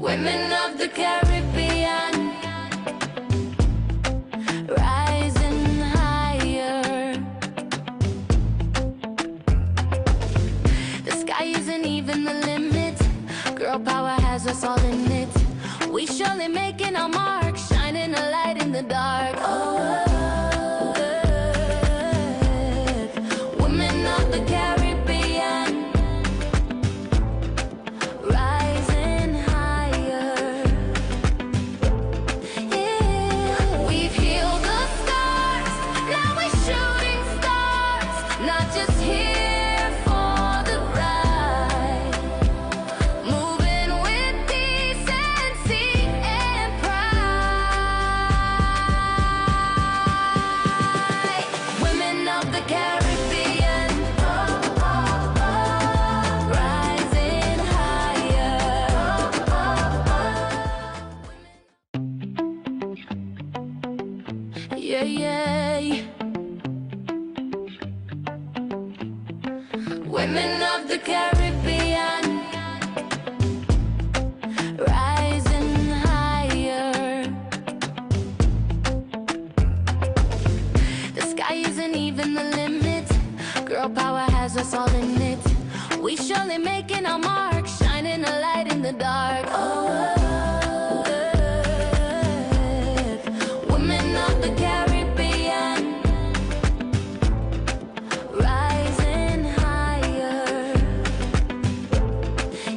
Women of the Caribbean, rising higher. The sky isn't even the limit. Girl power has us all in it. We surely making our mark, shining a light in the dark. Oh, women of the Caribbean, rising higher. Yeah. We've healed the scars, now we're shooting stars, not just here for the ride. Moving with decency and pride. Women of the Caribbean, rising higher. Yeah, yeah. Women of the Caribbean, rising higher. The sky isn't even the limit. Girl power has us all in it. We surely making our mark, shining a light in the dark. Oh, women of the Caribbean, rising higher.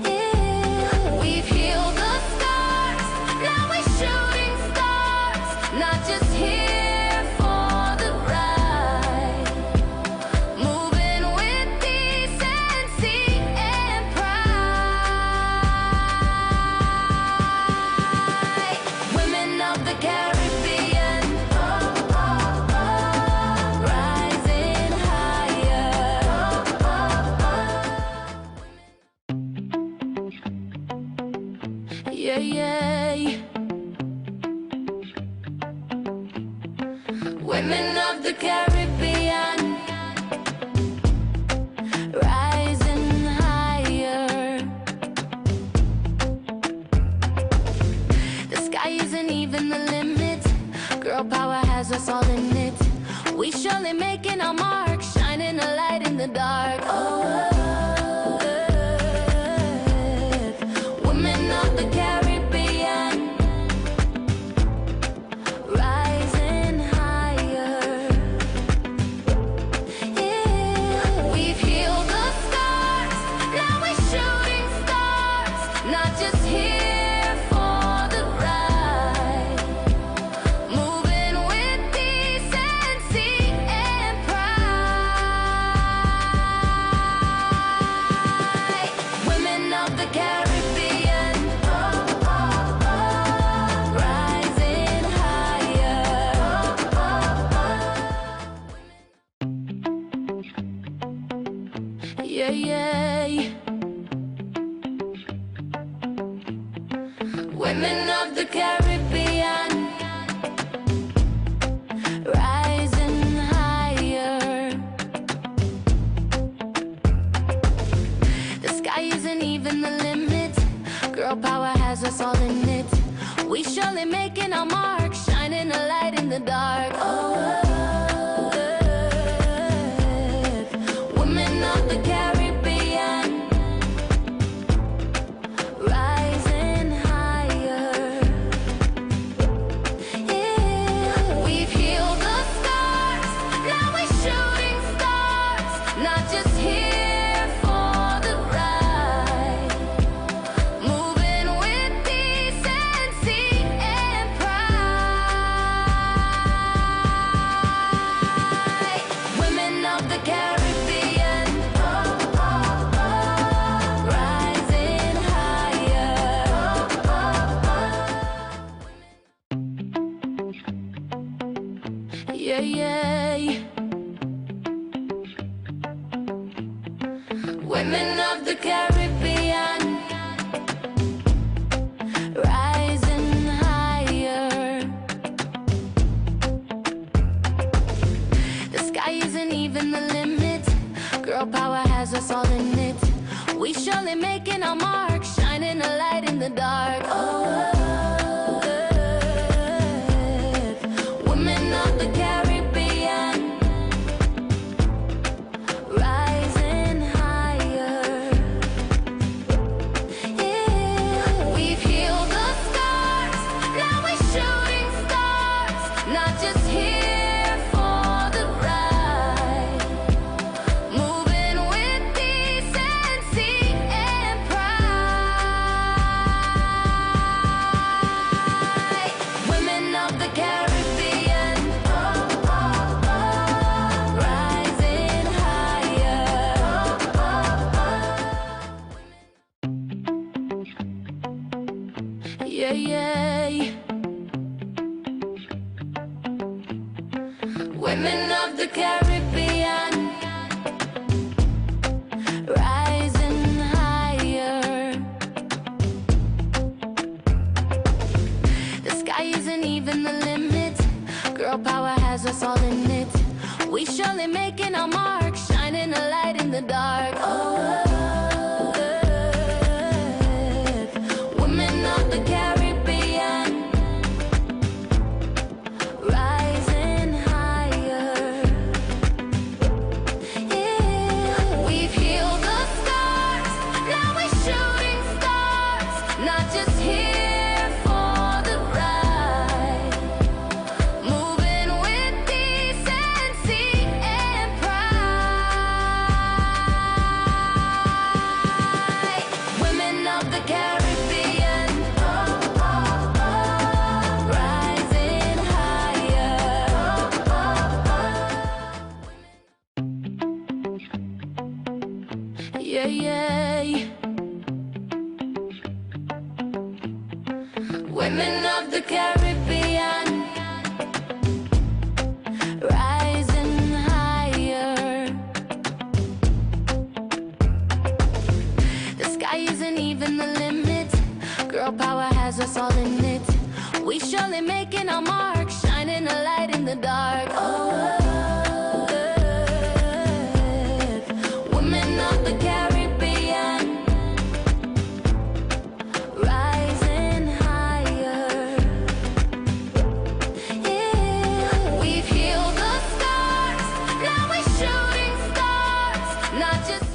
Yeah. We've healed the scars, now we're shooting stars, not just here for the ride. Moving with decency and pride. Women of the Caribbean, rising higher. Yeah, yeah. Women of the Caribbean, rising higher. The sky isn't even the limit. Girl power has us all in it. We surely making our mark, shining a light in the dark. Oh, women of the Caribbean, rising higher. Yeah. We've healed the scars, now we're shooting stars, not just here for the ride. Moving with decency and pride. Women of the Caribbean, rising higher. Yeah, yeah. Women of the Caribbean, rising higher. The sky isn't even the limit. Girl power has us all in it. We surely making our mark, shining a light in the dark. Oh, women of the Caribbean, rising higher. Yeah. We've healed the scars, now we're shooting stars, not just here for the ride. Moving with decency and pride. Women of the Caribbean, rising higher. Yeah, yeah. Women of the Caribbean, rising higher. The sky isn't even the limit. Girl power has us all in it. We surely making our mark, shining shining a light in the dark. Oh, women of the Caribbean, rising higher. Yeah. We've healed the scars, now we're shooting stars, not just here for the ride, moving with decency and pride. Women of the Caribbean, rising higher. Yeah, yeah, yeah. Women of the Caribbean, rising higher. The sky isn't even the limit. Girl power has us all in it. We surely making our mark, shining a light in the dark. Oh, women of the Caribbean, rising higher. Yeah. We've healed the scars, now we're shooting stars, not just here for the ride, moving with decency and pride. Women of the Caribbean, rising higher. Yeah, yeah, yeah. Women of the Caribbean, rising higher. The sky isn't even the limit. Girl power has us all in it. We surely making our mark, shining a light in the dark. Oh, women of the Caribbean, rising higher. Yeah. We've healed the scars, now we're shooting stars, not just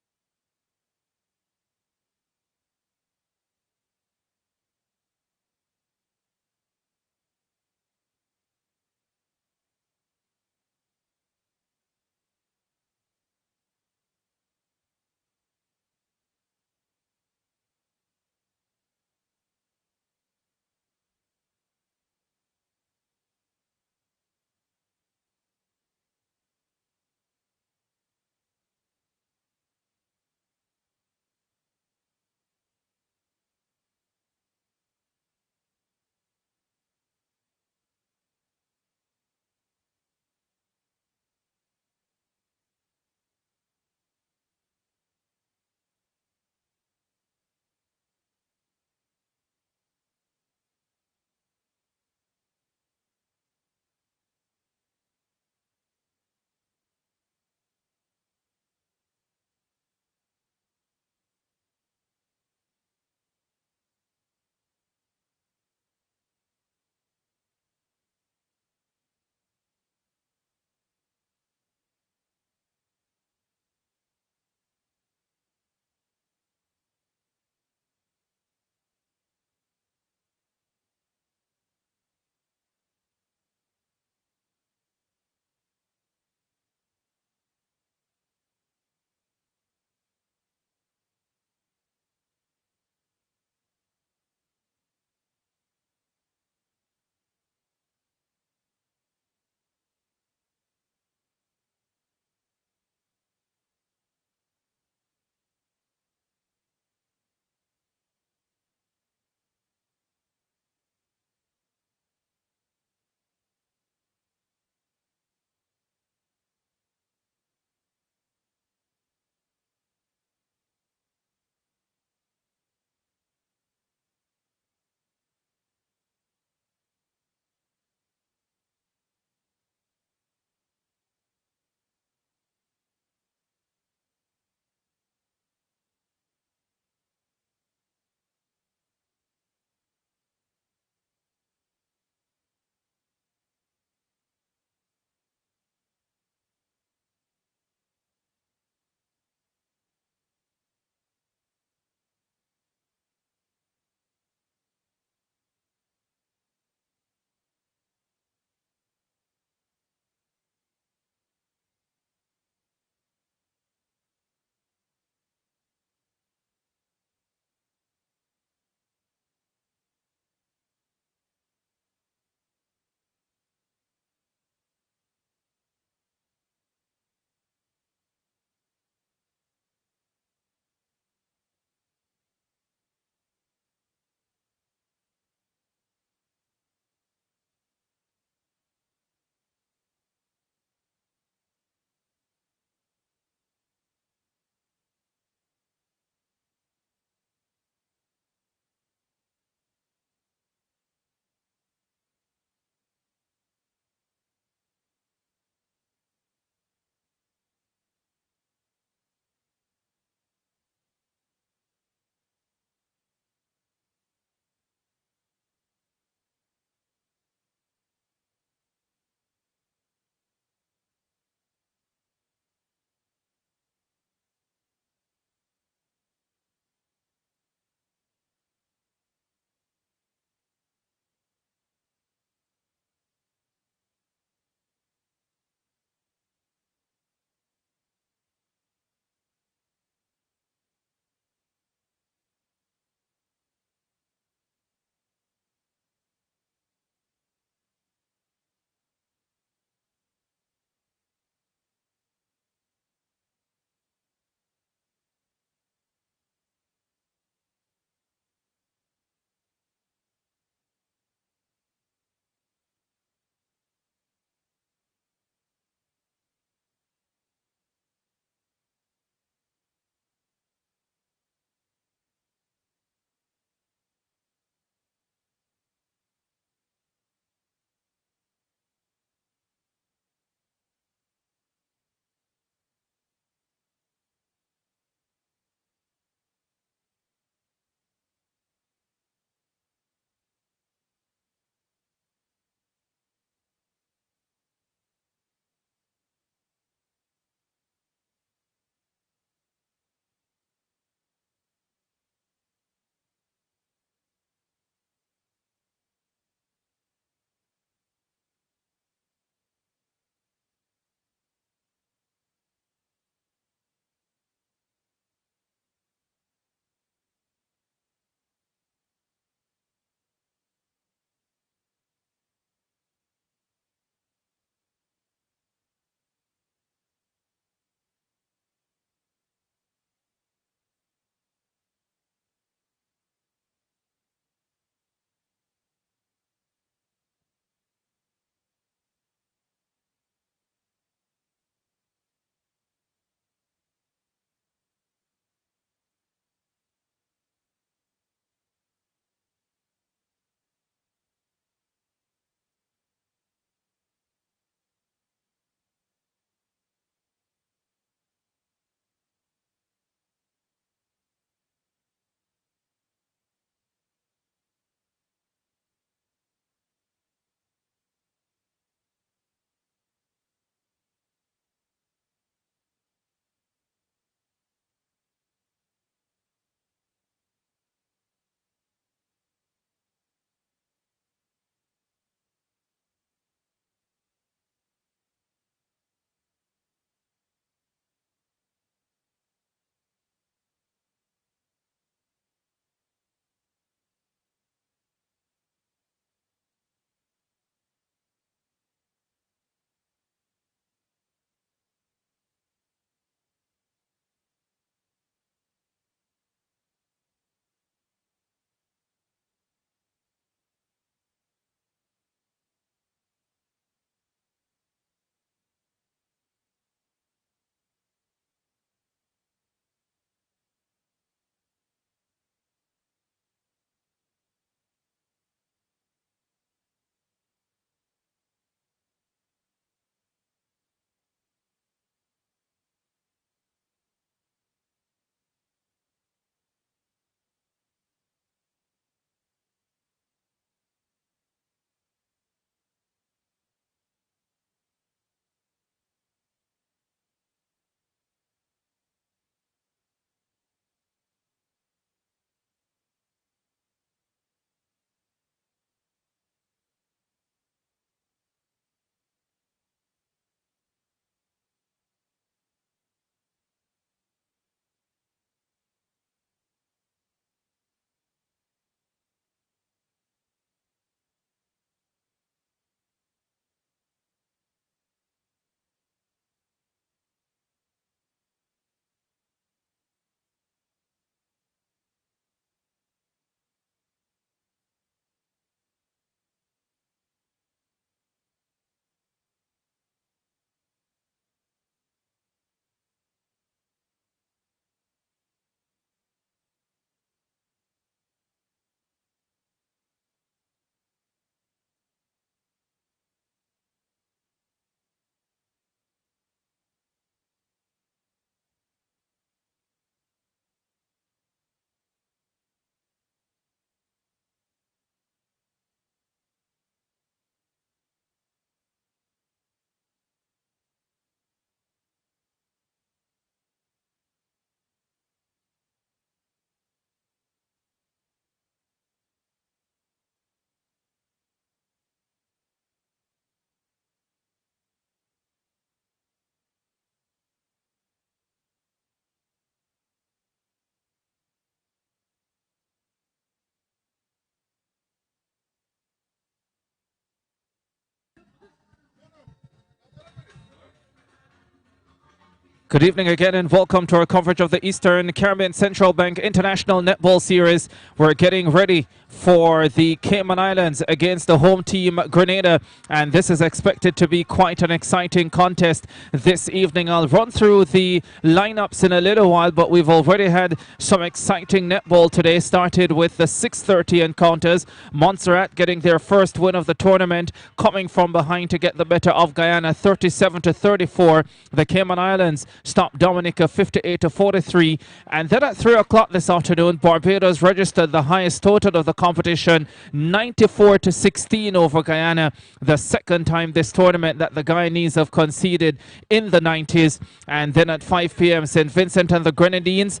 Good evening again and welcome to our coverage of the Eastern Caribbean Central Bank International Netball Series. We're getting ready for the Cayman Islands against the home team Grenada, and this is expected to be quite an exciting contest this evening. I'll run through the lineups in a little while, but we've already had some exciting netball today. Started with the 6:30 encounters. Montserrat getting their first win of the tournament, coming from behind to get the better of Guyana 37-34. The Cayman Islands stopped Dominica 58-43, and then at 3 o'clock this afternoon, Barbados registered the highest total of the competition, 94-16 over Guyana, the second time this tournament that the Guyanese have conceded in the 90s. And then at 5 p.m. St. Vincent and the Grenadines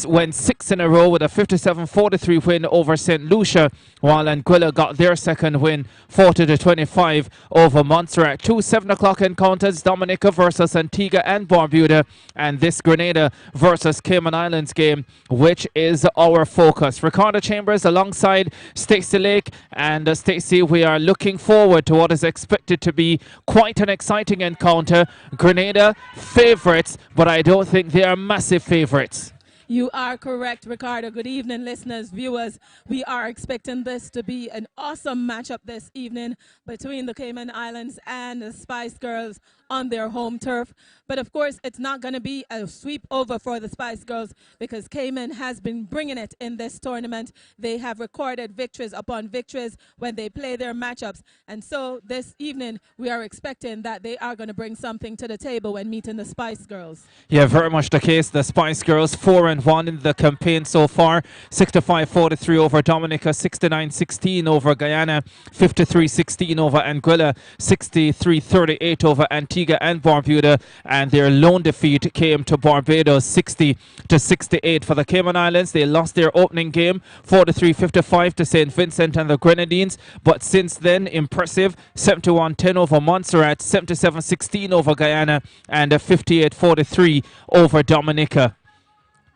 went 6 in a row with a 57-43 win over St. Lucia, while Anguilla got their second win 40-25 over Montserrat. 2 7 o'clock encounters, Dominica versus Antigua and Barbuda, and this Grenada versus Cayman Islands game, which is our focus. Ricardo Chambers alongside Stacey Lake, and Stacey, we are looking forward to what is expected to be quite an exciting encounter. Grenada favorites, but I don't think they are massive favorites. You are correct, Ricardo. Good evening, listeners, viewers. We are expecting this to be an awesome matchup this evening between the Cayman Islands and the Spice Girls on their home turf. But of course, it's not going to be a sweep over for the Spice Girls, because Cayman has been bringing it in this tournament. They have recorded victories upon victories when they play their matchups. And so this evening, we are expecting that they are going to bring something to the table when meeting the Spice Girls. Yeah, very much the case. The Spice Girls 4-1 in the campaign so far. 65-43 over Dominica, 69-16 over Guyana, 53-16 over Anguilla, 63-38 over Antigua and Barbuda, and their lone defeat came to Barbados 60-68. For the Cayman Islands, they lost their opening game 43-55 to St. Vincent and the Grenadines, but since then, impressive 71-10 over Montserrat, 77-16 over Guyana, and 58-43 over Dominica.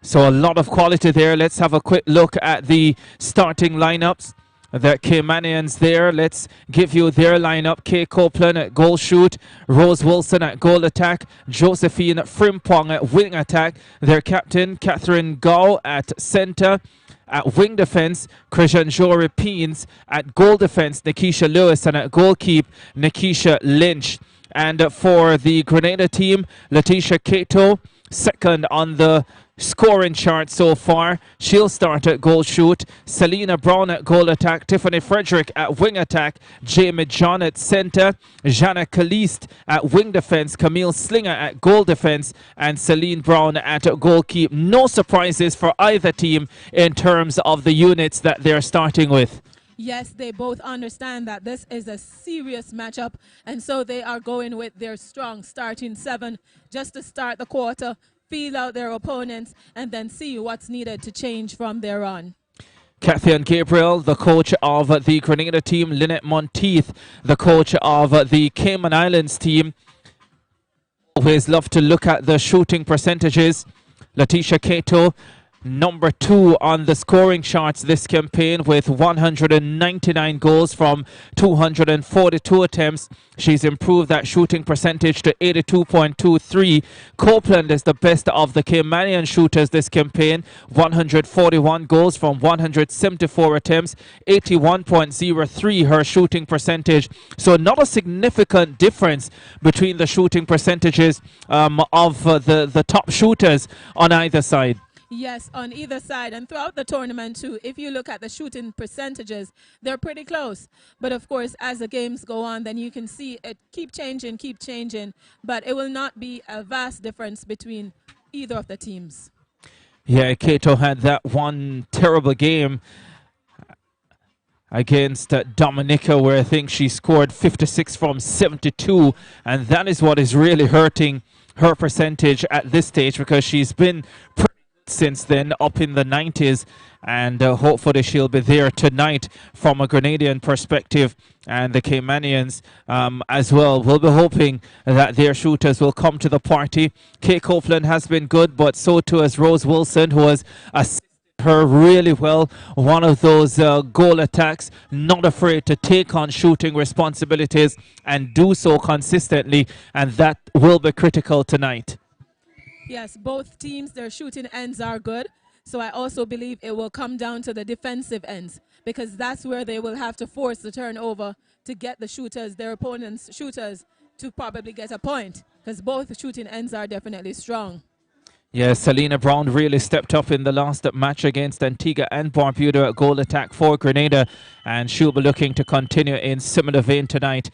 So a lot of quality there. Let's have a quick look at the starting lineups. The Caymanians there, let's give you their lineup. Kay Copeland at goal shoot, Rose Wilson at goal attack, Josephine Frimpong at wing attack, their captain Catherine Gao at center. At wing defense, Christian Jory Peens. At goal defense, Nikisha Lewis, and at goalkeep, Nikisha Lynch. And for the Grenada team, Letitia Cato, second on the scoring chart so far. She'll start at goal shoot. Selena Brown at goal attack, Tiffany Frederick at wing attack, Jamie John at center, Jana Kalist at wing defense, Camille Slinger at goal defense, and Celine Brown at goalkeep. No surprises for either team in terms of the units that they're starting with. Yes, they both understand that this is a serious matchup, and so they are going with their strong starting 7 just to start the quarter, feel out their opponents, and then see what's needed to change from there on. Kathy and Gabriel, the coach of the Grenada team, Lynette Monteith, the coach of the Cayman Islands team. Always love to look at the shooting percentages. Letitia Cato, number 2 on the scoring charts this campaign with 199 goals from 242 attempts. She's improved that shooting percentage to 82.23. Copeland is the best of the Caymanian shooters this campaign. 141 goals from 174 attempts, 81.03 her shooting percentage. So not a significant difference between the shooting percentages of the top shooters on either side. Yes, on either side, and throughout the tournament too, if you look at the shooting percentages, they're pretty close. But of course, as the games go on, then you can see it keep changing, but it will not be a vast difference between either of the teams. Yeah, Cato had that one terrible game against Dominica, where I think she scored 56 from 72, and that is what is really hurting her percentage at this stage, because she's been since then up in the 90s, and hopefully she'll be there tonight from a Grenadian perspective, and the Caymanians as well will be hoping that their shooters will come to the party. Kay Copeland has been good, but so too has Rose Wilson, who has assisted her really well. One of those goal attacks, not afraid to take on shooting responsibilities and do so consistently, and that will be critical tonight. Yes, both teams, their shooting ends are good. So I also believe it will come down to the defensive ends because that's where they will have to force the turnover to get the shooters, their opponent's shooters, to probably get a point because both shooting ends are definitely strong. Yes, Selena Brown really stepped up in the last match against Antigua and Barbuda at goal attack for Grenada, and she'll be looking to continue in similar vein tonight.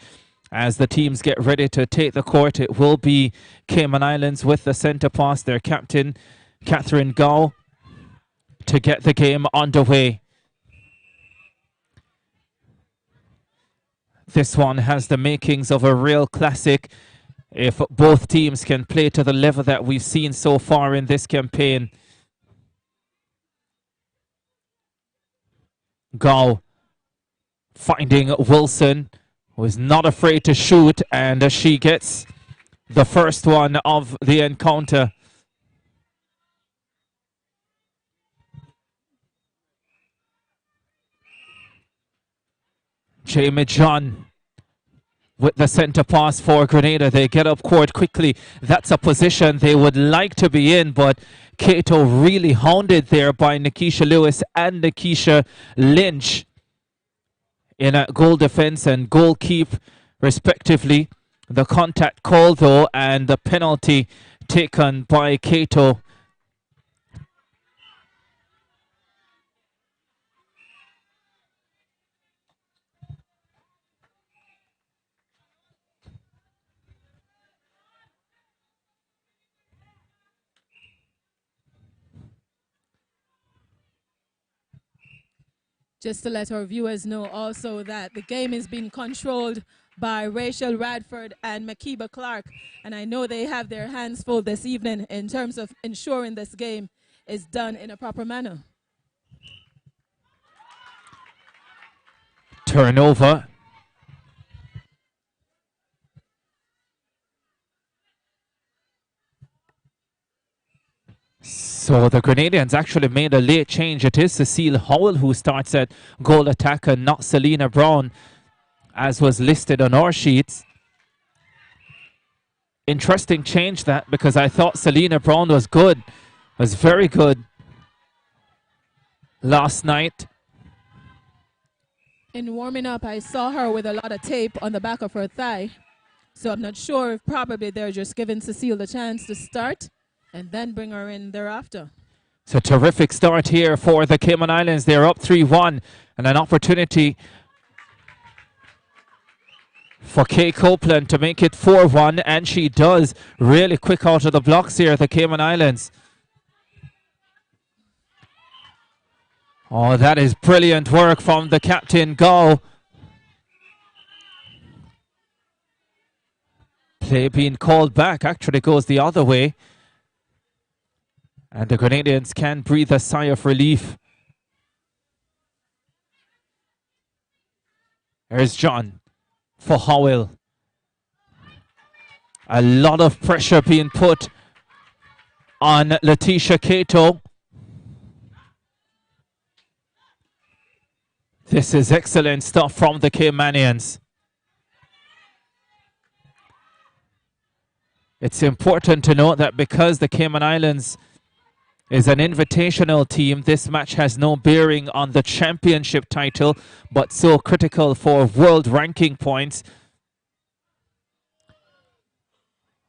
As the teams get ready to take the court, it will be Cayman Islands with the centre pass, their captain, Catherine Gao, to get the game underway. This one has the makings of a real classic if both teams can play to the level that we've seen so far in this campaign. Gao finding Wilson, who is not afraid to shoot, and she gets the first one of the encounter. Jamie John with the centre pass for Grenada. They get up court quickly. That's a position they would like to be in, but Cato really hounded there by Nikisha Lewis and Nikisha Lynch in a goal defense and goal keep, respectively. The contact call, though, and the penalty taken by Cato. Just to let our viewers know also that the game is being controlled by Rachel Radford and Makiba Clark. And I know they have their hands full this evening in terms of ensuring this game is done in a proper manner. Turnover. So the Grenadians actually made a late change. It is Cecile Howell who starts at goal attack and not Selena Brown, as was listed on our sheets. Interesting change that, because I thought Selena Brown was good, was very good last night. In warming up, I saw her with a lot of tape on the back of her thigh. So I'm not sure if probably they're just giving Cecile the chance to start and then bring her in thereafter. It's a terrific start here for the Cayman Islands. They're up 3-1, and an opportunity for Kay Copeland to make it 4-1, and she does. Really quick out of the blocks here, the Cayman Islands. Oh, that is brilliant work from the captain, Gao. Play being called back, actually goes the other way. And the Grenadians can breathe a sigh of relief. There's John for Howell. A lot of pressure being put on Letitia Cato. This is excellent stuff from the Caymanians. It's important to note that because the Cayman Islands is an invitational team, this match has no bearing on the championship title, but so critical for world ranking points.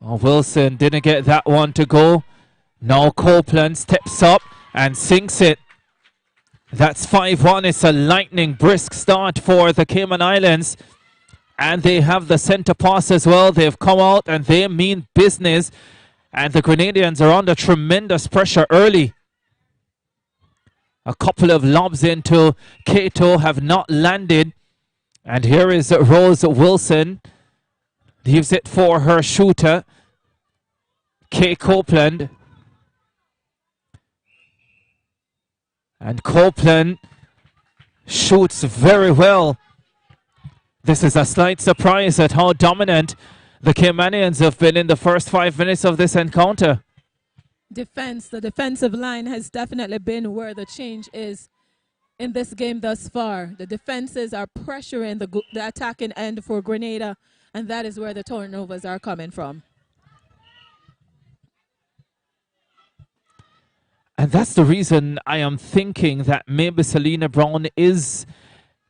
Oh, Wilson didn't get that one to go. Now Copeland steps up and sinks it. That's 5-1. It's a lightning brisk start for the Cayman Islands. And they have the centre pass as well. They've come out and they mean business. And the Grenadians are under tremendous pressure early. A couple of lobs into Cato have not landed. And here is Rose Wilson. Leaves it for her shooter, Kay Copeland. And Copeland shoots very well. This is a slight surprise at how dominant the Caymanians have been in the first 5 minutes of this encounter. Defense, the defensive line has definitely been where the change is in this game thus far. The defenses are pressuring the attacking end for Grenada, and that is where the turnovers are coming from. And that's the reason I am thinking that maybe Selena Brown is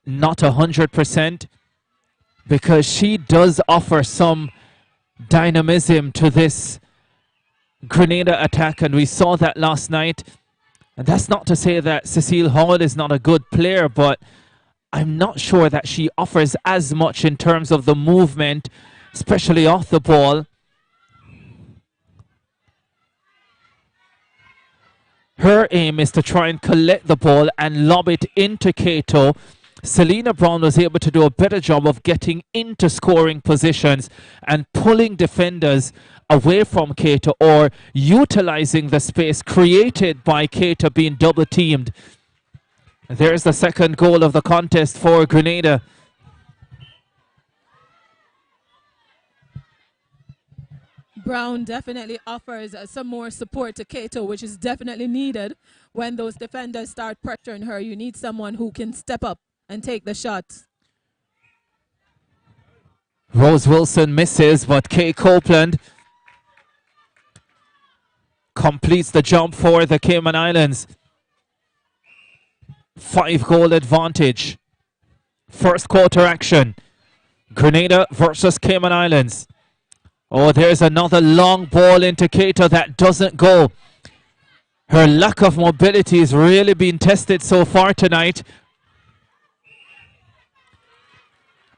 not 100%, because she does offer some dynamism to this Grenada attack, and we saw that last night. And that's not to say that Cecile Hall is not a good player, but I'm not sure that she offers as much in terms of the movement, especially off the ball. Her aim is to try and collect the ball and lob it into Cato. Selena Brown was able to do a better job of getting into scoring positions and pulling defenders away from Cato, or utilizing the space created by Cato being double teamed. There's the second goal of the contest for Grenada. Brown definitely offers some more support to Cato, which is definitely needed when those defenders start pressuring her. You need someone who can step up and take the shots. Rose Wilson misses, but Kay Copeland completes the jump for the Cayman Islands. 5-goal advantage. First quarter action. Grenada versus Cayman Islands. Oh, there's another long ball into Cato that doesn't go. Her lack of mobility is really being tested so far tonight.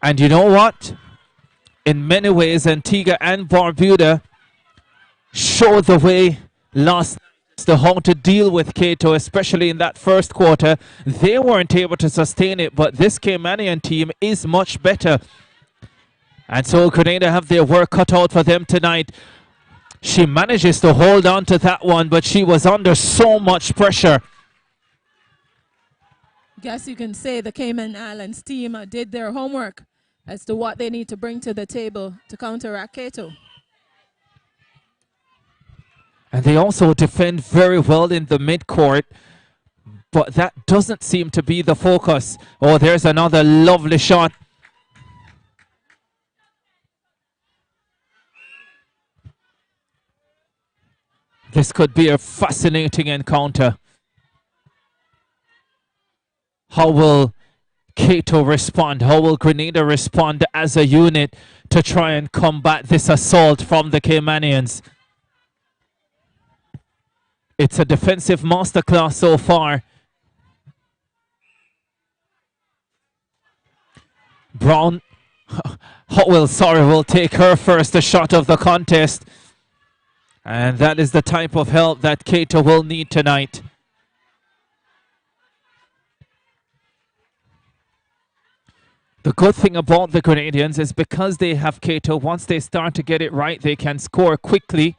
And you know what? In many ways, Antigua and Barbuda showed the way last night to how to deal with Cato, especially in that first quarter. They weren't able to sustain it, but this Caymanian team is much better. And so Grenada have their work cut out for them tonight. She manages to hold on to that one, but she was under so much pressure. Guess you can say the Cayman Islands team did their homework as to what they need to bring to the table to counteract Cato. And they also defend very well in the midcourt, but that doesn't seem to be the focus. Oh, there's another lovely shot. This could be a fascinating encounter. How will Cato respond? How will Grenada respond as a unit to try and combat this assault from the Caymanians? It's a defensive masterclass so far. Brown, will take her first shot of the contest. And that is the type of help that Cato will need tonight. The good thing about the Grenadians is because they have Cato, once they start to get it right, they can score quickly.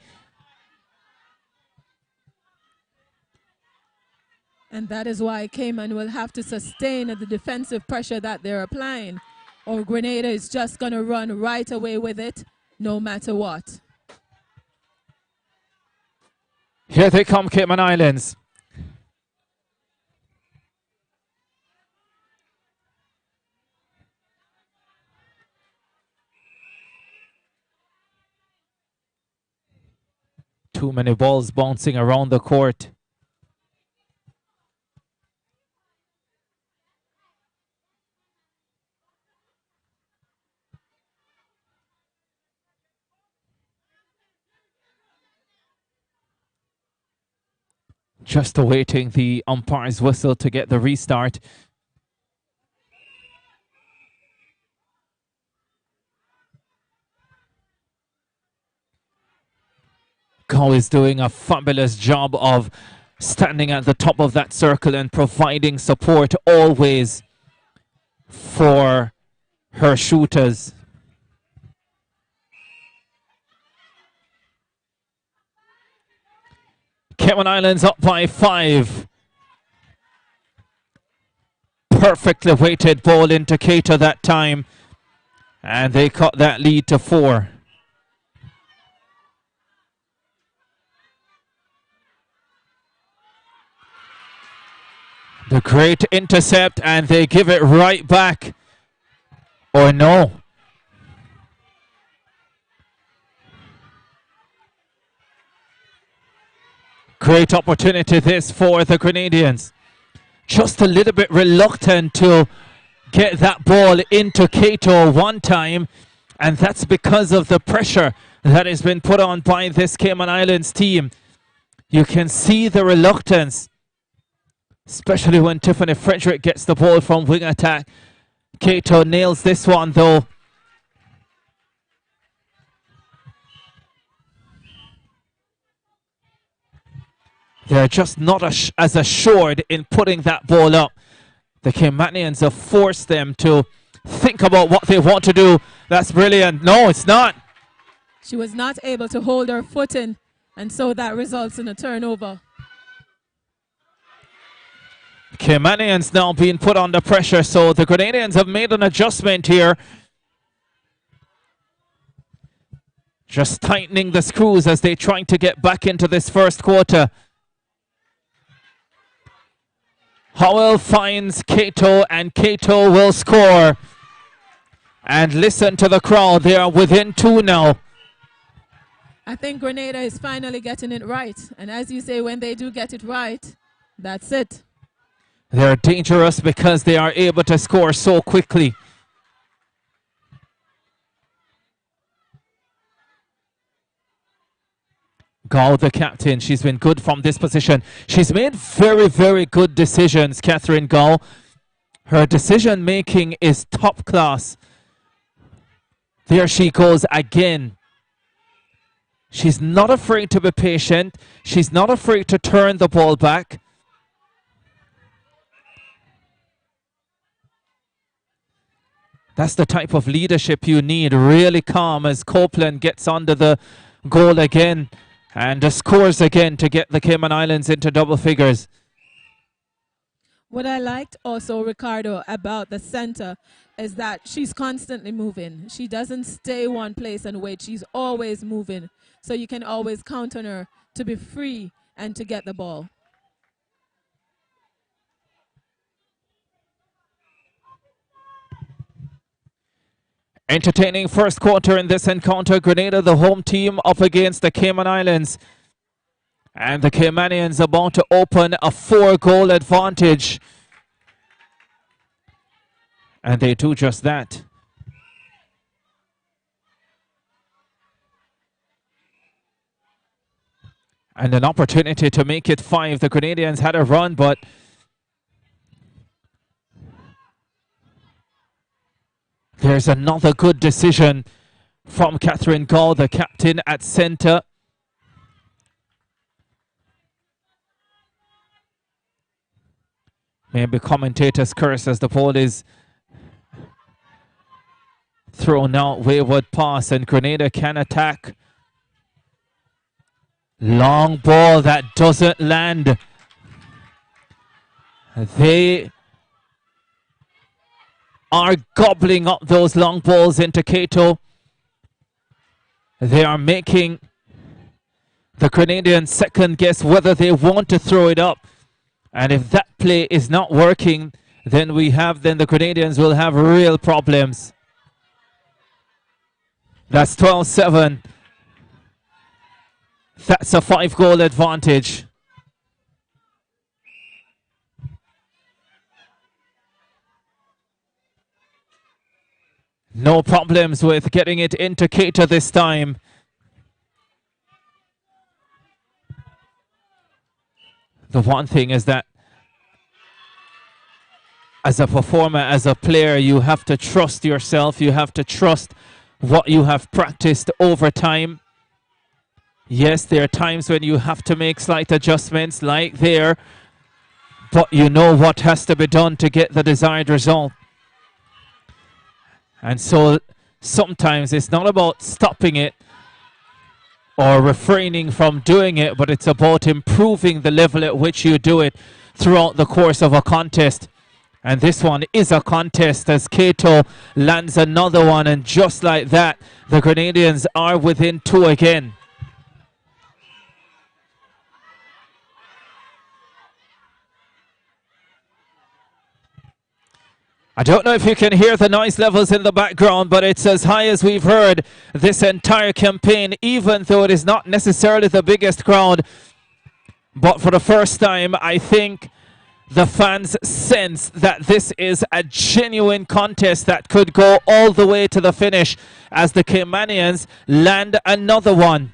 And that is why Cayman will have to sustain the defensive pressure that they're applying, or Grenada is just going to run right away with it, no matter what. Here they come, Cayman Islands. Too many balls bouncing around the court. Just awaiting the umpire's whistle to get the restart. Go is doing a fabulous job of standing at the top of that circle and providing support always for her shooters. Cayman Islands up by 5. Perfectly weighted ball into Cato that time. And they cut that lead to 4. The great intercept, and they give it right back. Or no. Great opportunity this for the Grenadians. Just a little bit reluctant to get that ball into Cato one time, and that's because of the pressure that has been put on by this Cayman Islands team. You can see the reluctance, especially when Tiffany Frederick gets the ball from wing attack. Cato nails this one though. They're just not as assured in putting that ball up. The Caymanians have forced them to think about what they want to do. That's brilliant. No, it's not. She was not able to hold her footing, and so that results in a turnover. Caymanians now being put under pressure, so the Grenadians have made an adjustment here. Just tightening the screws as they try to get back into this first quarter. Howell finds Cato, and Cato will score. And listen to the crowd, they are within 2 now. I think Grenada is finally getting it right. And as you say, when they do get it right, that's it. They're dangerous because they are able to score so quickly. Gao, the captain, she's been good from this position. She's made very, very good decisions, Catherine Gao. Her decision making is top class. There she goes again. She's not afraid to be patient. She's not afraid to turn the ball back. That's the type of leadership you need. Really calm as Copeland gets under the goal again. And scores again to get the Cayman Islands into double figures. What I liked also, Ricardo, about the center is that she's constantly moving. She doesn't stay one place and wait. She's always moving. So you can always count on her to be free and to get the ball. Entertaining first quarter in this encounter. Grenada, the home team, up against the Cayman Islands. And the Caymanians about to open a 4-goal advantage. And they do just that. And an opportunity to make it 5. The Grenadians had a run, but there's another good decision from Catherine Gall, the captain at center. Maybe commentators curse as the ball is thrown out, wayward pass, and Grenada can attack. Long ball that doesn't land. They are gobbling up those long balls into Cato. They are making the Grenadians second guess whether they want to throw it up. And if that play is not working, then the Grenadians will have real problems. That's 12-7. That's a 5-goal advantage. No problems with getting it into Cato this time. The one thing is that as a performer, as a player, you have to trust yourself. You have to trust what you have practiced over time. Yes, there are times when you have to make slight adjustments like there, but you know what has to be done to get the desired result. And so sometimes it's not about stopping it or refraining from doing it, but it's about improving the level at which you do it throughout the course of a contest. And this one is a contest as Cato lands another one, and just like that, the Grenadians are within 2 again. I don't know if you can hear the noise levels in the background, but it's as high as we've heard this entire campaign, even though it is not necessarily the biggest crowd. But for the first time, I think the fans sense that this is a genuine contest that could go all the way to the finish as the Caymanians land another one.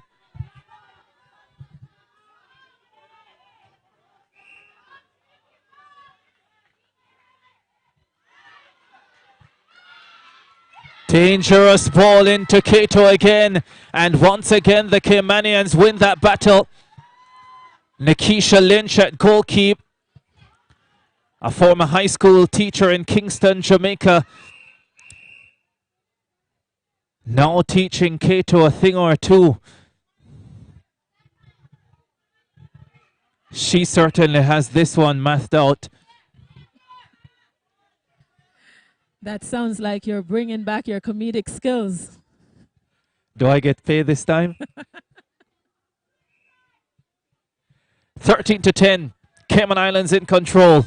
Dangerous ball into Cato again, and once again the Caymanians win that battle. Nikisha Lynch at goalkeep, a former high school teacher in Kingston, Jamaica, now teaching Cato a thing or two. She certainly has this one mathed out. That sounds like you're bringing back your comedic skills. Do I get paid this time? 13-10, Cayman Islands in control.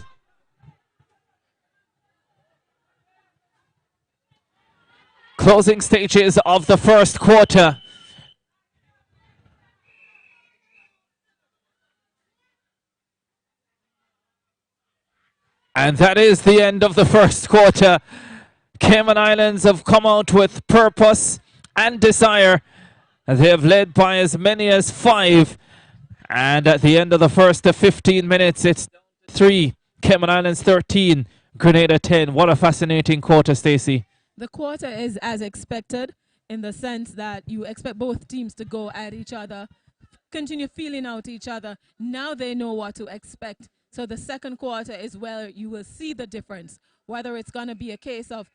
Closing stages of the first quarter. And that is the end of the first quarter. Cayman Islands have come out with purpose and desire. They have led by as many as 5. And at the end of the first 15 minutes, it's 3. Cayman Islands 13, Grenada 10. What a fascinating quarter, Stacey. The quarter is as expected in the sense that you expect both teams to go at each other, continue feeling out each other. Now they know what to expect. So the second quarter is where you will see the difference, whether it's going to be a case of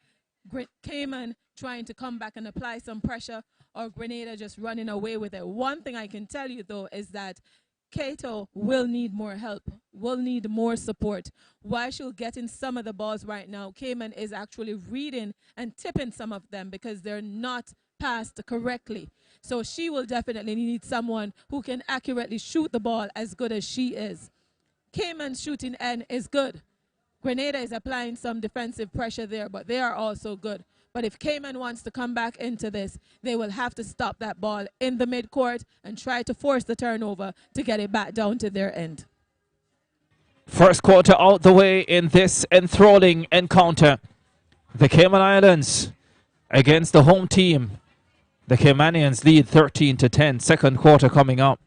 Cayman trying to come back and apply some pressure or Grenada just running away with it. One thing I can tell you, though, is that Cato will need more help, will need more support. While she'll get in some of the balls right now, Cayman is actually reading and tipping some of them because they're not passed correctly. So she will definitely need someone who can accurately shoot the ball as good as she is. Cayman's shooting end is good. Grenada is applying some defensive pressure there, but they are also good. But if Cayman wants to come back into this, they will have to stop that ball in the midcourt and try to force the turnover to get it back down to their end. First quarter out the way in this enthralling encounter. The Cayman Islands against the home team. The Caymanians lead 13-10. Second quarter coming up.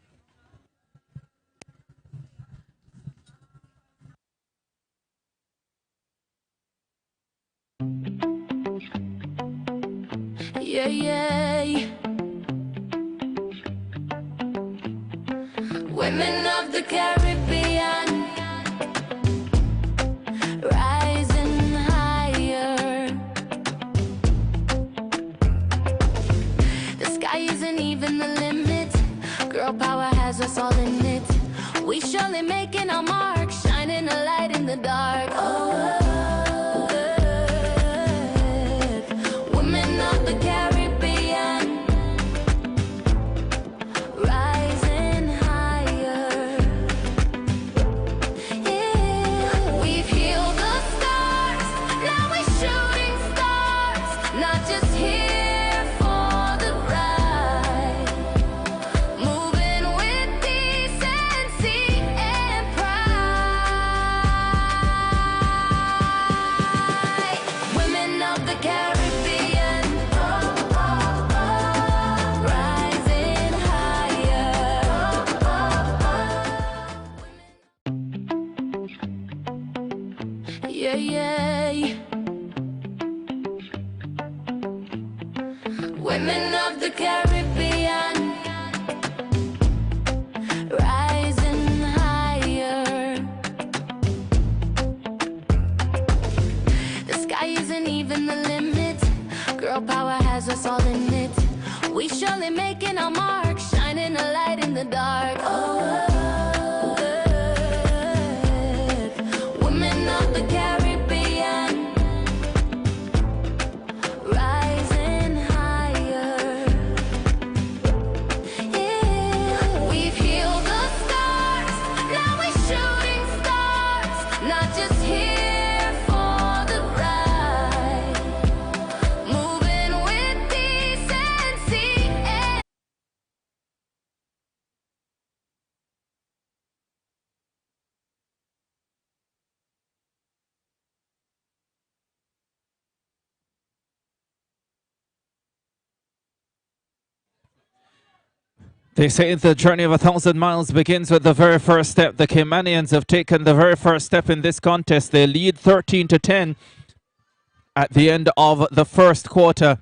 Yeah, yeah. Women of the Caribbean, rising higher. The sky isn't even the limit. Girl power has us all in it. We surely making our mark, shining a light in the dark. Oh. Yeah, yeah. Women of the Caribbean, rising higher. The sky isn't even the limit. Girl power has us all in it. We surely making our mark, shining a light in the dark. Oh. They say the journey of 1,000 miles begins with the very first step. The Caymanians have taken the very first step in this contest. They lead 13-10 at the end of the first quarter.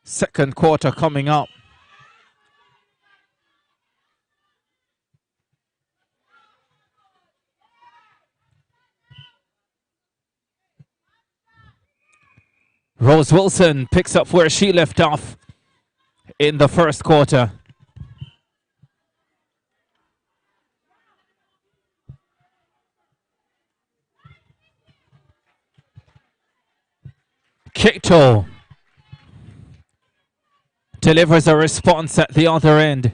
Second quarter coming up. Rose Wilson picks up where she left off in the first quarter. Kato delivers a response at the other end.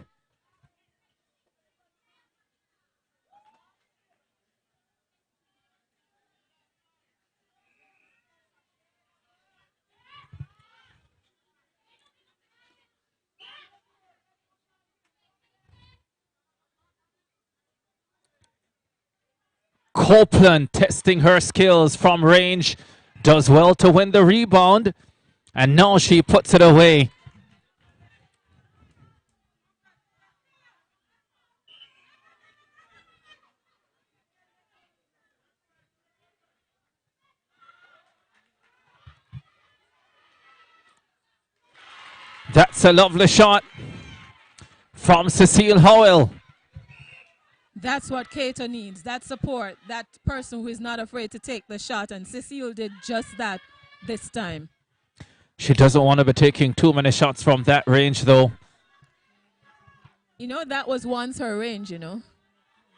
Copeland testing her skills from range, does well to win the rebound, and now she puts it away. That's a lovely shot from Cecile Howell. That's what Kato needs, that support, that person who is not afraid to take the shot, and Cecile did just that this time. She doesn't want to be taking too many shots from that range, though. You know, that was once her range, you know.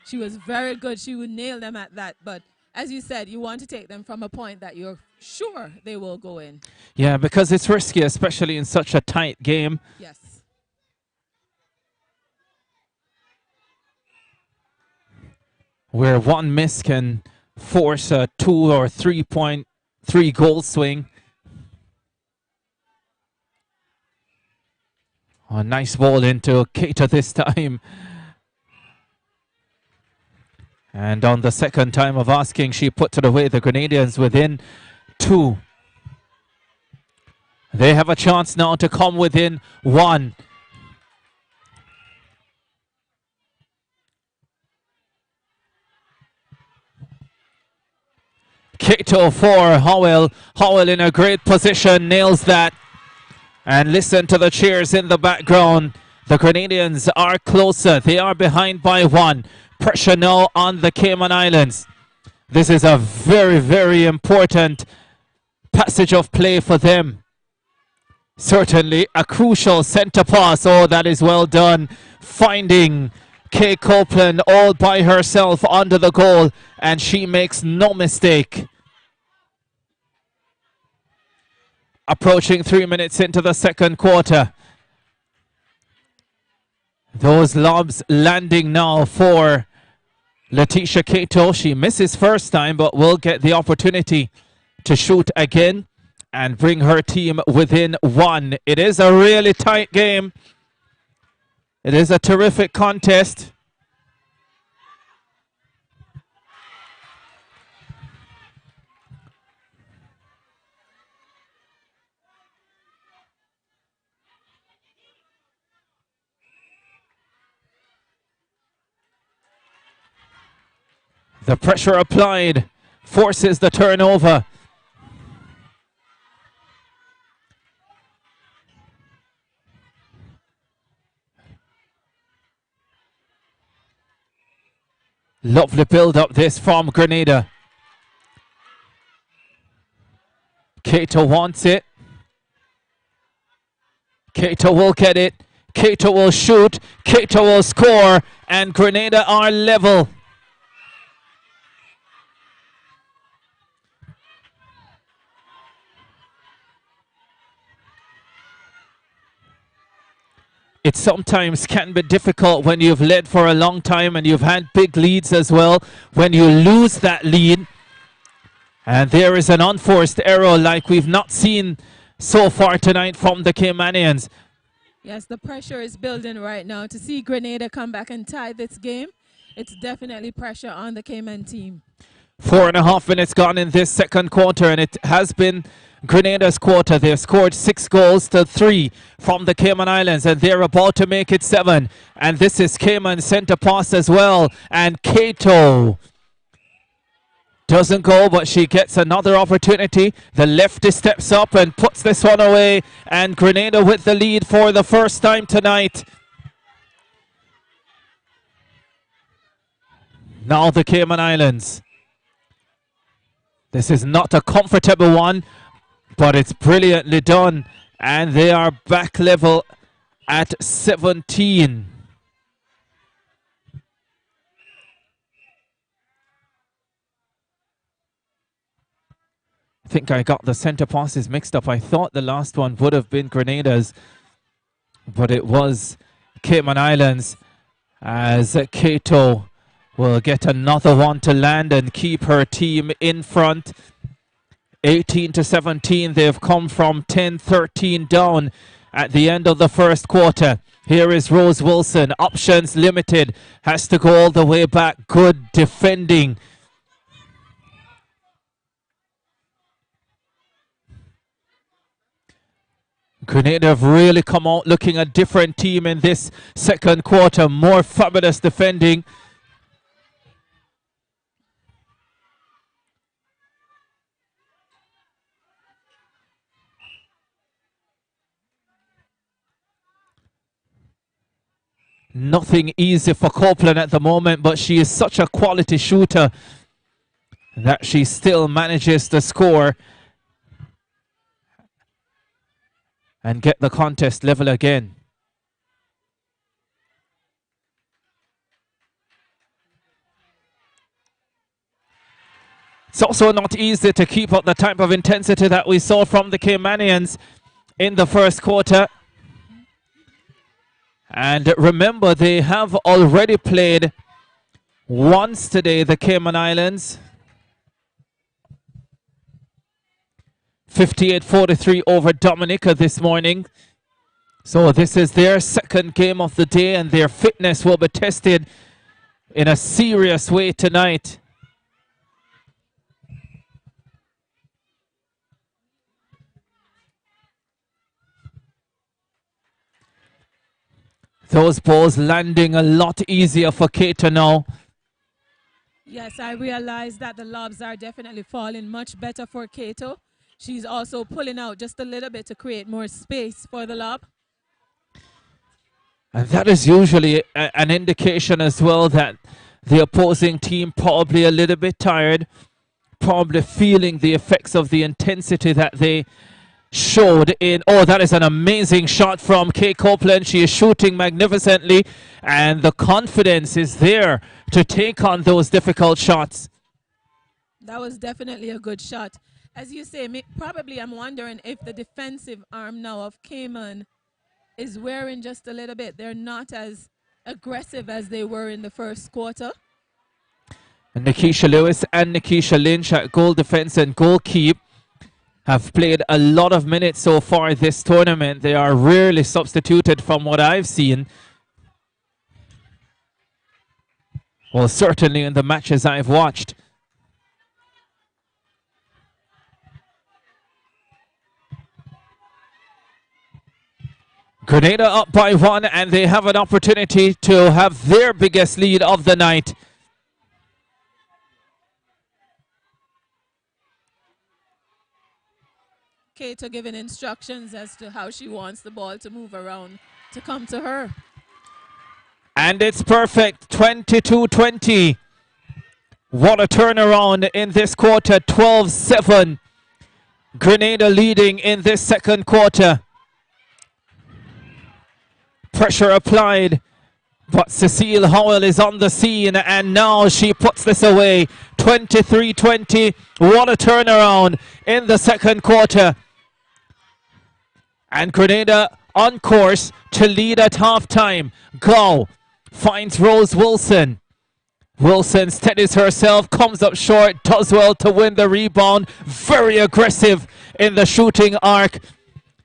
She was very good. She would nail them at that. But as you said, you want to take them from a point that you're sure they will go in. Yeah, because it's risky, especially in such a tight game. Yes. Where one miss can force a 2 or 3 goal swing. A nice ball into Keita this time. And on the second time of asking, she put it away. The Grenadians within 2. They have a chance now to come within 1. Kato for Howell. Howell in a great position, nails that. And listen to the cheers in the background. The Grenadians are closer. They are behind by 1. Pressure now on the Cayman Islands. This is a very, very important passage of play for them. Certainly a crucial center pass. Oh, that is well done. Finding Kay Copeland all by herself under the goal, and she makes no mistake. Approaching 3 minutes into the second quarter. Those lobs landing now for Letitia Kato. She misses first time, but will get the opportunity to shoot again and bring her team within 1. It is a really tight game. It is a terrific contest. The pressure applied forces the turnover. Lovely build up this from Grenada. Kato wants it. Kato will get it. Kato will shoot. Kato will score. And Grenada are level. It sometimes can be difficult when you've led for a long time and you've had big leads as well. When you lose that lead, and there is an unforced error like we've not seen so far tonight from the Caymanians. Yes, the pressure is building right now. To see Grenada come back and tie this game, it's definitely pressure on the Cayman team. 4.5 minutes gone in this second quarter, and it has been Grenada's quarter. They've scored 6 goals to 3 from the Cayman Islands, and they're about to make it 7. And this is Cayman centre pass as well. And Cato doesn't go, but she gets another opportunity. The lefty steps up and puts this one away. And Grenada with the lead for the first time tonight. Now the Cayman Islands. This is not a comfortable one, but it's brilliantly done. And they are back level at 17. I think I got the centre passes mixed up. I thought the last one would have been Grenada's, but it was Cayman Islands, as Cato will get another one to land and keep her team in front. 18 to 17. They've come from 10-13 down at the end of the first quarter. Here is Rose Wilson. Options limited. Has to go all the way back. Good defending. Grenada have really come out looking a different team in this second quarter. More fabulous defending. Nothing easy for Copeland at the moment, but she is such a quality shooter that she still manages to score and get the contest level again. It's also not easy to keep up the type of intensity that we saw from the Caymanians in the first quarter. And remember, they have already played once today, the Cayman Islands. 58-43 over Dominica this morning. So this is their second game of the day, and their fitness will be tested in a serious way tonight. Those balls landing a lot easier for Cato now. Yes, I realize that the lobs are definitely falling much better for Cato. She's also pulling out just a little bit to create more space for the lob. And that is usually an indication as well that the opposing team probably a little bit tired, probably feeling the effects of the intensity that they showed in. Oh, that is an amazing shot from Kay Copeland. She is shooting magnificently, and the confidence is there to take on those difficult shots. That was definitely a good shot. As you say, probably I'm wondering if the defensive arm now of Cayman is wearing just a little bit. They're not as aggressive as they were in the first quarter. And Nikisha Lewis and Nikisha Lynch at goal defense and goalkeep have played a lot of minutes so far this tournament. They are rarely substituted from what I've seen. Well, certainly in the matches I've watched. Grenada up by 1, and they have an opportunity to have their biggest lead of the night. Cato giving instructions as to how she wants the ball to move around to come to her. And it's perfect, 22-20. What a turnaround in this quarter, 12-7. Grenada leading in this second quarter. Pressure applied, but Cecile Howell is on the scene, and now she puts this away. 23-20. What a turnaround in the second quarter. And Grenada on course to lead at halftime. Gow finds Rose Wilson. Wilson steadies herself, comes up short, does well to win the rebound. Very aggressive in the shooting arc.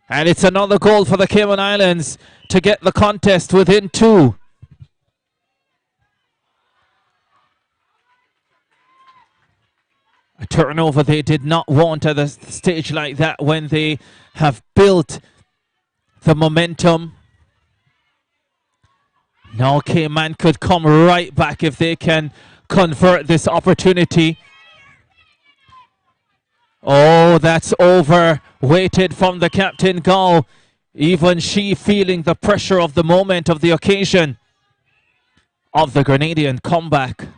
And it's another goal for the Cayman Islands to get the contest within 2. A turnover they did not want at a stage like that when they have built the momentum. Now Cayman could come right back if they can convert this opportunity. Oh, that's over. Weighted from the captain, Gao. Even she feeling the pressure of the moment of the occasion of the Grenadian comeback.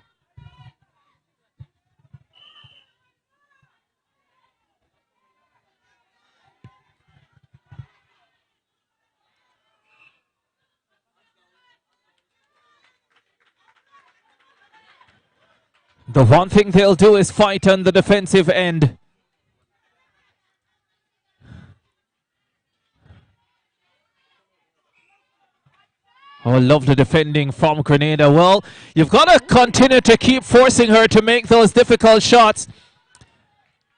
The one thing they'll do is fight on the defensive end. Oh, lovely defending from Grenada. Well, you've got to continue to keep forcing her to make those difficult shots.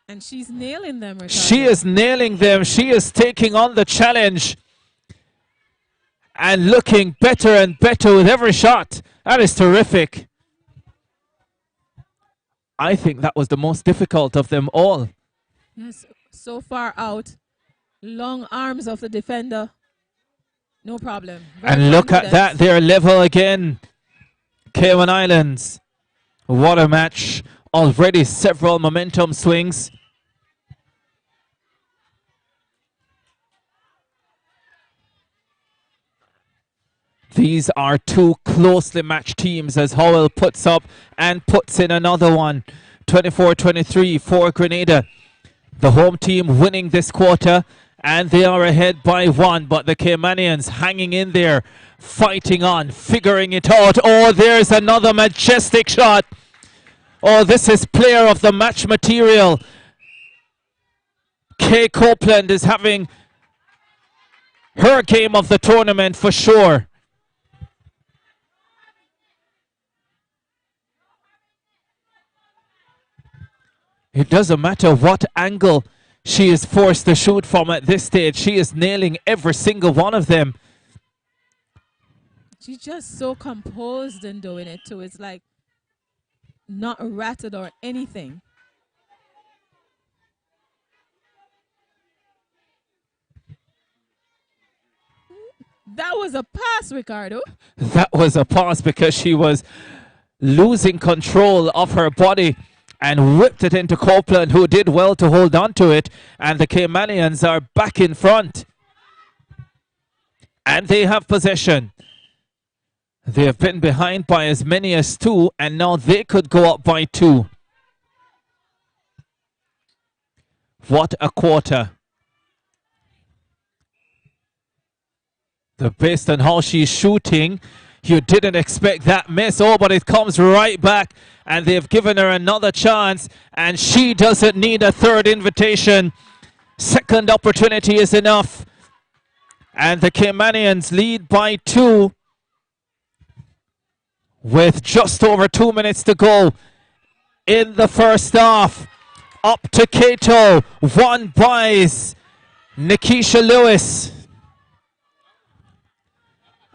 And she's nailing them, Ricardo. She is nailing them. She is taking on the challenge and looking better and better with every shot. That is terrific. I think that was the most difficult of them all. Yes, so far out. Long arms of the defender. No problem. And look at that, they're level again. Cayman Islands. What a match. Already several momentum swings. These are two closely matched teams as Howell puts up and puts in another one. 24-23 for Grenada. The home team winning this quarter. And they are ahead by one, but the Caymanians hanging in there, fighting on, figuring it out. Oh, there's another majestic shot. Oh, this is player of the match material. Kay Copeland is having her game of the tournament for sure. It doesn't matter what angle she is forced to shoot from at this stage. She is nailing every single one of them. She's just so composed in doing it too. It's like not ratted or anything. That was a pass, Ricardo. That was a pass because she was losing control of her body and whipped it into Copeland, who did well to hold on to it. And the Caymanians are back in front. And they have possession. They have been behind by as many as two, and now they could go up by two. What a quarter. Based on how she's shooting, you didn't expect that miss. Oh, but it comes right back. And they've given her another chance. And she doesn't need a third invitation. Second opportunity is enough. And the Caymanians lead by two. With just over 2 minutes to go in the first half. Up to Cato. One buys Nikisha Lewis.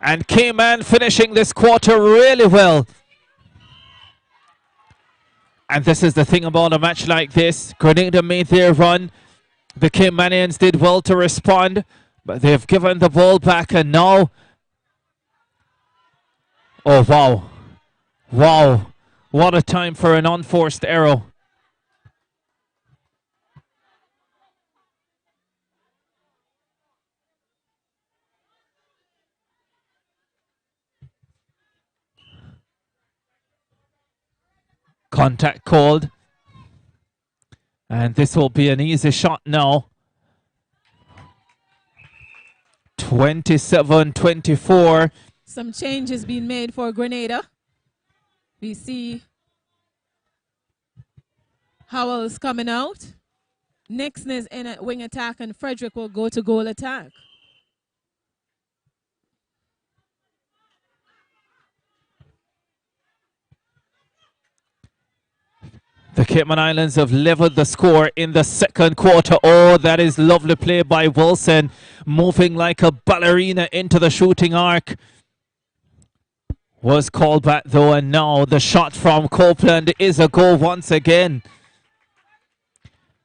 And Cayman finishing this quarter really well. And this is the thing about a match like this. Grenada made their run. The Caymanians did well to respond. But they've given the ball back and now... Oh, wow. Wow. What a time for an unforced arrow. Contact called. And this will be an easy shot now. 27-24. Some changes being made for Grenada. We see Howell's coming out. Nixon is in a wing attack and Frederick will go to goal attack. The Cayman Islands have leveled the score in the second quarter. Oh, that is lovely play by Wilson. Moving like a ballerina into the shooting arc. Was called back though, and now the shot from Copeland is a goal once again.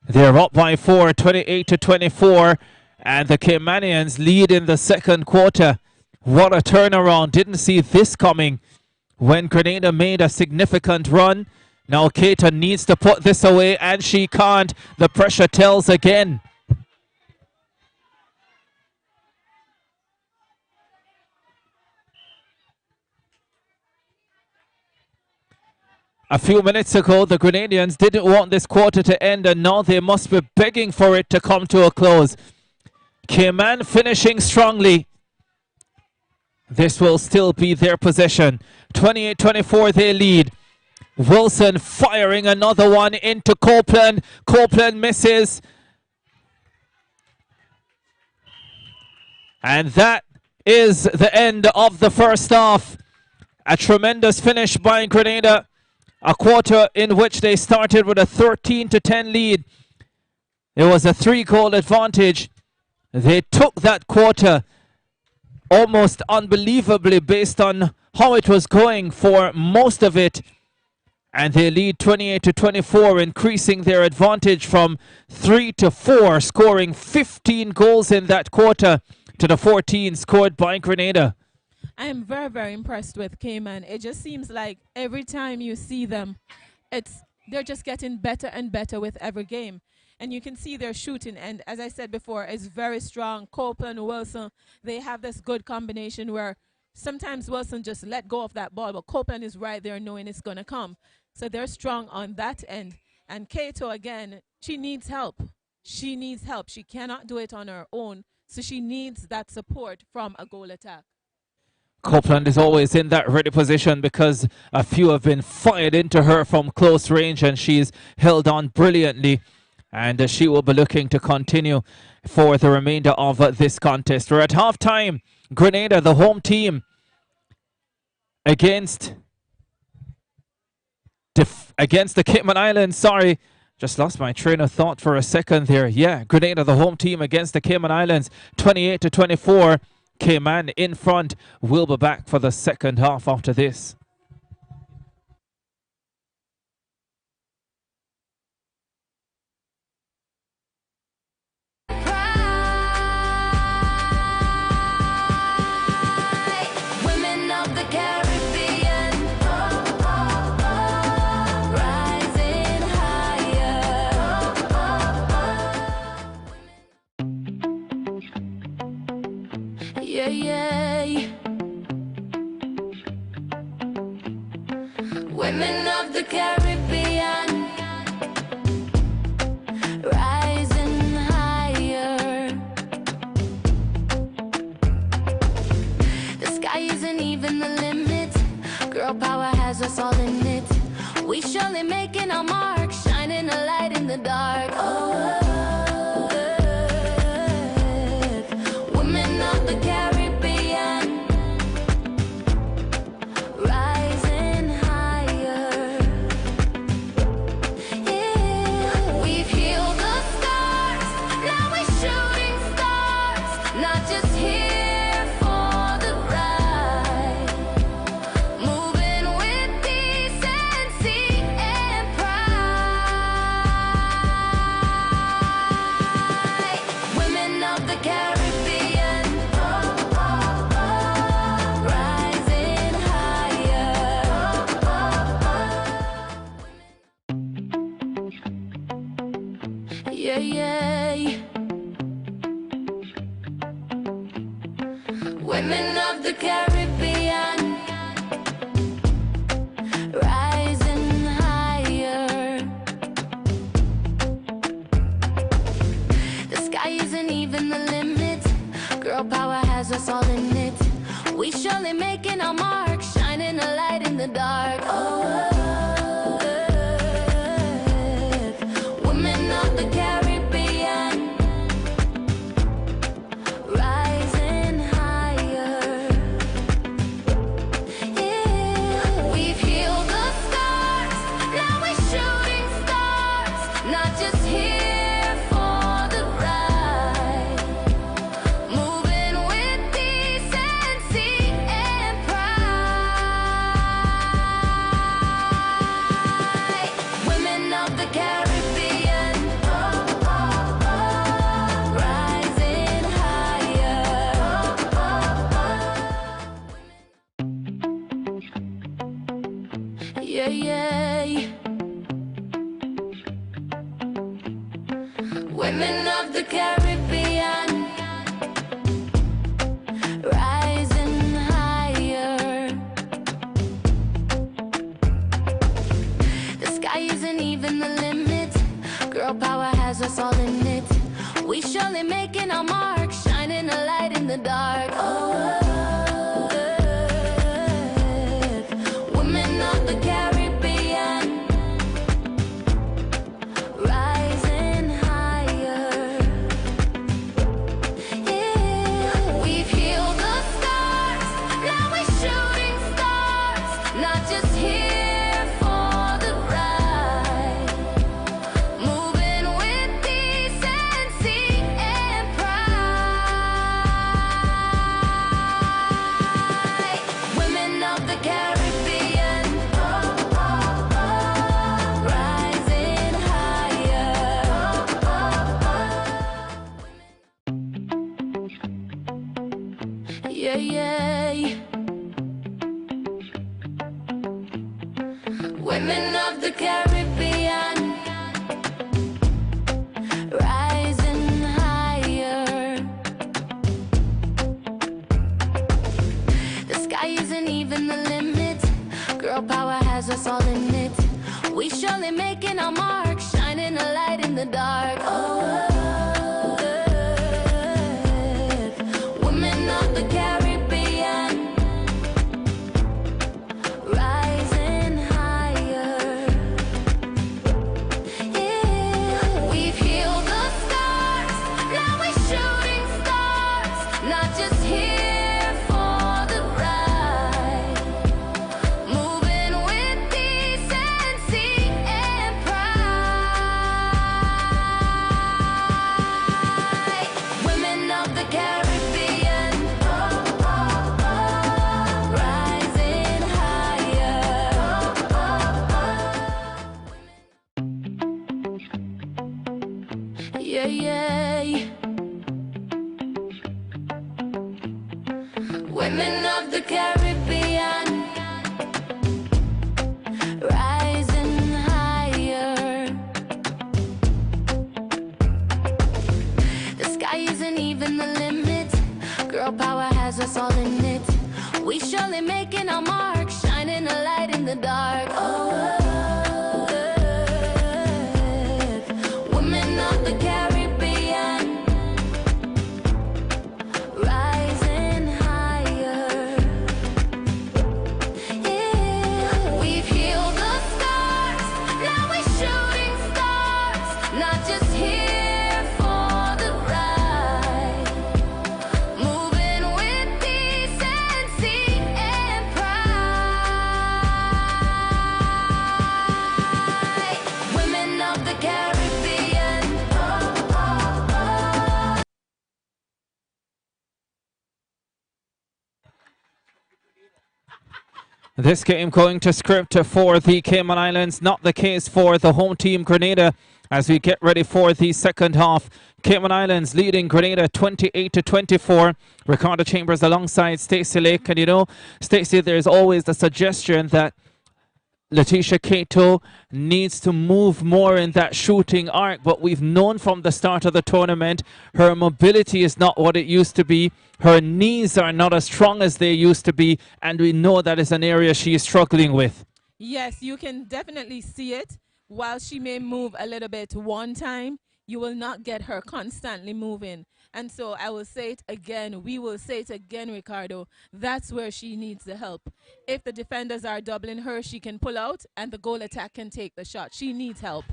They're up by 4, 28-24, and the Caymanians lead in the second quarter. What a turnaround. Didn't see this coming when Grenada made a significant run. Now Keita needs to put this away, and she can't. The pressure tells again. A few minutes ago, the Grenadians didn't want this quarter to end, and now they must be begging for it to come to a close. Cayman finishing strongly. This will still be their possession. 28-24, they lead. Wilson firing another one into Copeland. Copeland misses. And that is the end of the first half. A tremendous finish by Grenada. A quarter in which they started with a 13-10 lead. It was a 3-goal advantage. They took that quarter almost unbelievably based on how it was going for most of it. And they lead 28-24, increasing their advantage from 3-4, scoring 15 goals in that quarter to the 14 scored by Grenada. I am very, very impressed with Cayman. It just seems like every time you see them, they're just getting better and better with every game. And you can see their shooting, and as I said before, it's very strong. Copeland, Wilson, they have this good combination where sometimes Wilson just let go of that ball, but Copeland is right there knowing it's going to come. So they're strong on that end. And Kato, again, she needs help. She needs help. She cannot do it on her own, so she needs that support from a goal attack. Copeland is always in that ready position because a few have been fired into her from close range, and she's held on brilliantly. And she will be looking to continue for the remainder of this contest. We're at halftime. Grenada, the home team, against the Cayman Islands. Sorry, just lost my train of thought for a second there. Yeah, Grenada, the home team, against the Cayman Islands, 28-24. Cayman in front. We'll be back for the second half after this. Yeah, yeah. Women of the Caribbean, rising higher. The sky isn't even the limit. Girl power has us all in it. We surely making our mark, shining a light in the dark. Oh. Yeah, yeah. Women of the Caribbean, rising higher. The sky isn't even the limit. Girl power has us all in it. We surely making our mark, shining a light in the dark. Oh. Yeah, yeah. Women of the Caribbean, rising higher. The sky isn't even the limit. Girl power has us all in it. We surely making our mark, shining a light in the dark. Oh, women of the Caribbean, rising higher. Yeah. We've healed the scars, now we're shooting stars, not just here for the ride. Moving with decency and pride. Women of the Caribbean, rising higher. Yeah, yeah. Women of the Caribbean, rising higher. The sky isn't even the limit. Girl power has us all in it. We surely making our mark, shining a light in the dark. Oh, women of the Caribbean, rising higher. Yeah. We've healed the scars, now we're shooting stars, not just here for the ride. Moving with decency and pride. Women of the Caribbean, rising higher. Yeah, yeah. Women of the Caribbean, rising higher. The sky isn't even the limit. Girl power has us all in it. We surely making our mark, shining a light in the dark. Oh, women of the Caribbean, rising higher. Yeah. We've healed the scars, now we're shooting stars, not just here for the ride. Moving with decency and pride. Women of the Caribbean. This game going to script for the Cayman Islands, not the case for the home team Grenada as we get ready for the second half. Cayman Islands leading Grenada 28-24. Ricardo Chambers alongside Stacey Lake. And you know, Stacey, there's always the suggestion that Letitia Cato needs to move more in that shooting arc, but we've known from the start of the tournament her mobility is not what it used to be. Her knees are not as strong as they used to be, and we know that is an area she is struggling with. Yes, you can definitely see it. While she may move a little bit one time, you will not get her constantly moving. And so I will say it again. We will say it again, Ricardo. That's where she needs the help. If the defenders are doubling her, she can pull out and the goal attack can take the shot. She needs help.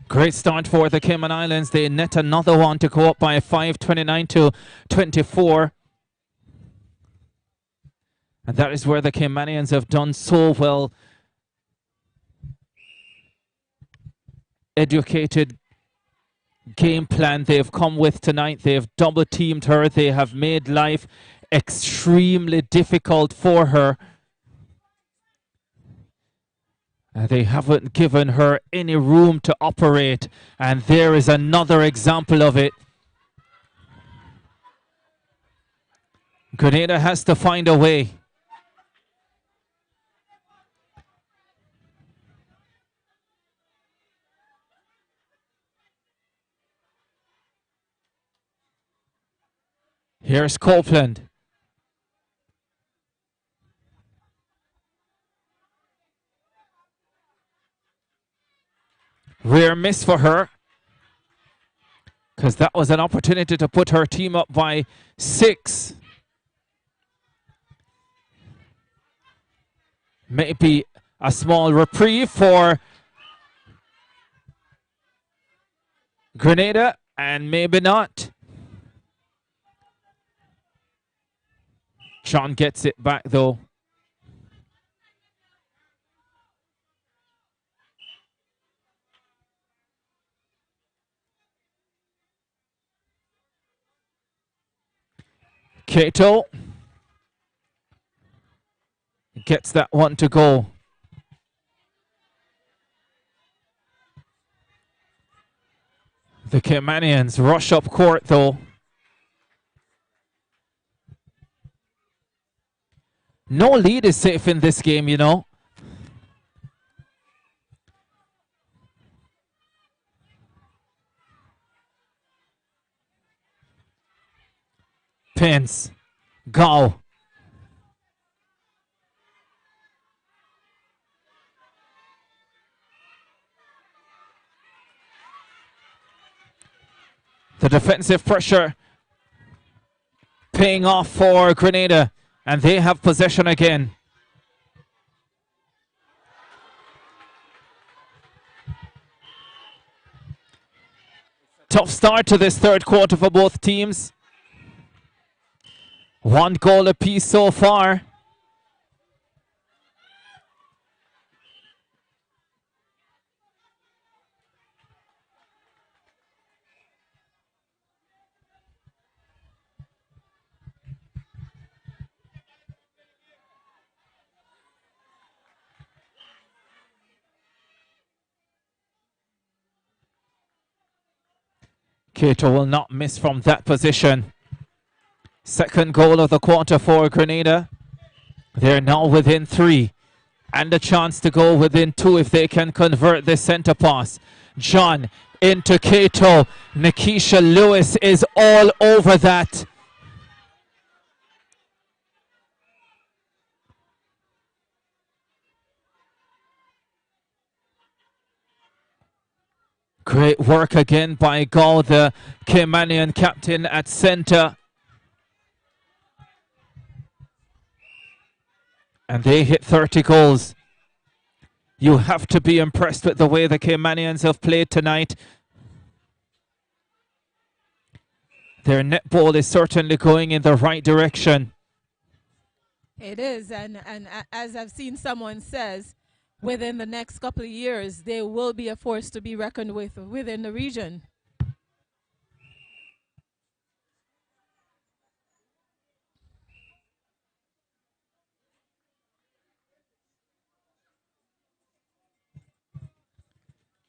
Great start for the Cayman Islands. They net another one to go up by 5, 29-24. And that is where the Caymanians have done so well. Educated game plan they've come with tonight. They've double teamed her. They have made life extremely difficult for her. They haven't given her any room to operate, and there is another example of it. Grenada has to find a way. Here's Copeland. Rare miss for her, because that was an opportunity to put her team up by 6. Maybe a small reprieve for Grenada, and maybe not. John gets it back though. Cato gets that one to go. The Caymanians rush up court though. No lead is safe in this game, you know. Pence. Go. The defensive pressure paying off for Grenada, and they have possession again. Tough start to this third quarter for both teams. 1 goal apiece so far. Cato will not miss from that position. Second goal of the quarter for Grenada. They're now within 3. And a chance to go within 2 if they can convert this center pass. John into Cato. Nikisha Lewis is all over that. Great work again by Gao, the Caymanian captain at center. And they hit 30 goals. You have to be impressed with the way the Caymanians have played tonight. Their netball is certainly going in the right direction. It is, and as I've seen someone says, within the next couple of years, they will be a force to be reckoned with within the region.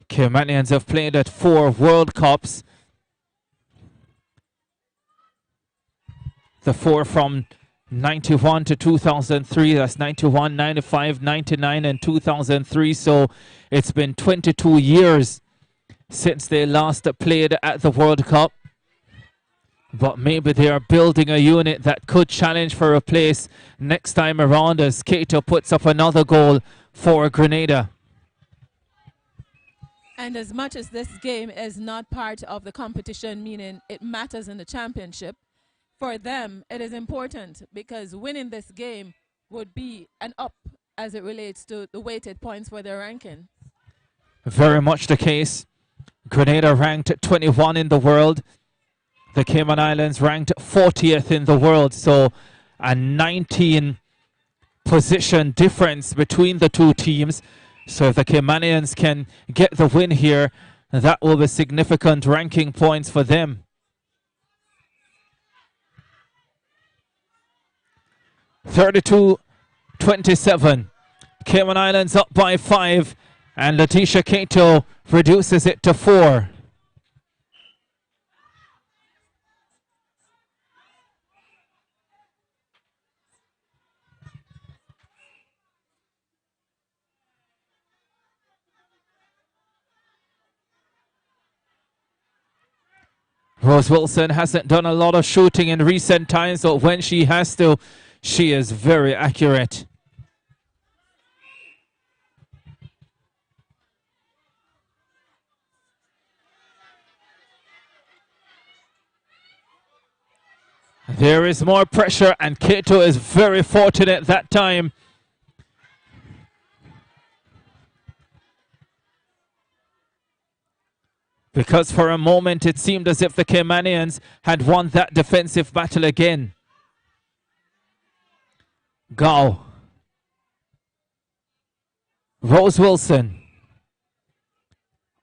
Caymanians have played at 4 World Cups. The 4 from 91 to 2003, that's 91, 95, 99, and 2003. So it's been 22 years since they last played at the World Cup. But maybe they are building a unit that could challenge for a place next time around as Cato puts up another goal for Grenada. And as much as this game is not part of the competition, meaning it matters in the championship, for them, it is important because winning this game would be an up as it relates to the weighted points for their ranking. Very much the case. Grenada ranked 21 in the world. The Cayman Islands ranked 40th in the world. So a 19 position difference between the two teams. So if the Caymanians can get the win here, that will be significant ranking points for them. 32-27. Cayman Islands up by 5, and Letitia Cato reduces it to 4. Rose Wilson hasn't done a lot of shooting in recent times, but when she has to, she is very accurate. There is more pressure, and Cato is very fortunate that time. Because for a moment it seemed as if the Caymanians had won that defensive battle again. Gao. Rose Wilson.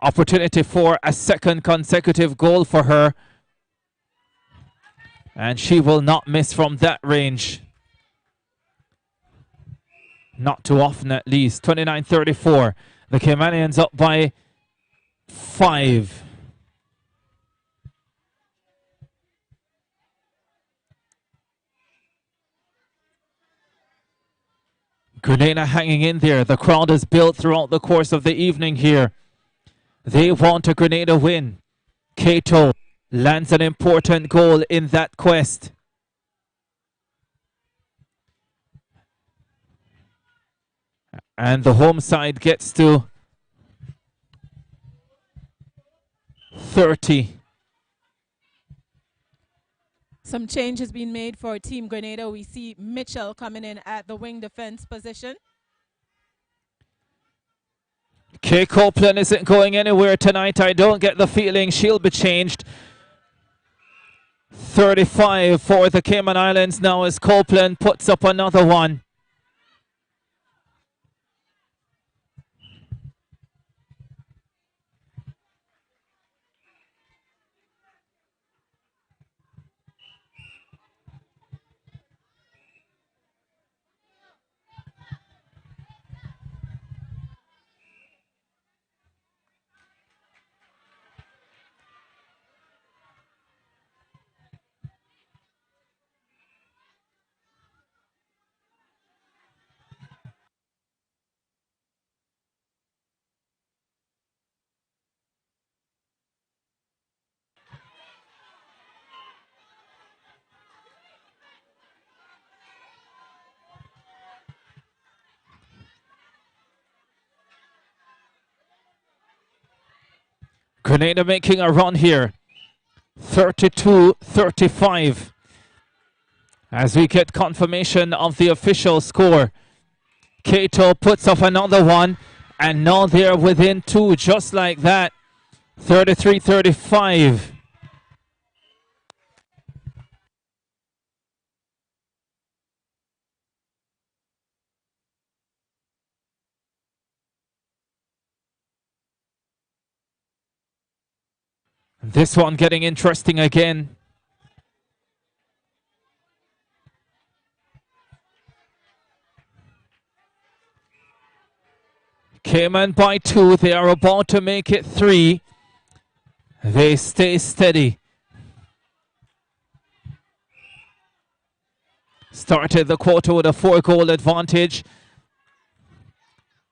Opportunity for a second consecutive goal for her. And she will not miss from that range. Not too often, at least. 29-34. The Caymanians up by 5. Grenada hanging in there. The crowd is built throughout the course of the evening here. They want a Grenada win. Cato lands an important goal in that quest. And the home side gets to 30. Some change has been made for Team Grenada. We see Mitchell coming in at the wing defense position. Kay Copeland isn't going anywhere tonight. I don't get the feeling she'll be changed. 35 for the Cayman Islands now as Copeland puts up another one. Grenada making a run here. 32-35. As we get confirmation of the official score. Cato puts up another one. And now they're within 2 just like that. 33-35. This one getting interesting again. Cayman by 2. They are about to make it 3. They stay steady. Started the quarter with a 4-goal advantage.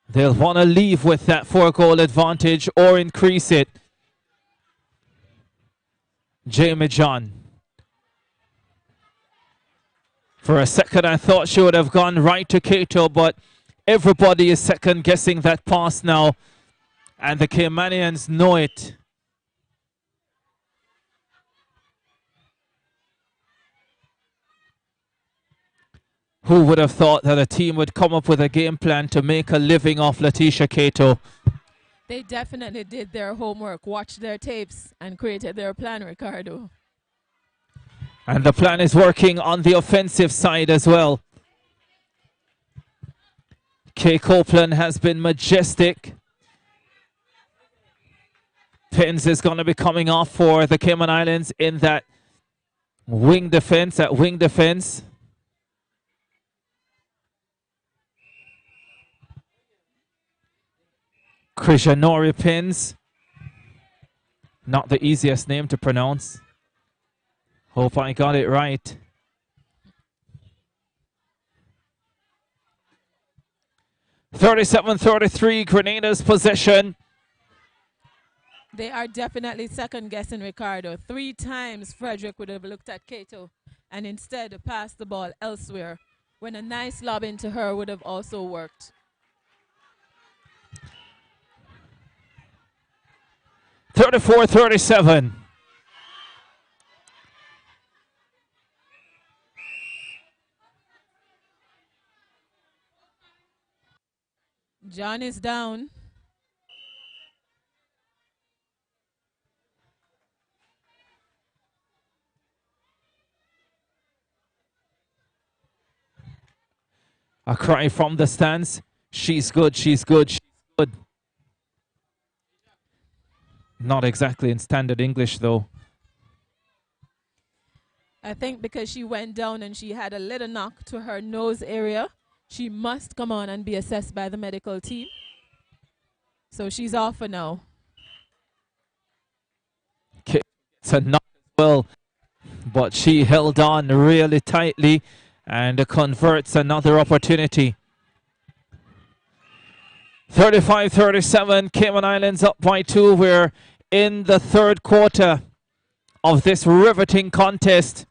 They'll want to leave with that 4-goal advantage or increase it. Jamie John. For a second I thought she would have gone right to Cato, but everybody is second guessing that pass now. And the Caymanians know it. Who would have thought that a team would come up with a game plan to make a living off Letitia Cato? They definitely did their homework, watched their tapes, and created their plan, Ricardo. And the plan is working on the offensive side as well. Kay Copeland has been majestic. Pins is going to be coming off for the Cayman Islands in that wing defense, Krishanori Pins. Not the easiest name to pronounce. Hope I got it right. (37-33) Grenada's possession. They are definitely second guessing Ricardo. 3 times Frederick would have looked at Cato and instead passed the ball elsewhere, when a nice lob into her would have also worked. 34-37. John is down. A cry from the stands. She's good, she's good, she's good. Not exactly in standard English, though. I think because she went down and she had a little knock to her nose area, she must come on and be assessed by the medical team. So she's off for now. It's a knock as well, but she held on really tightly and converts another opportunity. 35-37, Cayman Islands up by 2. We're in the third quarter of this riveting contest.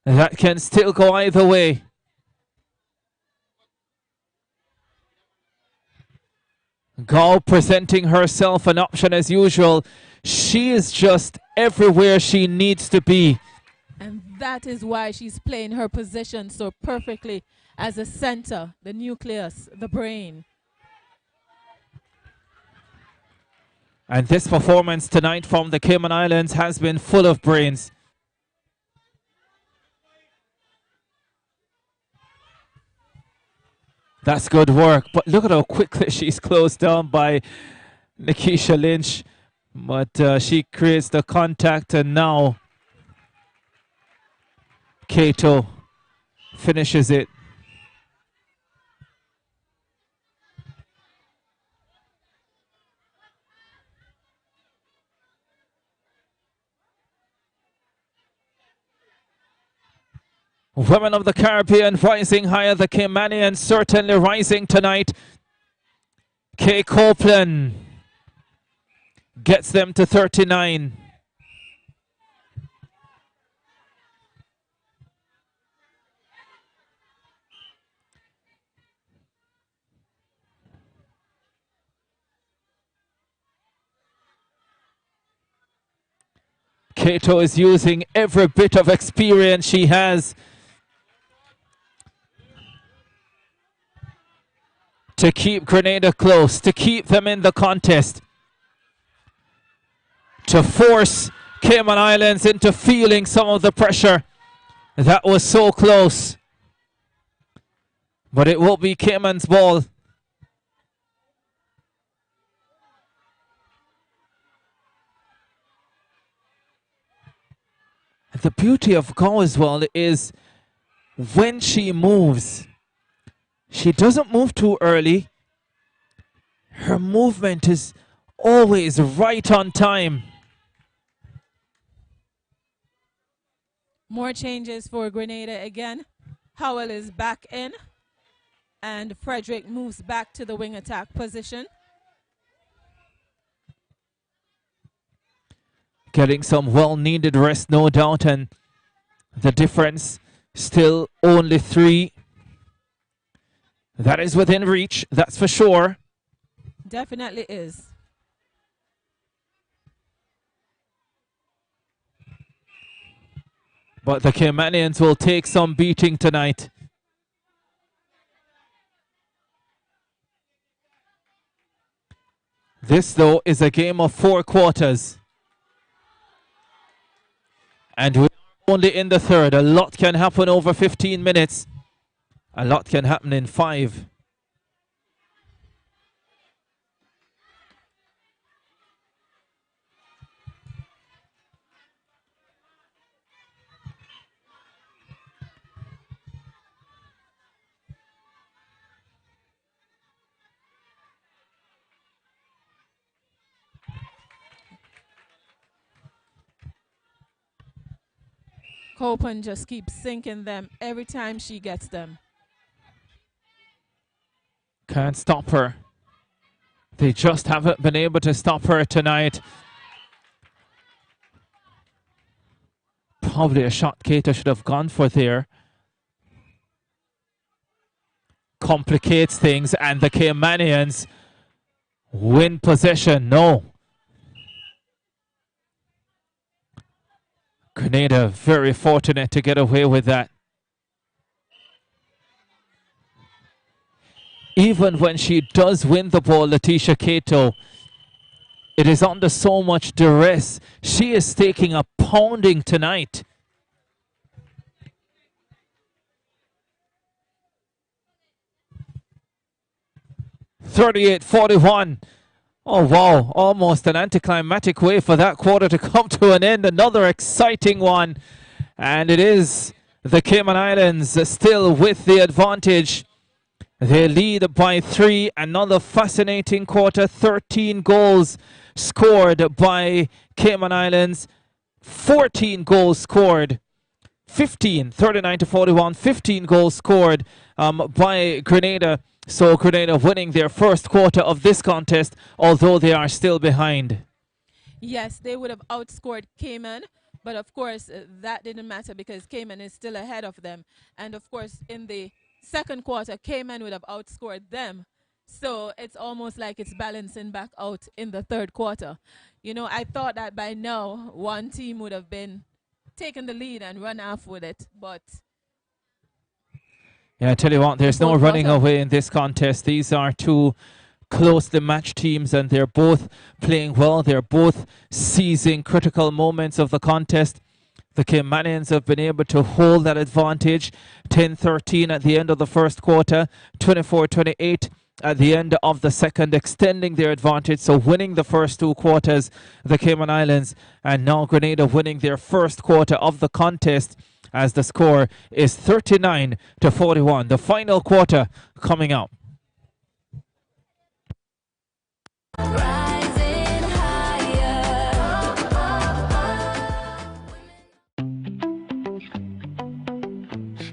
That can still go either way. Gall presenting herself an option as usual. She is just everywhere she needs to be. And that is why she's playing her position so perfectly as a center, the nucleus, the brain. And this performance tonight from the Cayman Islands has been full of brains. That's good work. But look at how quickly she's closed down by Nikisha Lynch. But she creates the contact, and now Cato finishes it. Women of the Caribbean rising higher. The Caymanians certainly rising tonight. Kay Copeland gets them to 39. Cato is using every bit of experience she has to keep Grenada close, to keep them in the contest, to force Cayman Islands into feeling some of the pressure. That was so close. But it will be Cayman's ball. The beauty of Go as well is when she moves, she doesn't move too early. Her movement is always right on time. More changes for Grenada again. Howell is back in, and Frederick moves back to the wing attack position. Getting some well-needed rest, no doubt, and the difference still only 3. That is within reach, that's for sure. Definitely is. But the Caymanians will take some beating tonight. This, though, is a game of 4 quarters. And we're only in the third. A lot can happen over 15 minutes. A lot can happen in 5. Copeland just keeps sinking them every time she gets them. Can't stop her. They just haven't been able to stop her tonight. Probably a shot Keita should have gone for there. Complicates things, and the Caymanians win possession. No. Grenada very fortunate to get away with that. Even when she does win the ball, Letitia Cato, it is under so much duress. She is taking a pounding tonight. (38-41). Oh wow, almost an anticlimactic way for that quarter to come to an end. Another exciting one. And it is the Cayman Islands still with the advantage. They lead by 3. Another fascinating quarter. 13 goals scored by Cayman Islands. 14 goals scored. 39-41. 15 goals scored by Grenada. So Grenada winning their first quarter of this contest, although they are still behind. Yes, they would have outscored Cayman, but of course that didn't matter because Cayman is still ahead of them. And of course in the second quarter, Cayman would have outscored them. So it's almost like it's balancing back out in the third quarter. You know, I thought that by now one team would have been taking the lead and run off with it, but yeah, I tell you what, there's no running away in this contest. These are two closely matched teams, and they're both playing well. They're both seizing critical moments of the contest. The Caymanians have been able to hold that advantage. 10-13 at the end of the first quarter, 24-28 at the end of the second, extending their advantage. So winning the first 2 quarters, the Cayman Islands, and now Grenada winning their first quarter of the contest, as the score is 39-41. The final quarter coming up. Rising higher.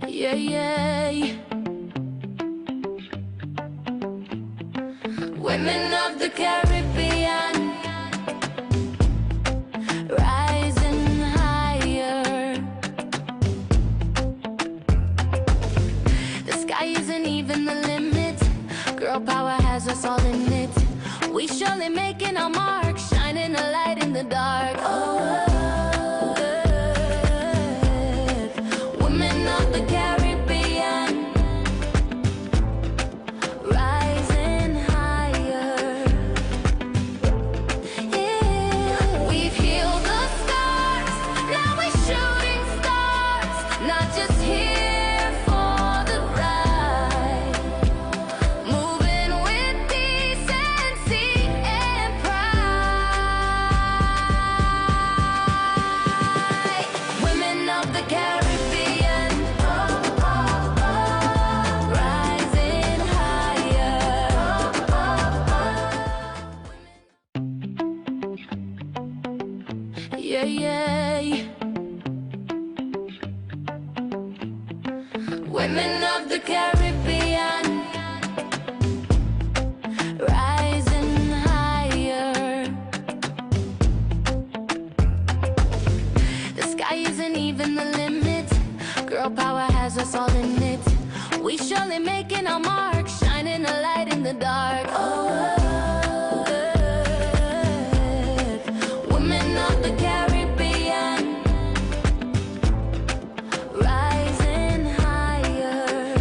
Yeah, yeah. Women of the Caribbean. Rising higher. The sky isn't even the limit. Girl power has us all in it. We surely making our mark, shining a light in the dark. Oh, women of the Caribbean, rising higher. Yeah. We've healed the scars, now we're shooting stars, not just here for the ride. Moving with decency and pride. Women of the Caribbean, rising higher. Yeah, yeah. Women of the Caribbean, rising higher. The sky isn't even the limit. Girl power has us all in it. We surely making our mark, shining a light in the dark. Oh, women of the Caribbean, rising higher.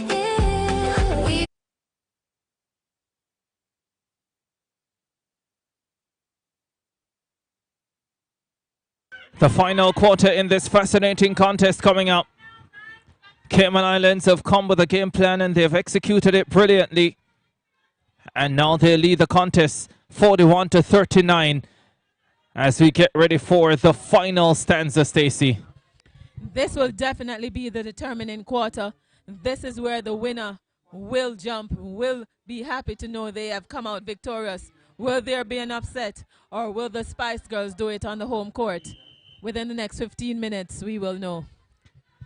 Yeah. We The final quarter in this fascinating contest coming up. Cayman Islands have come with a game plan and they've executed it brilliantly. And now they lead the contest 41-39 as we get ready for the final stanza, Stacey. this will definitely be the determining quarter. This is where the winner will jump, will be happy to know they have come out victorious. Will there be an upset, or will the Spice Girls do it on the home court? Within the next 15 minutes, we will know.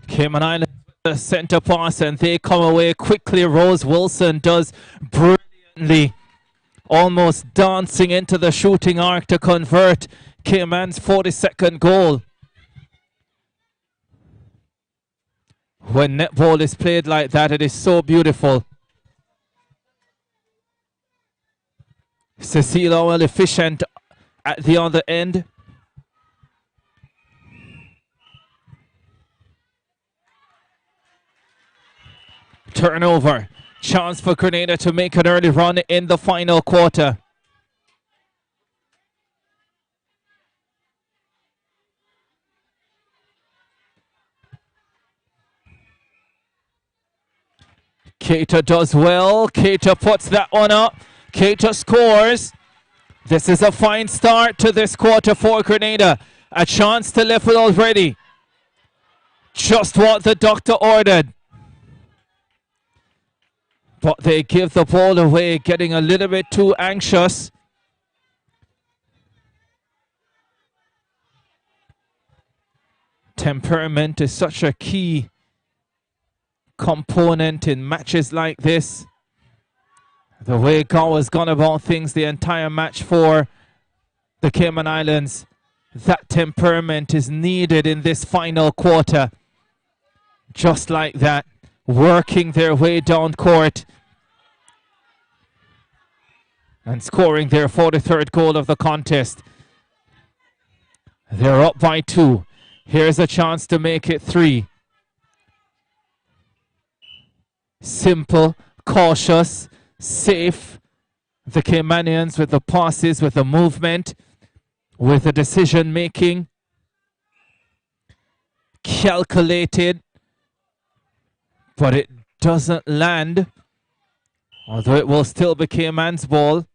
Cayman Islands, the center pass, and they come away quickly. Rose Wilson does brilliant Lee almost dancing into the shooting arc to convert Cayman's 42nd goal. When netball is played like that, it is so beautiful. Cecile Howell efficient at the other end. Turnover. Chance for Grenada to make an early run in the final quarter. Keita does well. Keita puts that one up. Keita scores. This is a fine start to this quarter for Grenada. A chance to lift it already. Just what the doctor ordered. But they give the ball away, getting a little bit too anxious. Temperament is such a key component in matches like this. The way Gaw has gone about things the entire match for the Cayman Islands, that temperament is needed in this final quarter. Just like that, working their way down court and scoring their 43rd goal of the contest. They're up by 2. Here's a chance to make it 3. Simple, cautious, safe. The Caymanians with the passes, with the movement, with the decision making. Calculated, but it doesn't land. Although it will still be Cayman's ball.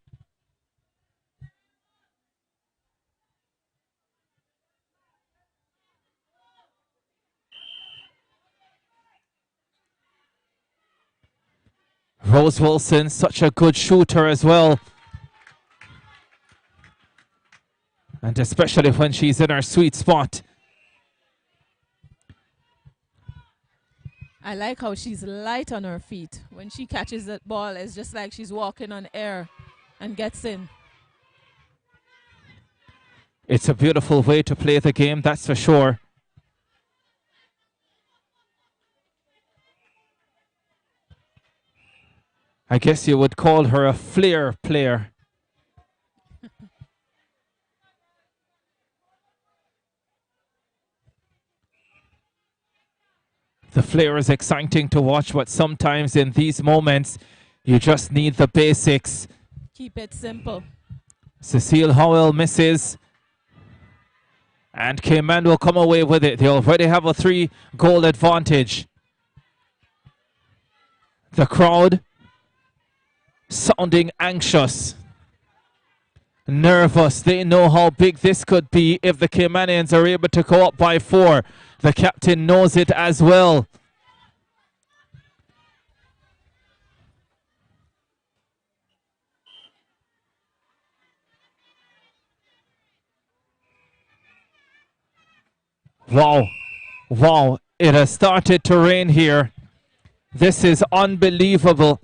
Rose Wilson, such a good shooter as well. And especially when she's in her sweet spot. I like how she's light on her feet. When she catches that ball, it's just like she's walking on air and gets in. It's a beautiful way to play the game, that's for sure. I guess you would call her a flair player. The flair is exciting to watch, but sometimes in these moments, you just need the basics. Keep it simple. Cecile Howell misses. And Cayman will come away with it. They already have a 3-goal advantage. The crowd sounding anxious, nervous. They know how big this could be if the Caymanians are able to go up by 4. The captain knows it as well. Wow, wow, it has started to rain here. This is unbelievable.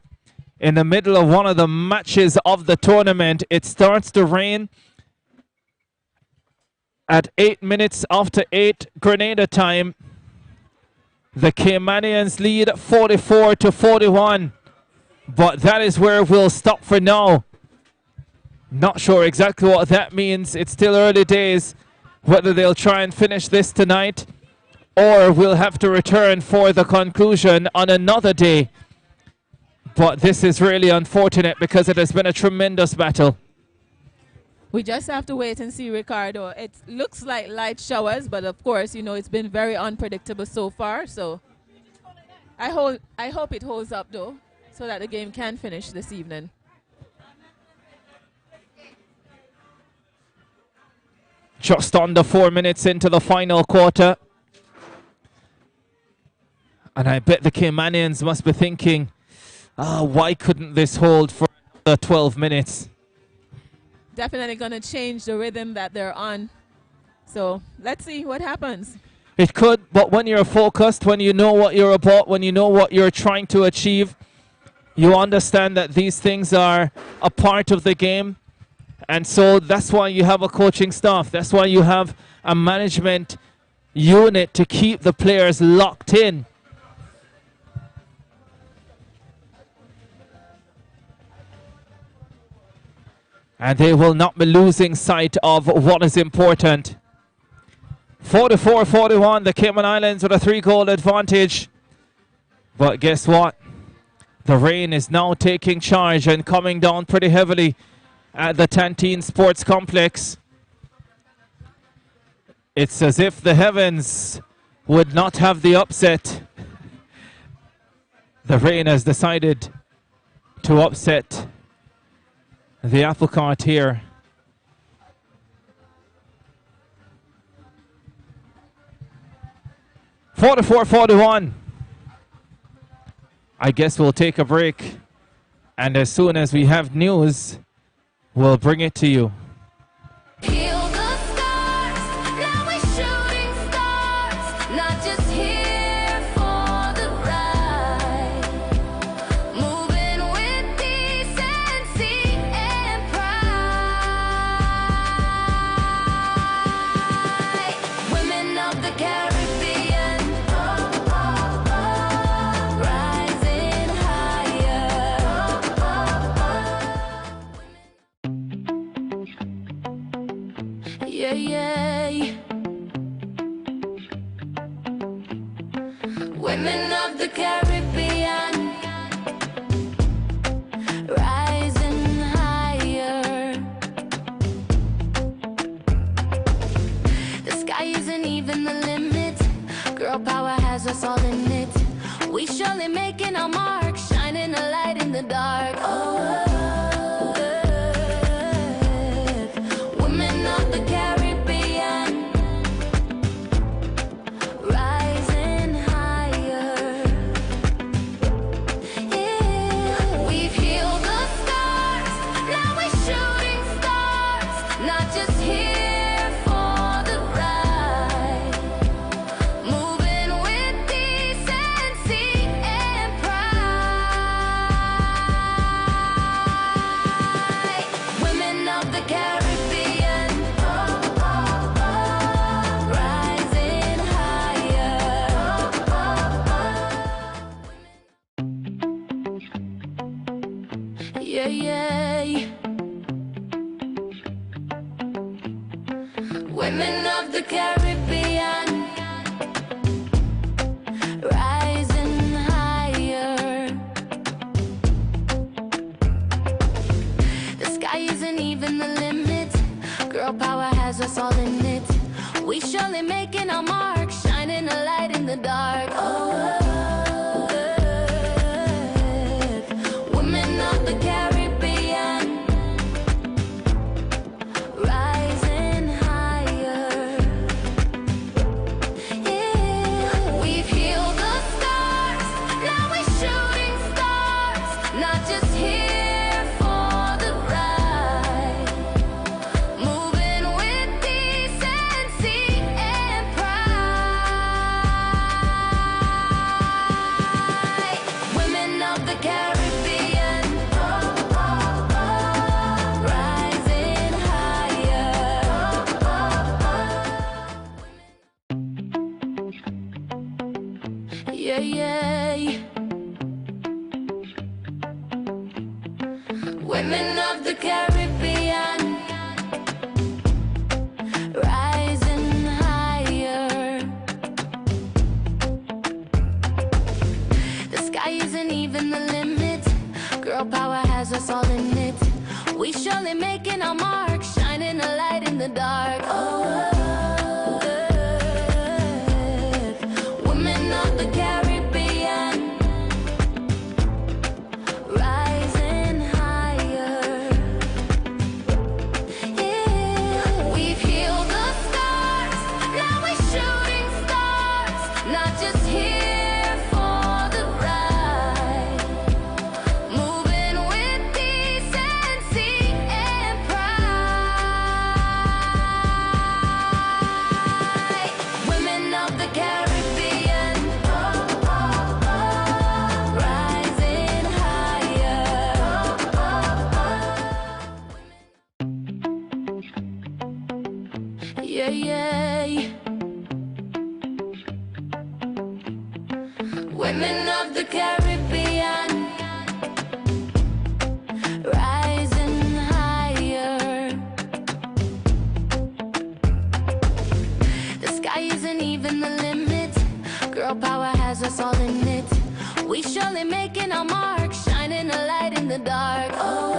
In the middle of one of the matches of the tournament, it starts to rain at 8 minutes after 8 Grenada time. The Caymanians lead 44-41, but that is where we'll stop for now. Not sure exactly what that means. It's still early days, whether they'll try and finish this tonight or we'll have to return for the conclusion on another day. But this is really unfortunate because it has been a tremendous battle. We just have to wait and see, Ricardo. It looks like light showers, but of course, you know, it's been very unpredictable so far. So I hope it holds up, though, so that the game can finish this evening. Just under 4 minutes into the final quarter. And I bet the Caymanians must be thinking, why couldn't this hold for another 12 minutes? Definitely going to change the rhythm that they're on. So let's see what happens. It could, but when you're focused, when you know what you're about, when you know what you're trying to achieve, You understand that these things are a part of the game. And so that's why you have a coaching staff. That's why you have a management unit to keep the players locked in. And they will not be losing sight of what is important. 44-41, the Cayman Islands with a 3-goal advantage. But guess what? The rain is now taking charge and coming down pretty heavily at the Tanteen Sports Complex. It's as if the heavens would not have the upset. The rain has decided to upset the apple cart here. 44-41. I guess we'll take a break, and as soon as we have news, we'll bring it to you. Heal the scars, now we're shooting stars, not just here for the ride. Moving with decency and pride. Women of the Caribbean, rising higher. Yeah, yeah. Women of the Caribbean, rising higher. The sky isn't even the limit. Girl power has us all in it. We surely making our mark, shining a light in the dark. Oh. Women of the Caribbean, rising higher. Yeah. We've healed the scars, now we're shooting stars, not just here for the ride. Moving with decency and pride. Women of the Caribbean, rising higher. Yeah, yeah. Women of the Caribbean, rising higher. The sky isn't even the limit. Girl power has us all in it. We surely making our mark, shining a light in the dark. Oh. Women of the Caribbean, rising higher. Yeah. We've healed the scars, now we're shooting stars, not just here for the ride. Moving with decency and pride. Women of the Caribbean, rising higher. Yeah, yeah. Women of the Caribbean, rising higher. The sky isn't even the limit. Girl power has us all in it. We surely making our mark, shining a light in the dark. Oh. Women of the Caribbean, rising higher. Yeah. We've healed the scars, now we're shooting stars, not just here for the ride. Moving with decency and pride. Women of the Caribbean, rising higher. The sky isn't even the limit. Girl power has us all in it. We surely making our mark, shining a light in the dark. Oh,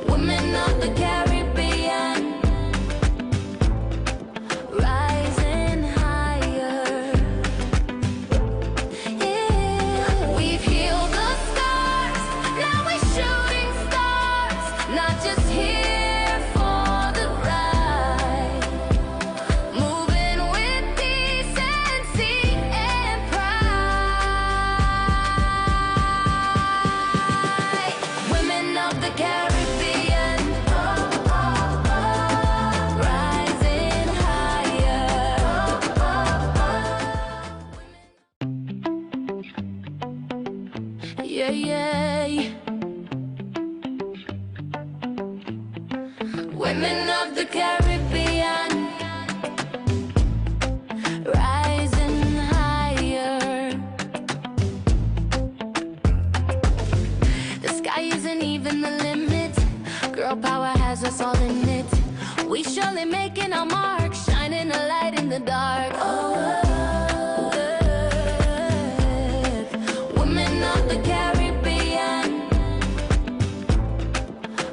women of the Caribbean, rising higher. Yeah. We've healed the scars, now we're shooting stars, not just here for the ride. Moving with decency and pride. Women of the Caribbean, rising higher. Yeah, yeah. Women of the Caribbean, rising higher. The sky isn't even the limit. Girl power has us all in it. We surely making our mark, shining a light in the dark. Oh, women of the Caribbean,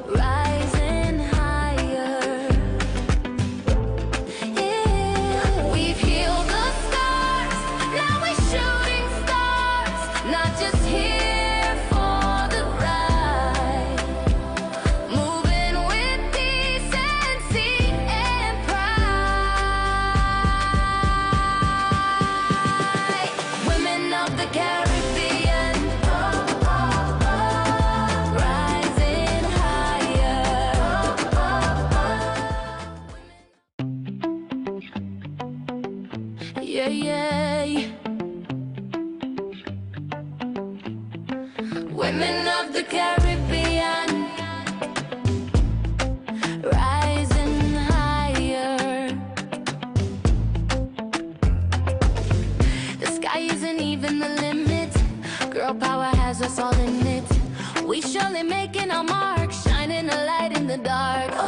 rising higher. Yeah. We've healed the scars, now we're shooting stars, not just here for the ride. Moving with decency and pride. Women of the Caribbean, rising higher. Yeah, yeah. Women of the Caribbean, rising higher. The sky isn't even the limit. Girl power has us all in it. We surely making our mark, shining a light in the dark. Oh,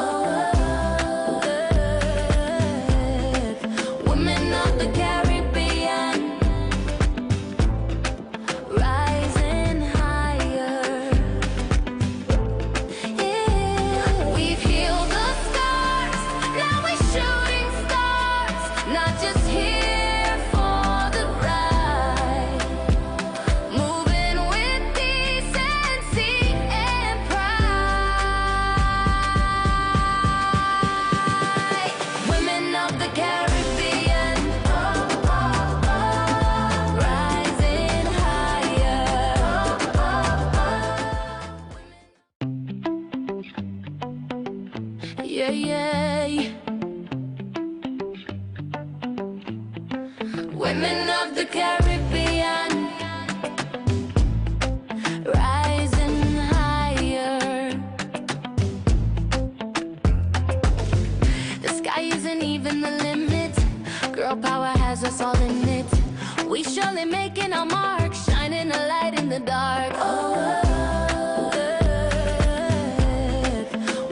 women of the Caribbean, rising higher. Yeah. We've healed the scars, now we're shooting stars, not just here for the ride. Moving with decency and pride. Women of the Caribbean, rising higher. Yeah, yeah. Women of the Caribbean, rising higher. The sky isn't even the limit. Girl power has us all in it. We surely making our mark, shining a light in the dark. Oh,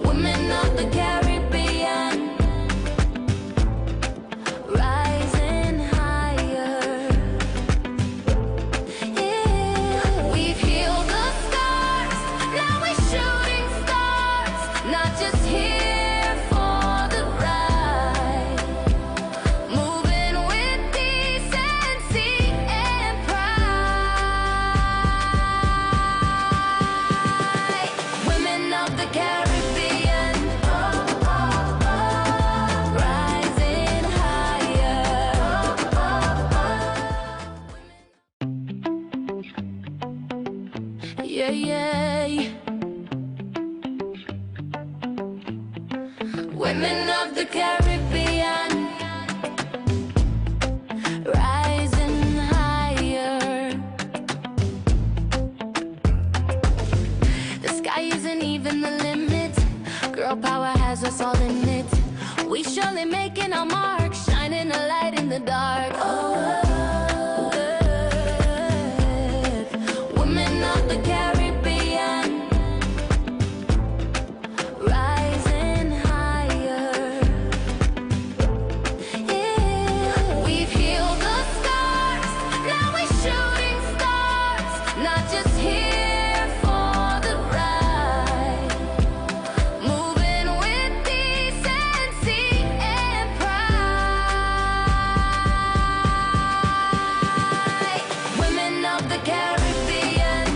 women of the Caribbean, rising higher. Yeah. We've healed the scars, now we're shooting stars, not just here for the ride. Moving with decency and pride. Women of the Caribbean, rising higher. Yeah, yeah. Women of the Caribbean, rising higher. The sky isn't even the limit. Girl power has us all in it. We surely making our mark, shining a light in the dark. Oh, women of the Caribbean, rising higher. Yeah. We've healed the scars, now we're shooting stars, not just here for the ride. Moving with decency and pride. Women of the Caribbean,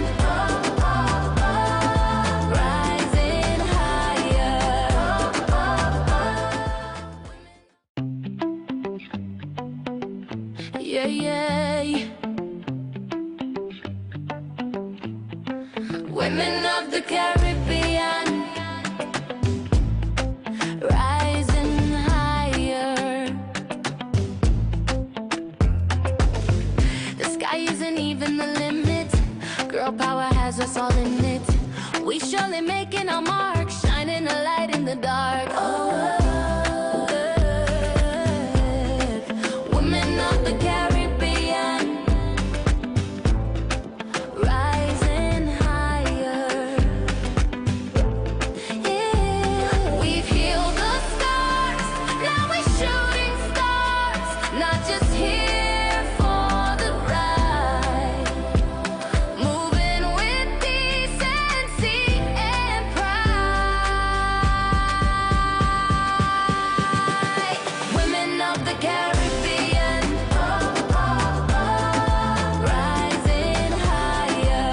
rising higher. Yeah, yeah. Women of the Caribbean, rising higher. The sky isn't even the limit. Girl power has us all in it. We surely making our mark, shining a light in the dark. Oh, women of the Caribbean, rising higher. Yeah. We've healed the scars, now we're shooting stars, not just here for the ride. Moving with decency and pride. Women of the Caribbean, rising higher.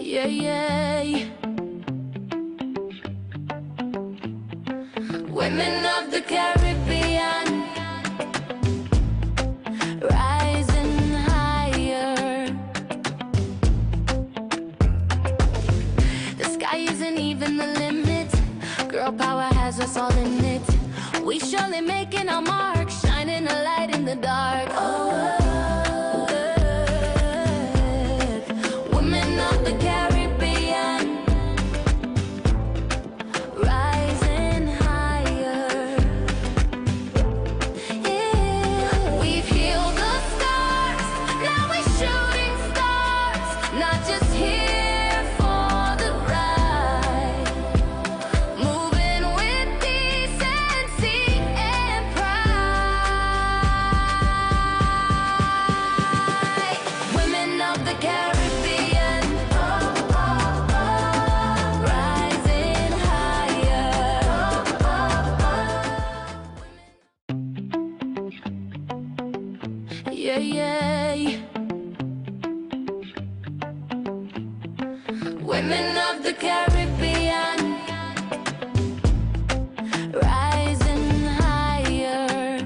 Yeah, yeah. Women of the Caribbean, rising higher. The sky isn't even the limit. Girl power has us all in it. We surely making our mark, shining a light in the dark. Oh, women of the Caribbean, rising higher. Yeah. We've healed the scars, now we're shooting stars, not just here for the ride. Moving with decency and pride. Women of the Caribbean, rising higher. Yeah, yeah. Women of the Caribbean, rising higher.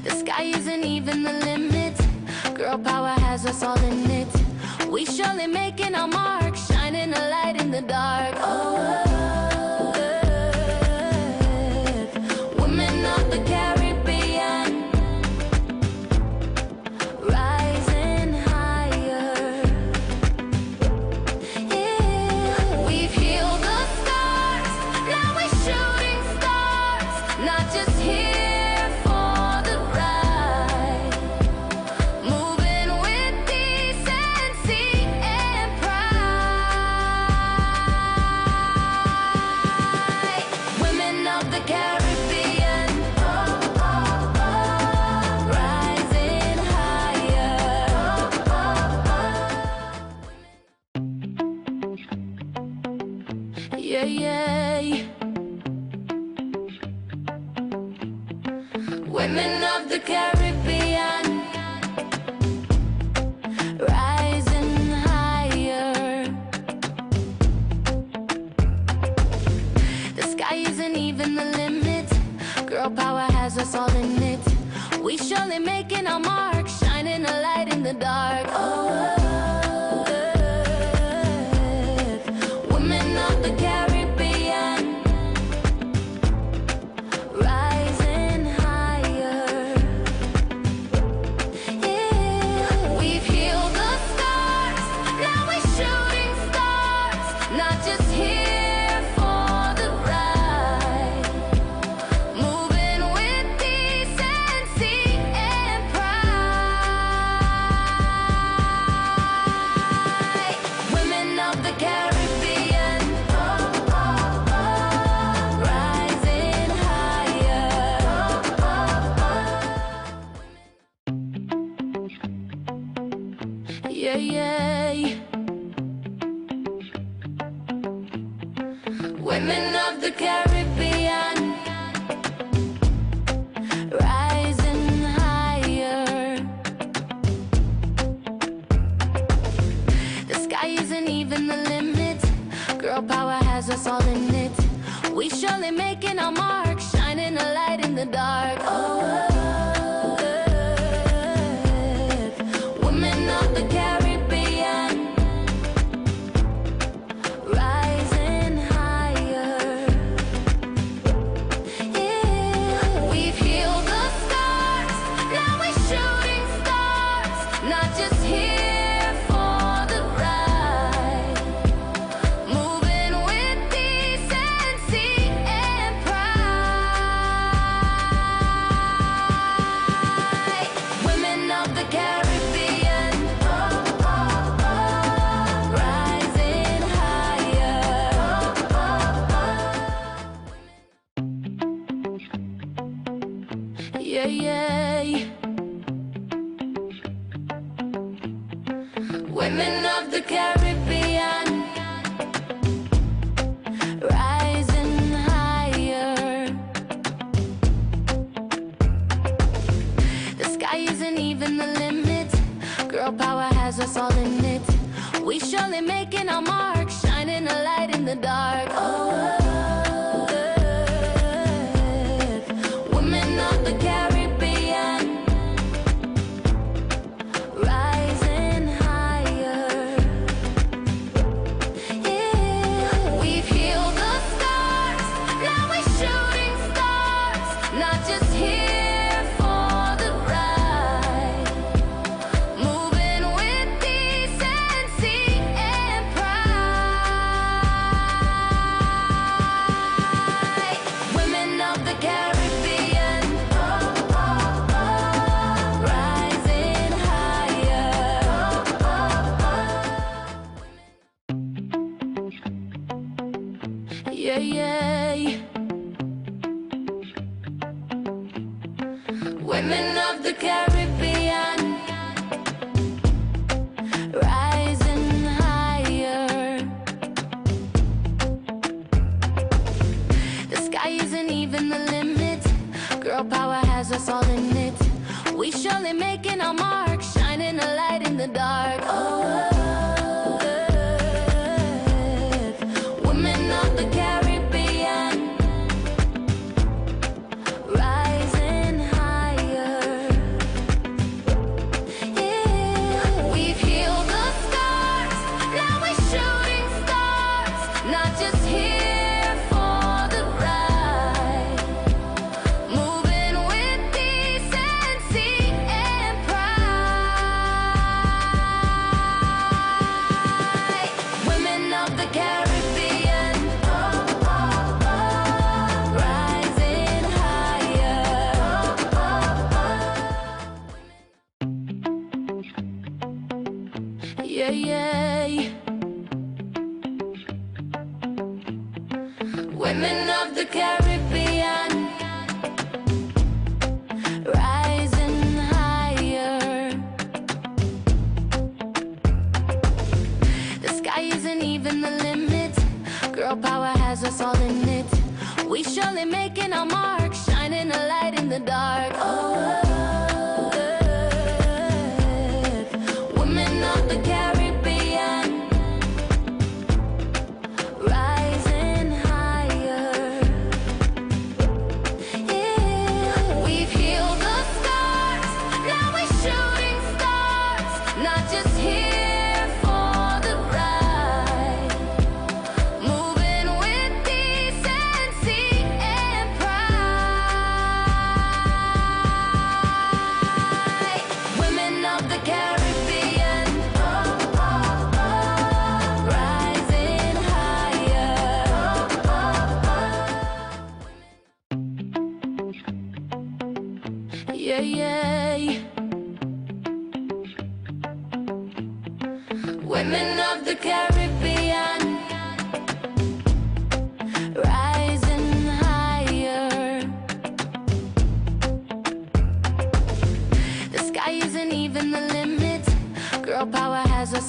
The sky isn't even the limit. Girl power has us all in it. We surely making our mark, shining a light in the dark. Oh, women of the Caribbean, rising higher. Yeah. We've healed the scars, now we're shooting stars, not just here for the ride. Moving with decency and pride. Women of the Caribbean, rising higher. Yeah, yeah. Women of the Caribbean, rising higher. The sky isn't even the limit. Girl power has us all in it. We surely making our mark, shining a light in the dark. Oh, women of the Caribbean, rising higher. Yeah. We've healed the scars, now we're shooting stars, yeah. Women of the Caribbean, rising higher. The sky isn't even the limit. Girl power has us all in it. We surely making our mark, shining a light in the dark. Oh, women of the Caribbean, rising higher. Yeah. We've healed the scars, now we're shooting stars, not just here for the ride. Moving with decency and pride. Women of the Caribbean, rising higher. Yeah, yeah. Women of the Caribbean, rising higher. The sky isn't even the limit. Girl power has us all in it. We surely making our mark, shining a light in the dark. Oh, women of the Caribbean, rising higher. Yeah. We've healed the scars, now we're shooting stars, not just here for the ride. Moving with decency and pride. Women of the Caribbean, rising higher. Yeah, yeah. Women of the Caribbean, rising higher. The sky isn't even the limit. Girl power has us all in it. We surely making our mark, shining a light in the dark. Oh, women of the Caribbean, rising higher. Yeah. We've healed the scars, now we're shooting stars, not just here for the ride. Moving with decency and pride. Women of the Caribbean, rising higher. Yeah, yeah. Women of the Caribbean, rising higher. The sky isn't even the limit. Girl power has us all in it. We surely making our mark, shining a light in the dark. Oh, women of the Caribbean, rising higher. Yeah. We've healed the scars, now we're shooting stars, not just here for the ride. Moving with decency and pride. Women of the Caribbean, rising higher. Yeah, yeah. Women of the Caribbean, rising higher. The sky isn't even the limit. Girl power has us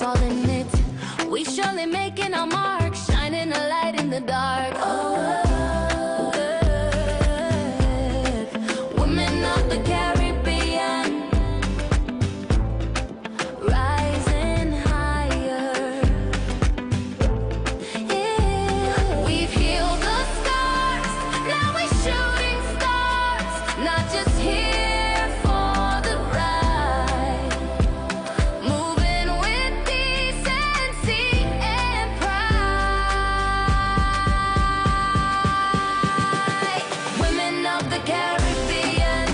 dark. Women of the Caribbean, rising higher. Yeah. We've healed the scars, now we're shooting stars, not just here for the ride. Moving with decency and pride. Women of the Caribbean,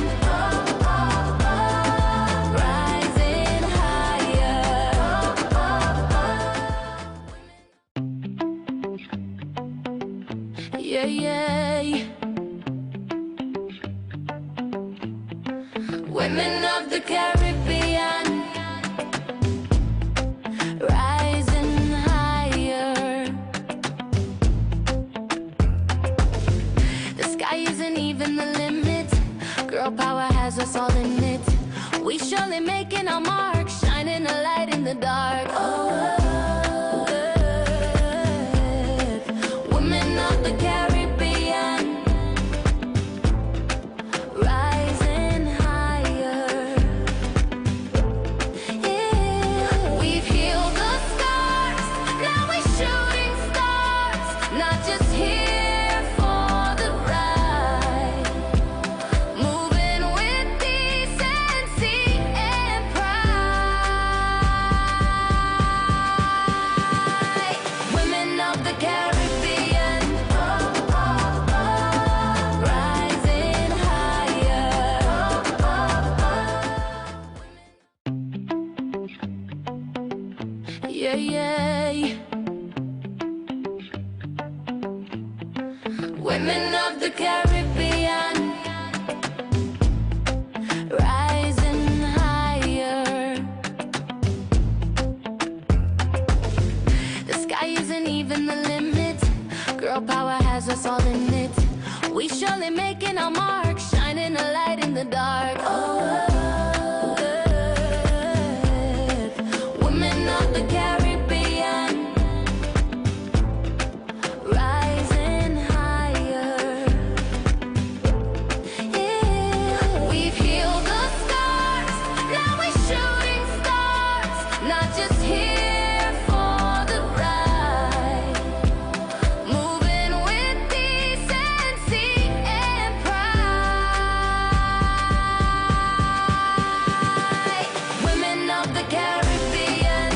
rising higher. Yeah, yeah. Women of the Caribbean, rising higher. The sky isn't even the limit. Girl power has us all in it. We surely making our mark, shining a light in the dark. Women of the Caribbean, rising higher. Yeah. We've healed the scars, now we're shooting stars, not just here for the ride. Moving with decency and pride. Women of the Caribbean, rising higher. Yeah, yeah. Women of the Caribbean, rising higher. The sky isn't even the limit. Girl power has us all in it. We surely making our mark, shining a light in the dark. Women of the Caribbean, rising higher. Yeah. We've healed the scars, now we're shooting stars, not just here for the ride. Moving with decency and pride. Women of the Caribbean,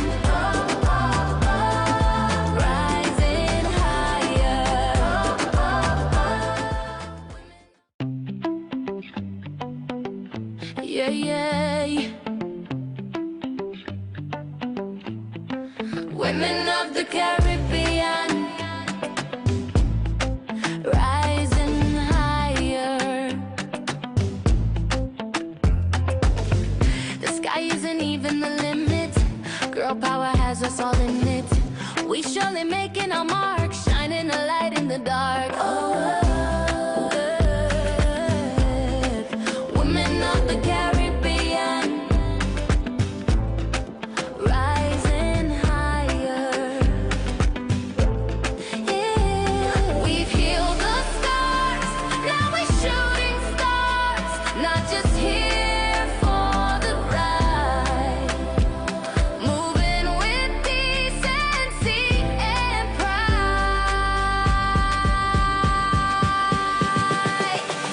rising higher. Yeah, yeah. Women of the Caribbean, rising higher. The sky isn't even the limit. Girl power has us all in it. We surely making our mark, shining a light in the dark. Women of the Caribbean, rising higher. Yeah. We've healed the scars, now we're shooting stars, not just here for the ride. Moving with decency and pride.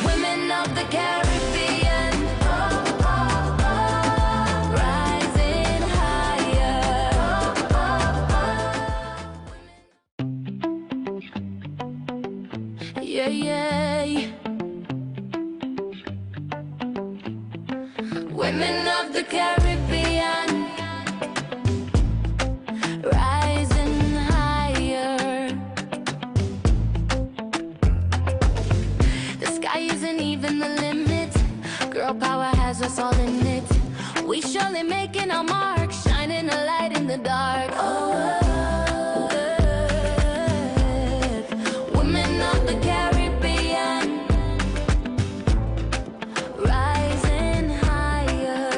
Women of the Caribbean, rising higher. Yeah, yeah. Women of the Caribbean, rising higher. The sky isn't even the limit. Girl power has us all in it. We surely making our mark, shining a light in the dark. Women of the Caribbean, rising higher.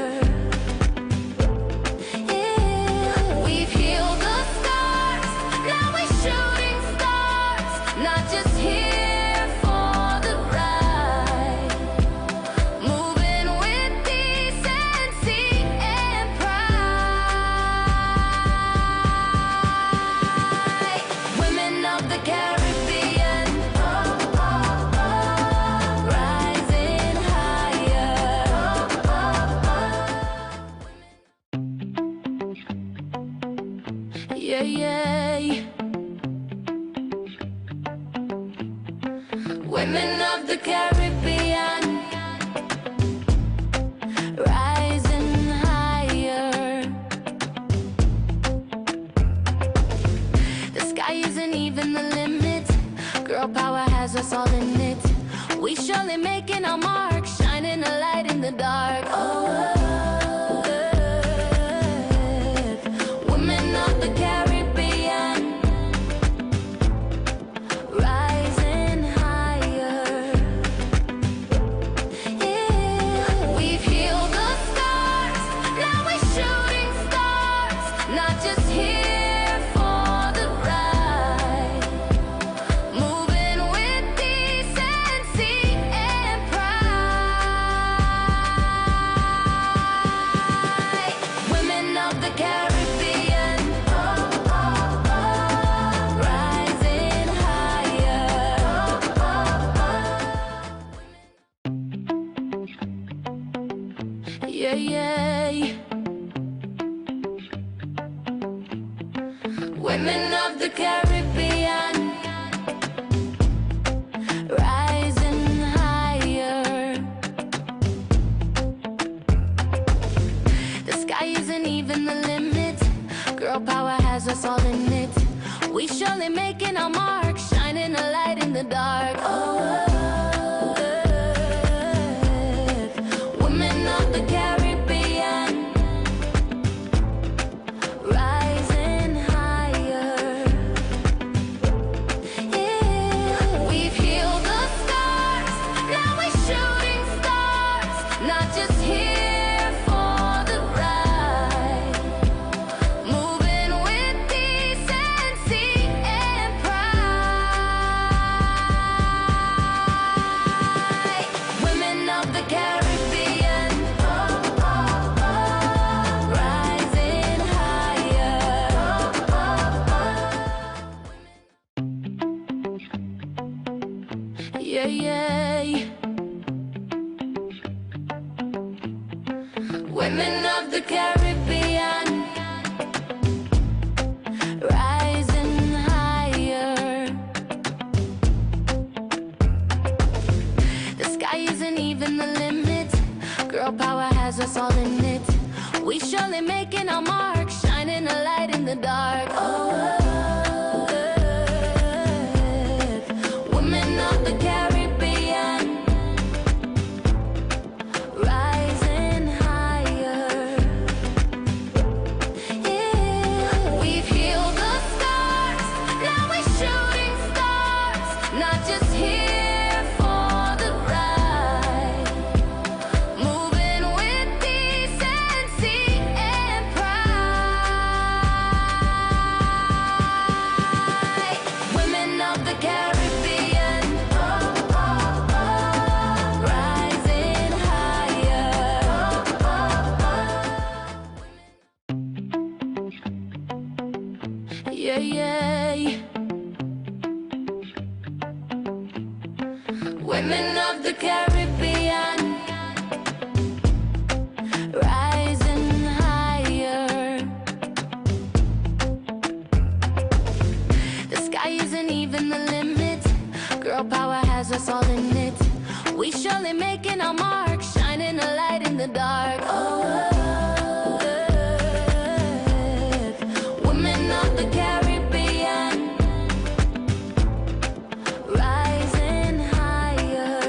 Yeah. We've healed the scars, now we're shooting stars, not just here for the ride. Moving with decency and pride. Women of the Caribbean, rising higher. Yeah, yeah. Women of the Caribbean, rising higher. The sky isn't even the limit. Girl power has us all in it. We surely making our mark, shining a light in the dark. Oh, women of the Caribbean, rising higher. Yeah. We've healed the scars, now we're shooting stars, not just here for the ride. Moving with decency and pride. Women of the Caribbean, rising higher. Yeah, yeah. Women of the Caribbean, rising higher. The sky isn't even the limit. Girl power has us all in it. We surely making our mark, shining a light in the dark. Oh, women of the Caribbean, rising higher. Yeah. We've healed the scars, now we're shooting stars, not just here for the ride. Moving with decency and pride. Women of the Caribbean, rising higher. Yeah, yeah. Women of the Caribbean, rising higher. The sky isn't even the limit. Girl power has us all in it. We surely making our mark, shining a light in the dark. Oh, women of the Caribbean, rising higher. Yeah. We've healed the scars, now we're shooting stars, not just here for the ride. Moving with decency and pride. Women of the Caribbean, rising higher. Yeah, yeah. Women of the Caribbean, rising higher. The sky isn't even the limit. Girl power has us all in it. We surely making our mark, shining a light in the dark. Oh, women of the Caribbean, rising higher.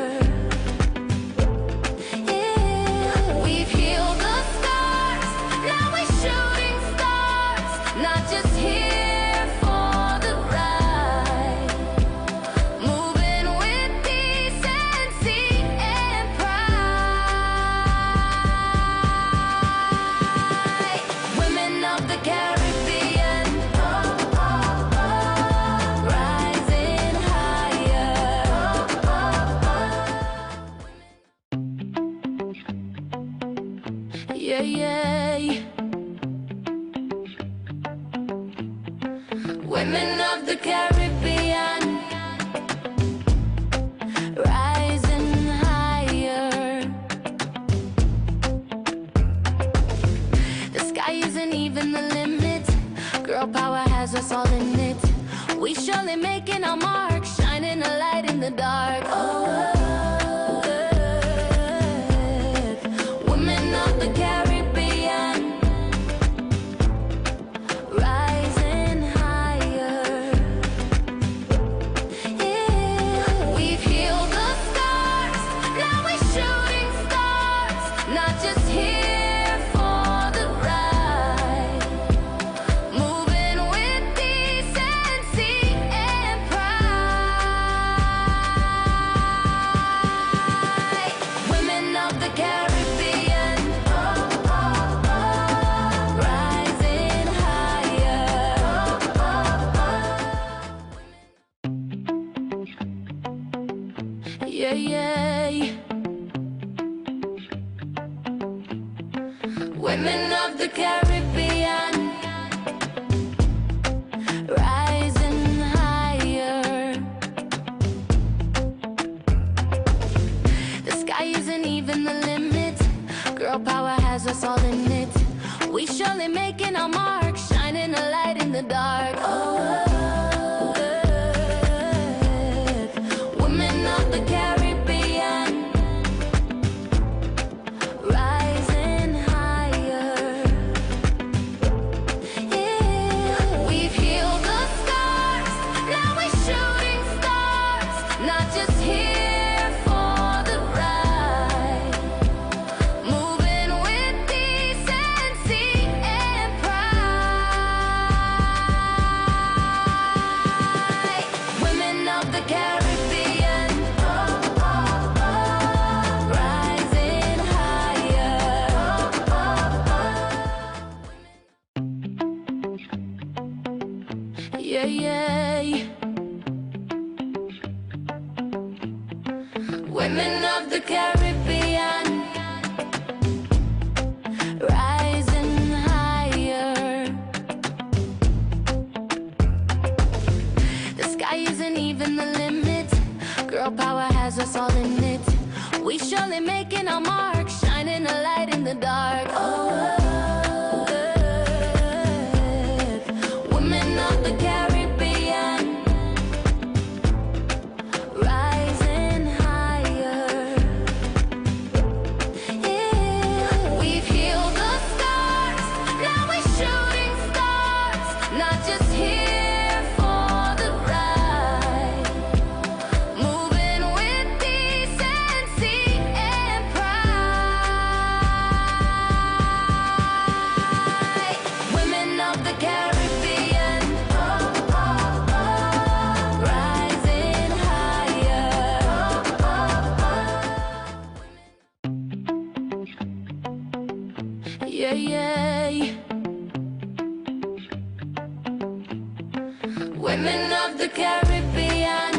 Yeah. We've healed the scars, now we're shooting stars, not just here for the ride. Moving with decency and pride. Yeah, yeah. Women of the Caribbean, rising higher. The sky isn't even the limit. Girl power has us all in it. We surely making our mark, shining a light in the dark. Oh, women of the Caribbean, rising higher. Yeah. We've healed the scars, now we're shooting stars, not just here for the ride. Moving with decency and pride. Women of the Caribbean, rising higher. Yeah, yeah. Women of the Caribbean, rising higher. The sky isn't even the limit. Girl power has us all in it. We surely making our mark, shining a light in the dark. Oh, women of the Caribbean, rising higher. Yeah. We've healed the scars, now we're shooting stars, not just here for the ride. Moving with decency and pride. Women of the Caribbean, rising higher. Yeah, yeah. Women of the Caribbean, rising higher. The sky isn't even the limit. Girl power has us all in it. We surely making our mark, shining a light in the dark. Oh, women of the Caribbean, rising higher. Yeah. We've healed the scars, now we're shooting stars, not just here for the ride. Moving with decency and pride. Women of the Caribbean, rising higher. Yeah, yeah. Women of the Caribbean,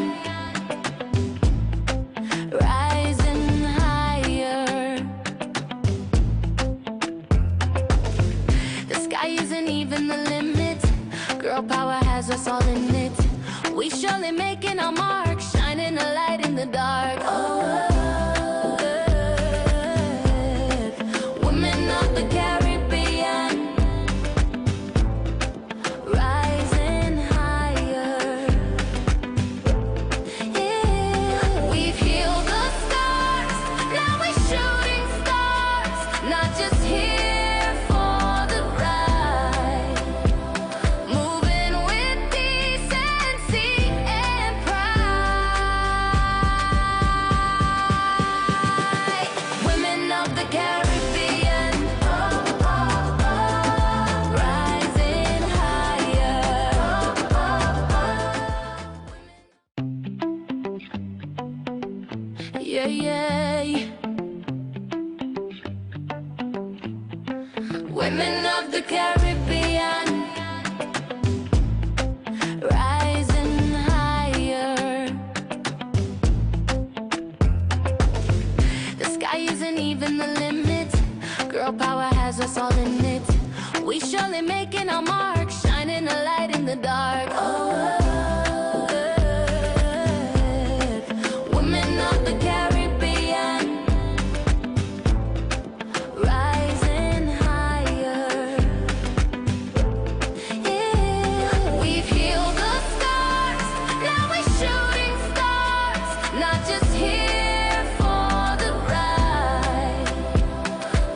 rising higher. The sky isn't even the limit. Girl power has us all in it. We surely making our mark, shining a light in the dark. Oh, women of the Caribbean, rising higher. Yeah. We've healed the scars, now we're shooting stars, not just here for the ride. Moving with decency and pride. Women of the Caribbean, rising higher. Yeah, yeah. Women of the Caribbean, rising higher. The sky isn't even the limit. Girl power has surely making our mark, shining a light in the dark. Women of the Caribbean, rising higher. Yeah. We've healed the scars, now we're shooting stars, not just here for the ride.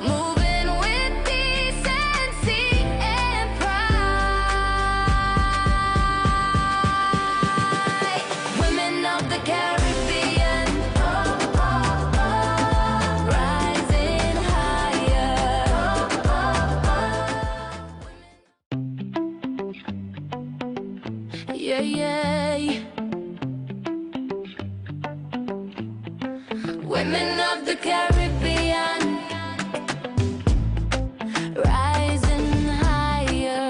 Moving with decency and pride. Women of the Caribbean, rising higher. Yeah, yeah. Women of the Caribbean, rising higher.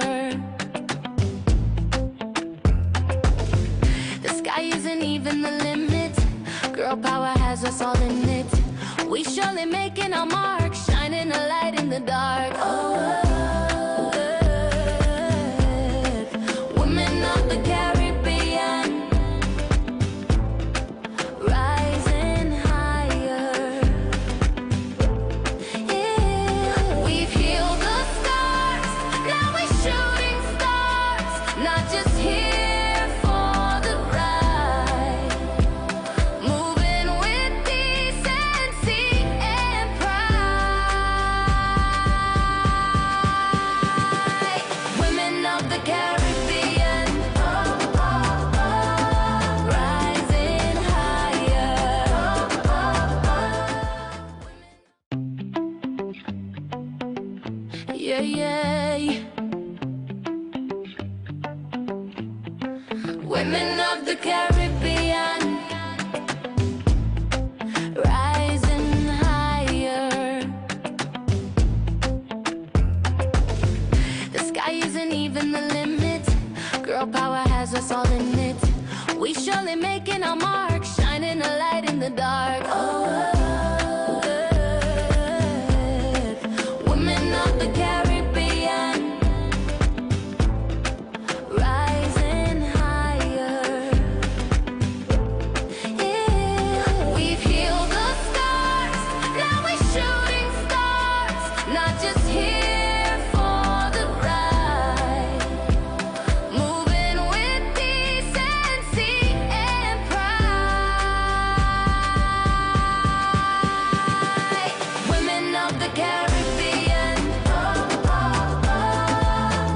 The sky isn't even the limit. Girl power has us all in it. We surely making our mark, shining a light in the dark. Women of the Caribbean, rising higher. Yeah. We've healed the scars, now we're shooting stars, not just here for the ride. Moving with decency and pride. Women of the Caribbean, rising higher. Yeah, yeah. Women of the Caribbean, rising higher. The sky isn't even the limit. Girl power has us all in it. We surely making our mark, shining a light in the dark. Women of the Caribbean, rising higher. Yeah. We've healed the scars, now we're shooting stars, not just here for the ride. Moving with decency and pride. Women of the Caribbean,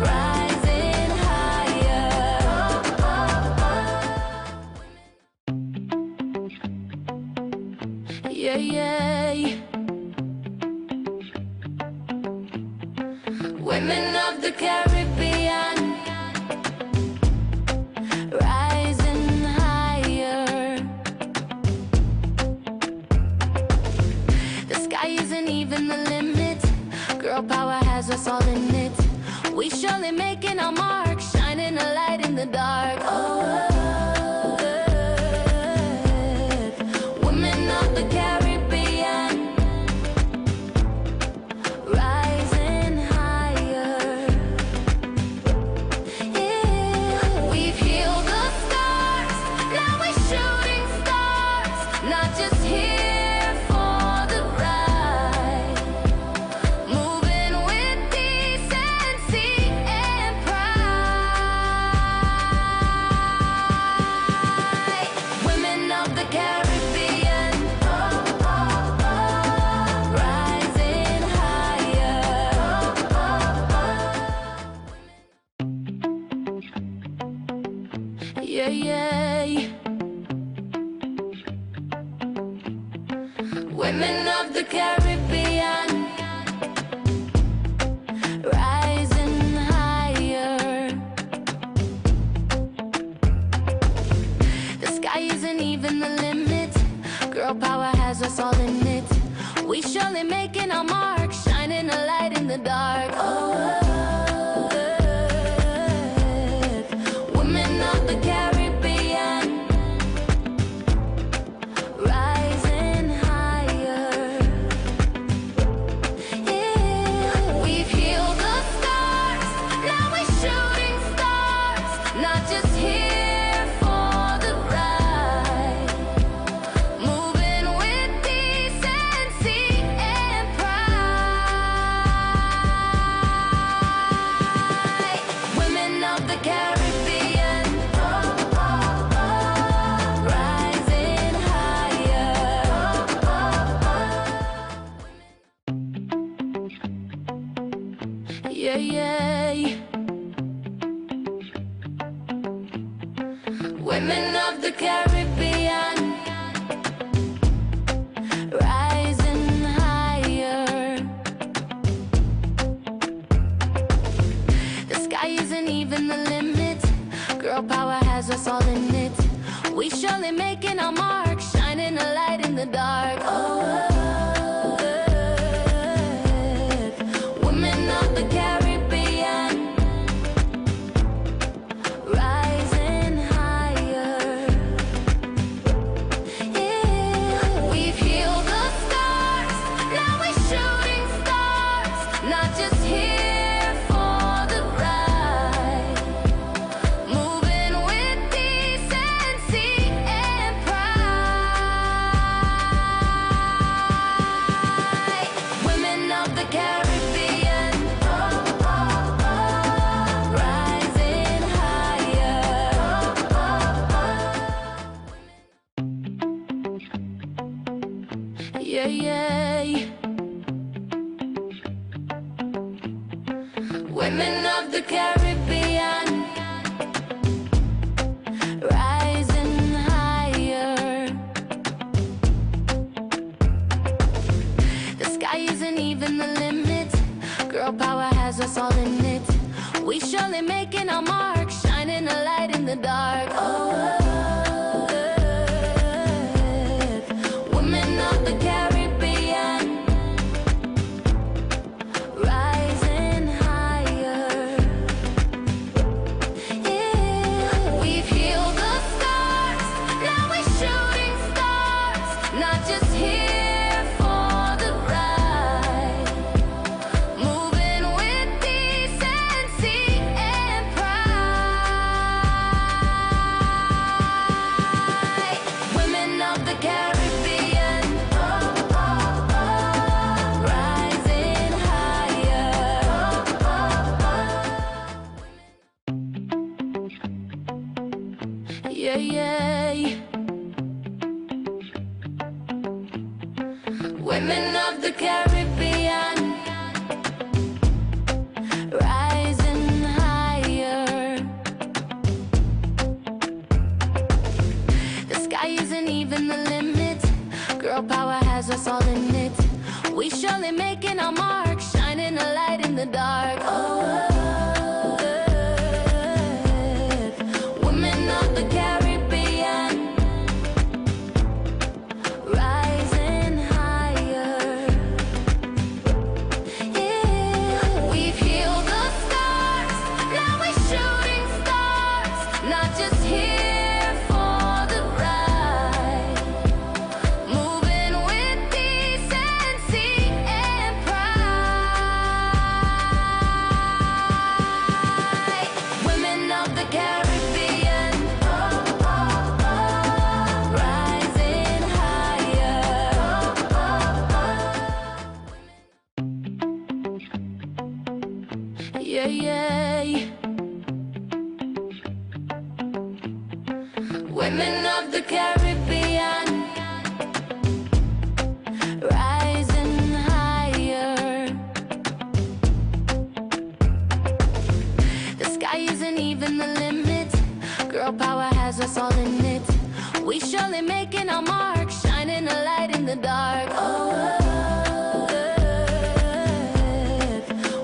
rising higher. Yeah, yeah. Women of the Caribbean, rising higher. The sky isn't even the limit. Girl power has us all in it. We surely making our mark, shining a light in the dark. Women of the Caribbean, rising higher. Yeah. We've healed the scars, now we're shooting stars, not just here for the ride. Moving with decency and pride. Women of the Caribbean, rising higher. Yeah, yeah. Women of the Caribbean, rising higher. The sky isn't even the limit. Girl power has us all in it. We surely making our mark, shining a light in the dark. Women of the Caribbean, rising higher. Yeah. We've healed the scars, Yeah, yeah. Women of the Caribbean, rising higher. The sky isn't even the limit. Girl power has us all in it. We surely making our mark, shining a light in the dark. Oh, women of the Caribbean, rising higher. Yeah. We've healed the stars, now we're shooting stars, not just here for the ride. Moving with decency and pride. Women of the Caribbean, rising higher. Yeah, yeah. Women of the Caribbean, rising higher. The sky isn't even the limit. Girl power has us all in it. We surely making our mark, shining a light in the dark. Oh, women of the Caribbean, rising higher. Yeah. We've healed the stars, now we're shooting stars, not just here for the ride. Moving with decency and pride. Women of the Caribbean, rising higher. Yeah, yeah. Women of the Caribbean, rising higher. The sky isn't even the limit. Girl power has us all in it. We surely making our mark, shining a light in the dark. Oh, women of the Caribbean, rising higher. Yeah. We've healed the stars, now we're shooting stars, not just here for the ride. Moving with decency and pride. Women of the Caribbean, rising higher. Yeah, yeah. Women of the Caribbean, rising higher. The sky isn't even the limit. Girl power has us all in it. We surely making our mark, shining a light in the dark. Oh,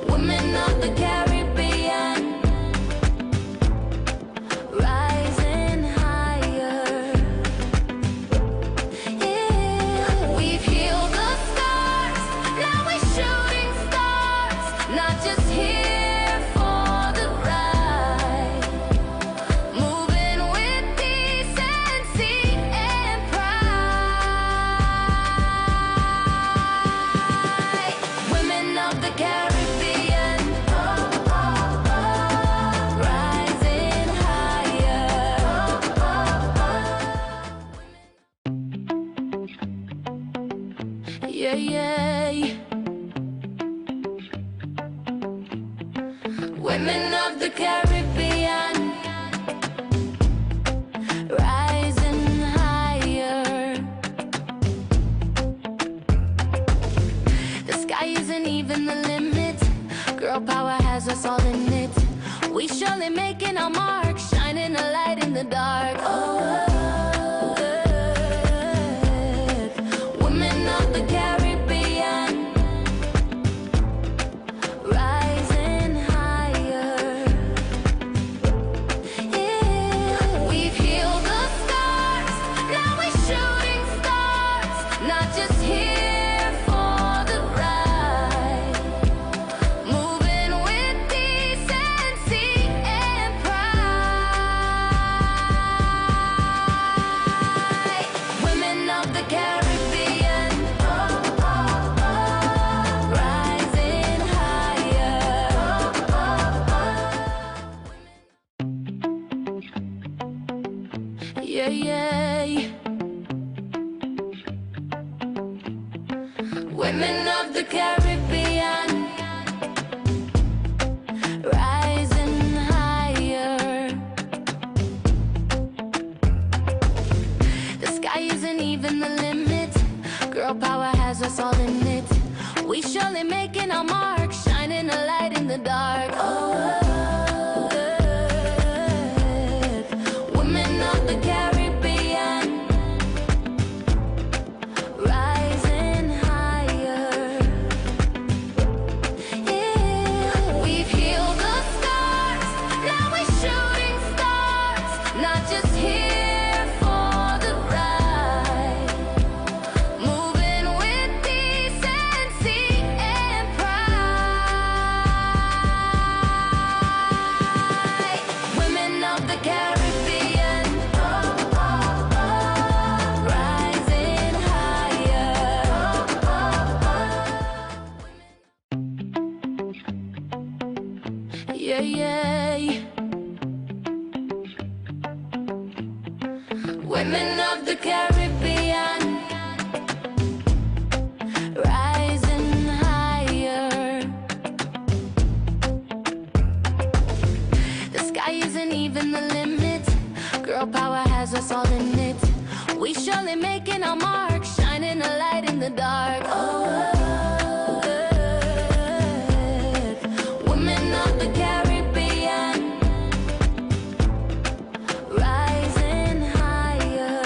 women of the Caribbean, rising higher. Yeah. We've healed the stars, now we're shooting stars, not just here for the ride. Moving with decency and pride. Women of the Caribbean, rising higher. Yeah, yeah. Women of the Caribbean, rising higher. The sky isn't even the limit. Girl power has has us all in it. We surely making our mark, shining a light in the dark. Oh, women of the Caribbean, rising higher. Yeah. We've healed the scars, now we're shooting stars, not just here for the ride, moving with decency and pride. Women of the Caribbean, rising higher. Yeah, yeah. Women of the Caribbean, rising higher. The sky isn't even the limit. Girl power has us all in it. We surely making our mark, shining a light in the dark. Oh, women of the Caribbean, rising higher. Yeah. We've healed the scars, now we're shooting stars, not just here for the ride, moving with decency and pride. Women of the Caribbean, rising higher. Yeah, yeah. Women of the Caribbean, rising higher. The sky isn't even the limit. Girl power has us all in it. We surely making our mark, shining a light in the dark. Oh, women of the Caribbean, rising higher.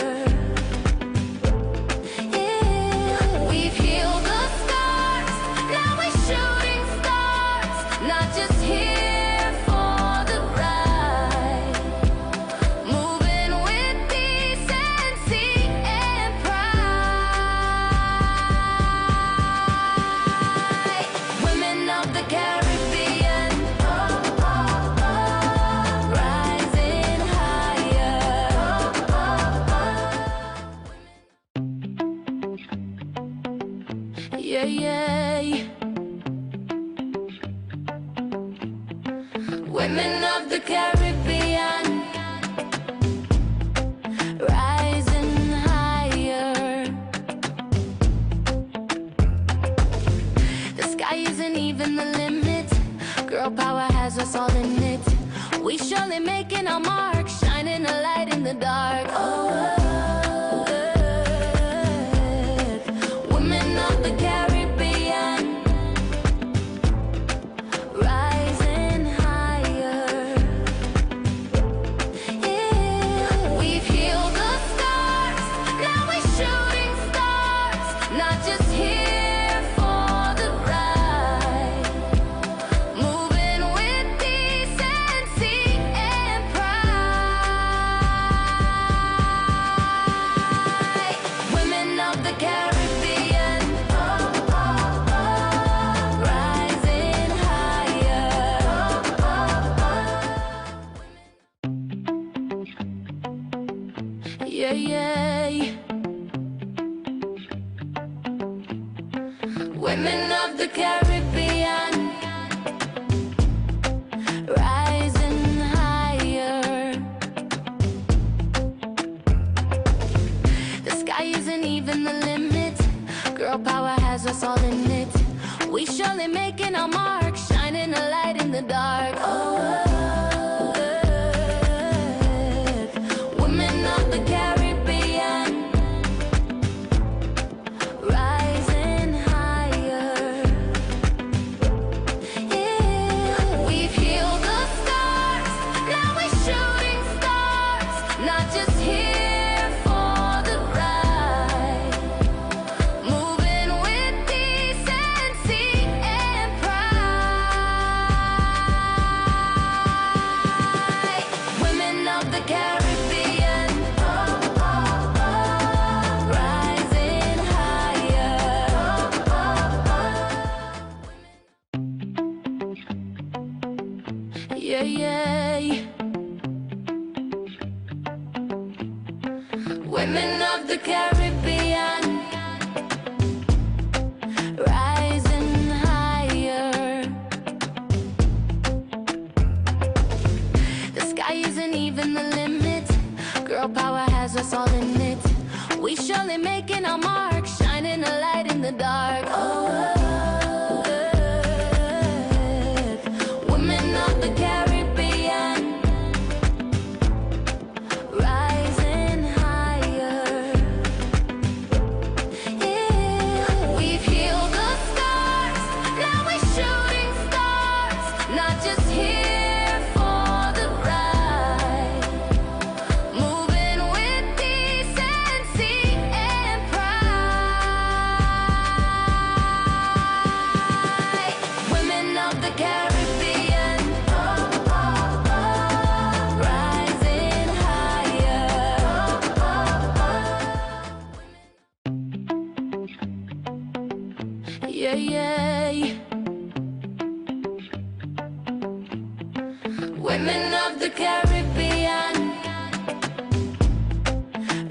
Yeah. We've healed the scars, now we're shooting stars, not just here for the ride, moving with decency and pride. Women of the Caribbean, rising higher. Yeah, yeah. Women of the Caribbean, rising higher. The sky isn't even the limit. Girl power has us all in it. We surely making our mark, shining a light in the dark. Oh, women of the Caribbean, rising higher. Yeah. We've healed the scars, now we're shooting stars, not just here for the ride, moving with decency and pride. Women of the Caribbean, rising higher. Yeah, yeah. Women of the Caribbean, rising higher. The sky isn't even the limit. Girl power has us all in it. We surely making our mark, shining a light in the dark. Oh, women of the Caribbean, rising higher. Yeah. We Women of the Caribbean, rising higher. The sky isn't even the limit. Girl power has us all in it. We surely making our mark, shining a light in the dark. Oh, women of the Caribbean, rising higher. Yeah. We've healed the scars, now we're shooting stars, not just here for the ride. Moving with decency and pride. Women of the Caribbean, rising higher. Yeah, yeah. Women of the Caribbean,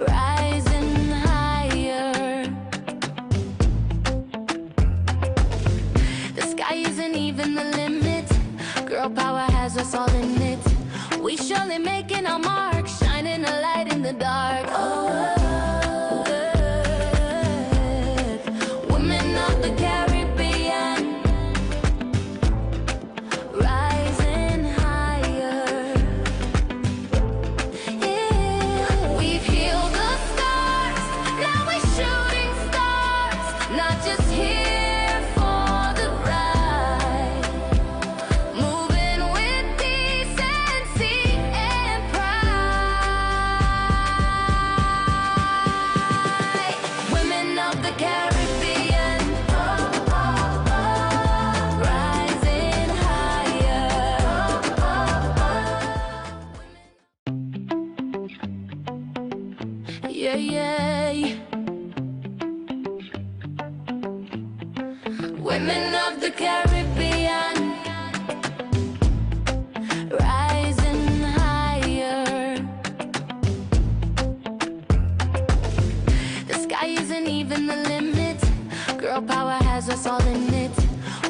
rising higher. The sky isn't even the limit. Girl power has us all in it. We surely making our mark, shining a light in the dark. Oh, women of the Caribbean, rising higher. Yeah. We've healed the scars, now we're shooting stars, not just here for the ride. Moving with decency and pride. Women of the Caribbean, rising higher. Yeah, yeah. Women of the Caribbean, rising higher. The sky isn't even the limit. Girl power has us all in it.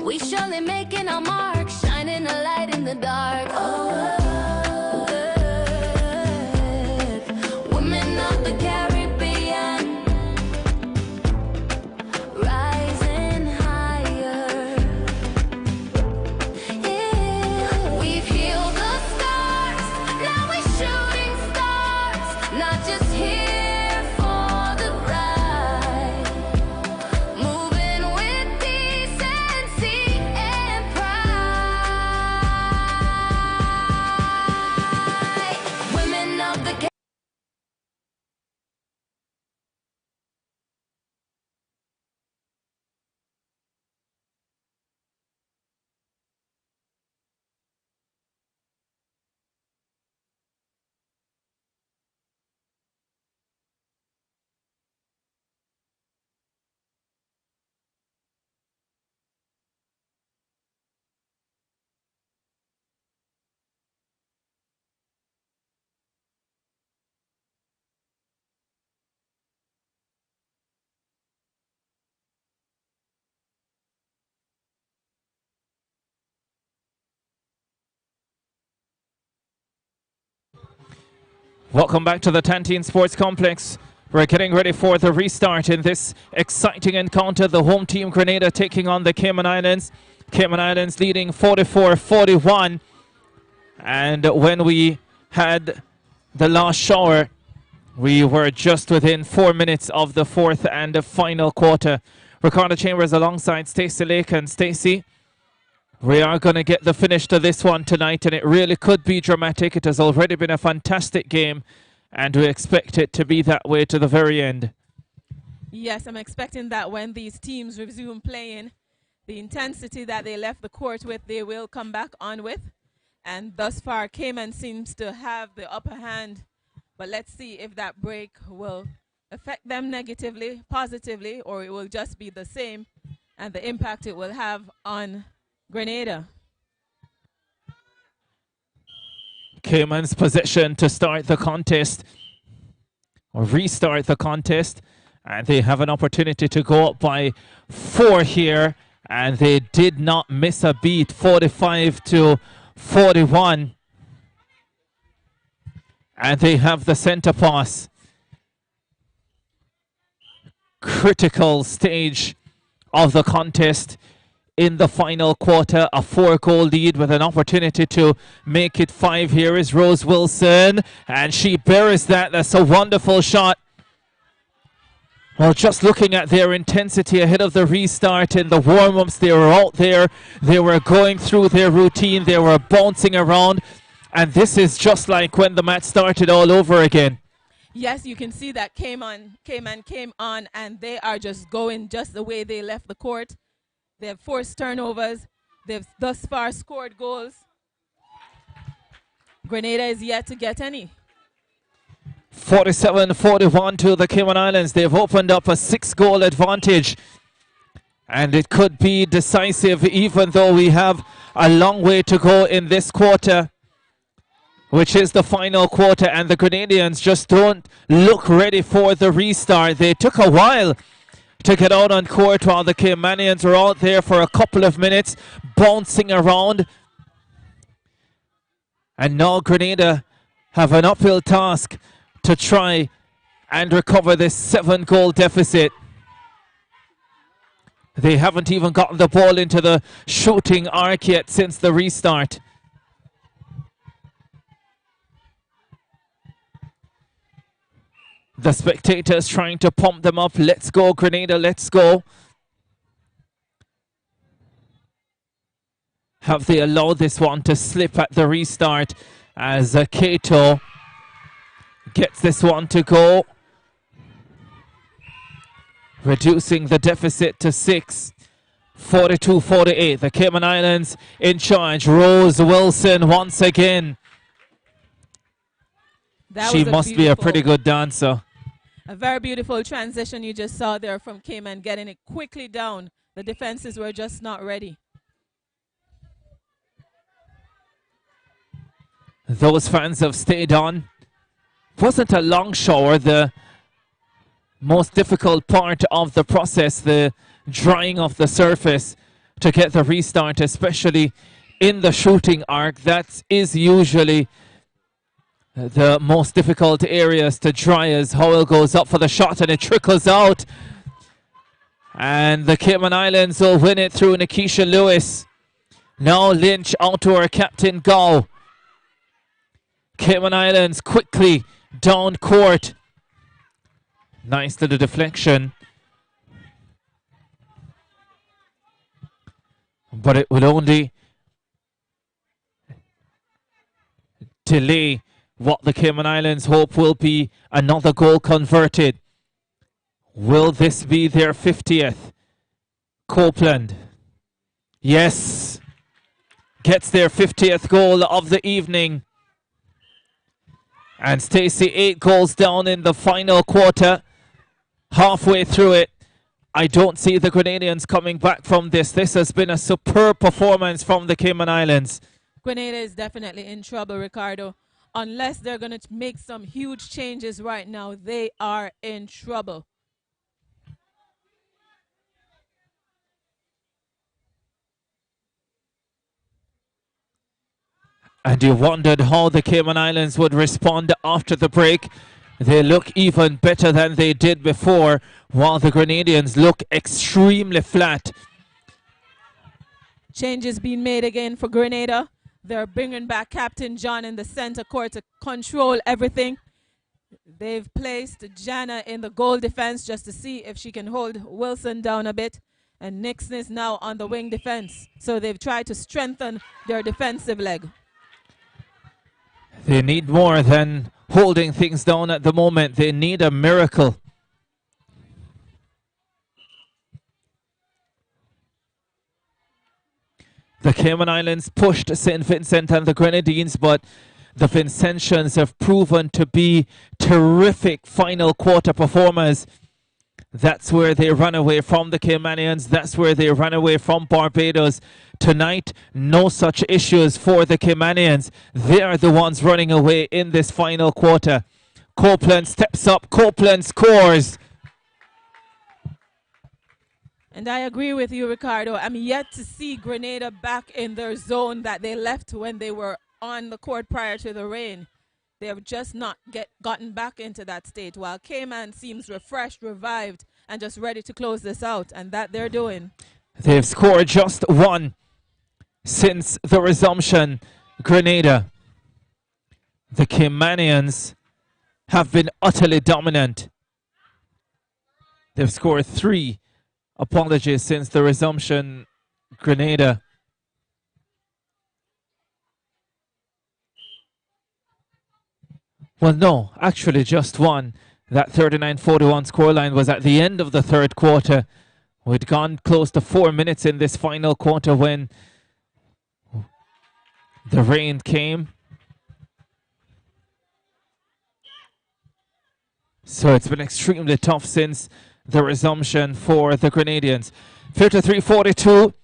We surely making our mark, shining a light in the dark. Oh, women of the Caribbean, rising higher. Yeah. We've healed the scars, now we're shooting stars, not just here for the ride. Moving with decency and pride. Women of the Welcome back to the Tanteen Sports Complex. We're getting ready for the restart in this exciting encounter. The home team Grenada taking on the Cayman Islands. Cayman Islands leading 44-41. And when we had the last shower, we were just within 4 minutes of the fourth and the final quarter. Ricardo Chambers alongside Stacey Lake. And Stacey, we are going to get the finish to this one tonight, and it really could be dramatic. It has already been a fantastic game, and we expect it to be that way to the very end. Yes, I'm expecting that when these teams resume playing, the intensity that they left the court with, they will come back on with. And thus far, Cayman seems to have the upper hand. But let's see if that break will affect them negatively, positively, or it will just be the same, and the impact it will have on Grenada. Cayman's possession to start the contest. restart the contest, and they have an opportunity to go up by 4 here, and they did not miss a beat. 45-41, and they have the center pass. Critical stage of the contest in the final quarter. A 4-goal lead with an opportunity to make it 5. Here is Rose Wilson, and she buries that. That's a wonderful shot. Well, just looking at their intensity ahead of the restart in the warm-ups, they were out there, they were going through their routine, they were bouncing around, and this is just like when the match started all over again. Yes, you can see that Cayman came on, and they are just going just the way they left the court. They have forced turnovers. They've thus far scored goals. Grenada is yet to get any. 47-41 to the Cayman Islands. They've opened up a 6-goal advantage, and it could be decisive, even though we have a long way to go in this quarter, which is the final quarter, and the Grenadians just don't look ready for the restart. They took a while to get out on court, while the Caymanians are out there for a couple of minutes bouncing around. And now Grenada have an uphill task to try and recover this 7-goal deficit. They haven't even gotten the ball into the shooting arc yet since the restart. The spectators trying to pump them up. Let's go, Grenada, let's go. Have they allowed this one to slip at the restart as Kato gets this one to go, reducing the deficit to 6. 42-48. The Cayman Islands in charge. Rose Wilson once again. She must be a pretty good dancer. A very beautiful transition you just saw there from Cayman, getting it quickly down. The defenses were just not ready. Those fans have stayed on. Wasn't a long shower. The most difficult part of the process, the drying of the surface to get the restart, especially in the shooting arc. That is usually the most difficult areas to dry, as Howell goes up for the shot and it trickles out. And the Cayman Islands will win it through Nikisha Lewis. Now Lynch out to her captain Gow. Cayman Islands quickly down court. Nice to the deflection. But it will only delay what the Cayman Islands hope will be another goal converted. Will this be their 50th? Copeland. Yes. Gets their 50th goal of the evening. And Stacey 8 goals down in the final quarter. Halfway through it, I don't see the Grenadians coming back from this. This has been a superb performance from the Cayman Islands. Grenada is definitely in trouble, Ricardo. Unless they're going to make some huge changes right now, they are in trouble. And you wondered how the Cayman Islands would respond after the break. They look even better than they did before, while the Grenadians look extremely flat. Changes being made again for Grenada. They're bringing back Captain John in the center court to control everything. They've placed Jana in the goal defense just to see if she can hold Wilson down a bit. And Nixon is now on the wing defense. So they've tried to strengthen their defensive leg. They need more than holding things down at the moment. They need a miracle. The Cayman Islands pushed St. Vincent and the Grenadines, but the Vincentians have proven to be terrific final quarter performers. That's where they run away from the Caymanians. That's where they run away from Barbados. Tonight, no such issues for the Caymanians. They are the ones running away in this final quarter. Copeland steps up. Copeland scores. And I agree with you, Ricardo. I'm yet to see Grenada back in their zone that they left when they were on the court prior to the rain. They have just not gotten back into that state, while Cayman seems refreshed, revived, and just ready to close this out, and that they're doing. They've scored just one since the resumption. Grenada. The Caymanians have been utterly dominant. They've scored 3, apologies, since the resumption. Grenada. Well, no, actually just one. That 39-41 scoreline was at the end of the third quarter. We'd gone close to 4 minutes in this final quarter when the rain came. So it's been extremely tough since the resumption for the Grenadians. 53-42.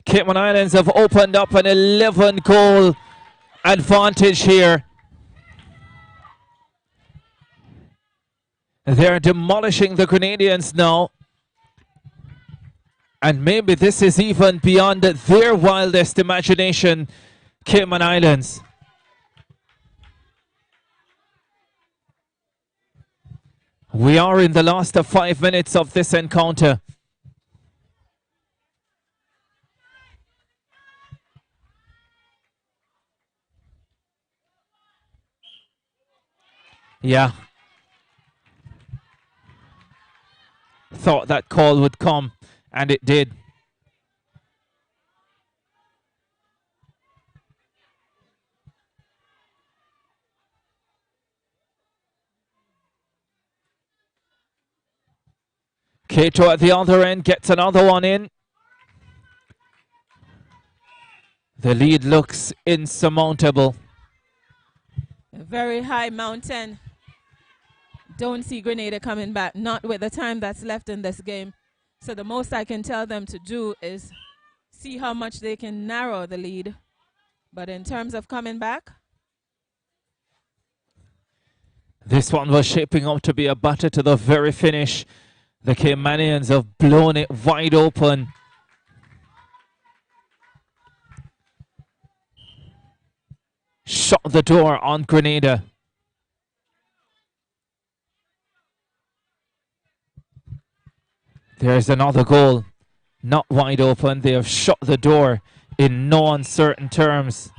Cayman Islands have opened up an 11-goal advantage here. They're demolishing the Grenadians now. And maybe this is even beyond their wildest imagination, Cayman Islands. We are in the last 5 minutes of this encounter. Yeah. Thought that call would come, and it did. Cato at the other end gets another one in. The lead looks insurmountable. A very high mountain. Don't see Grenada coming back, not with the time that's left in this game. So the most I can tell them to do is see how much they can narrow the lead. But in terms of coming back, this one was shaping up to be a battle to the very finish. The Caymanians have blown it wide open. Shut the door on Grenada. There's another goal. Not wide open. They have shut the door in no uncertain terms.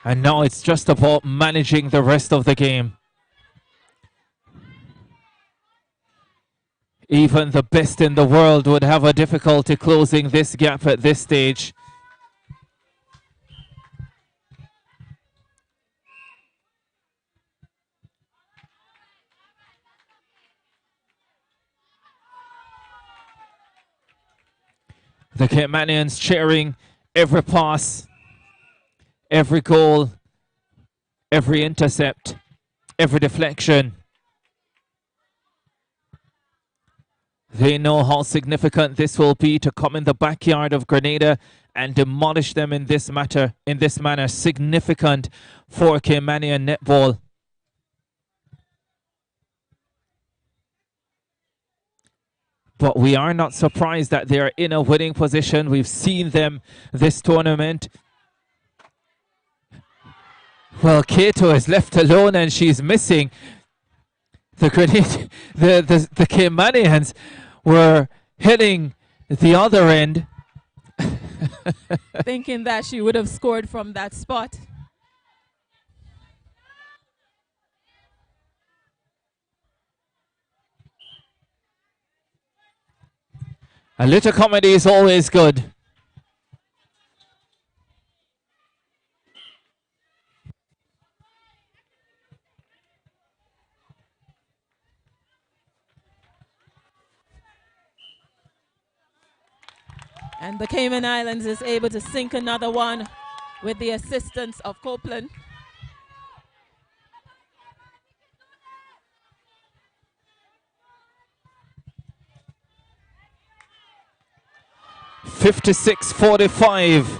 And now it's just about managing the rest of the game. Even the best in the world would have a difficulty closing this gap at this stage. The Caymanians cheering every pass, every goal, every intercept, every deflection. They know how significant this will be to come in the backyard of Grenada and demolish them in this manner. Significant for Caymanian netball. But we are not surprised that they are in a winning position. We've seen them this tournament. Well, Cato is left alone and she's missing. The Caymanians were hitting the other end. thinking that she would have scored from that spot. A little comedy is always good. And the Cayman Islands is able to sink another one with the assistance of Copeland. (56-45)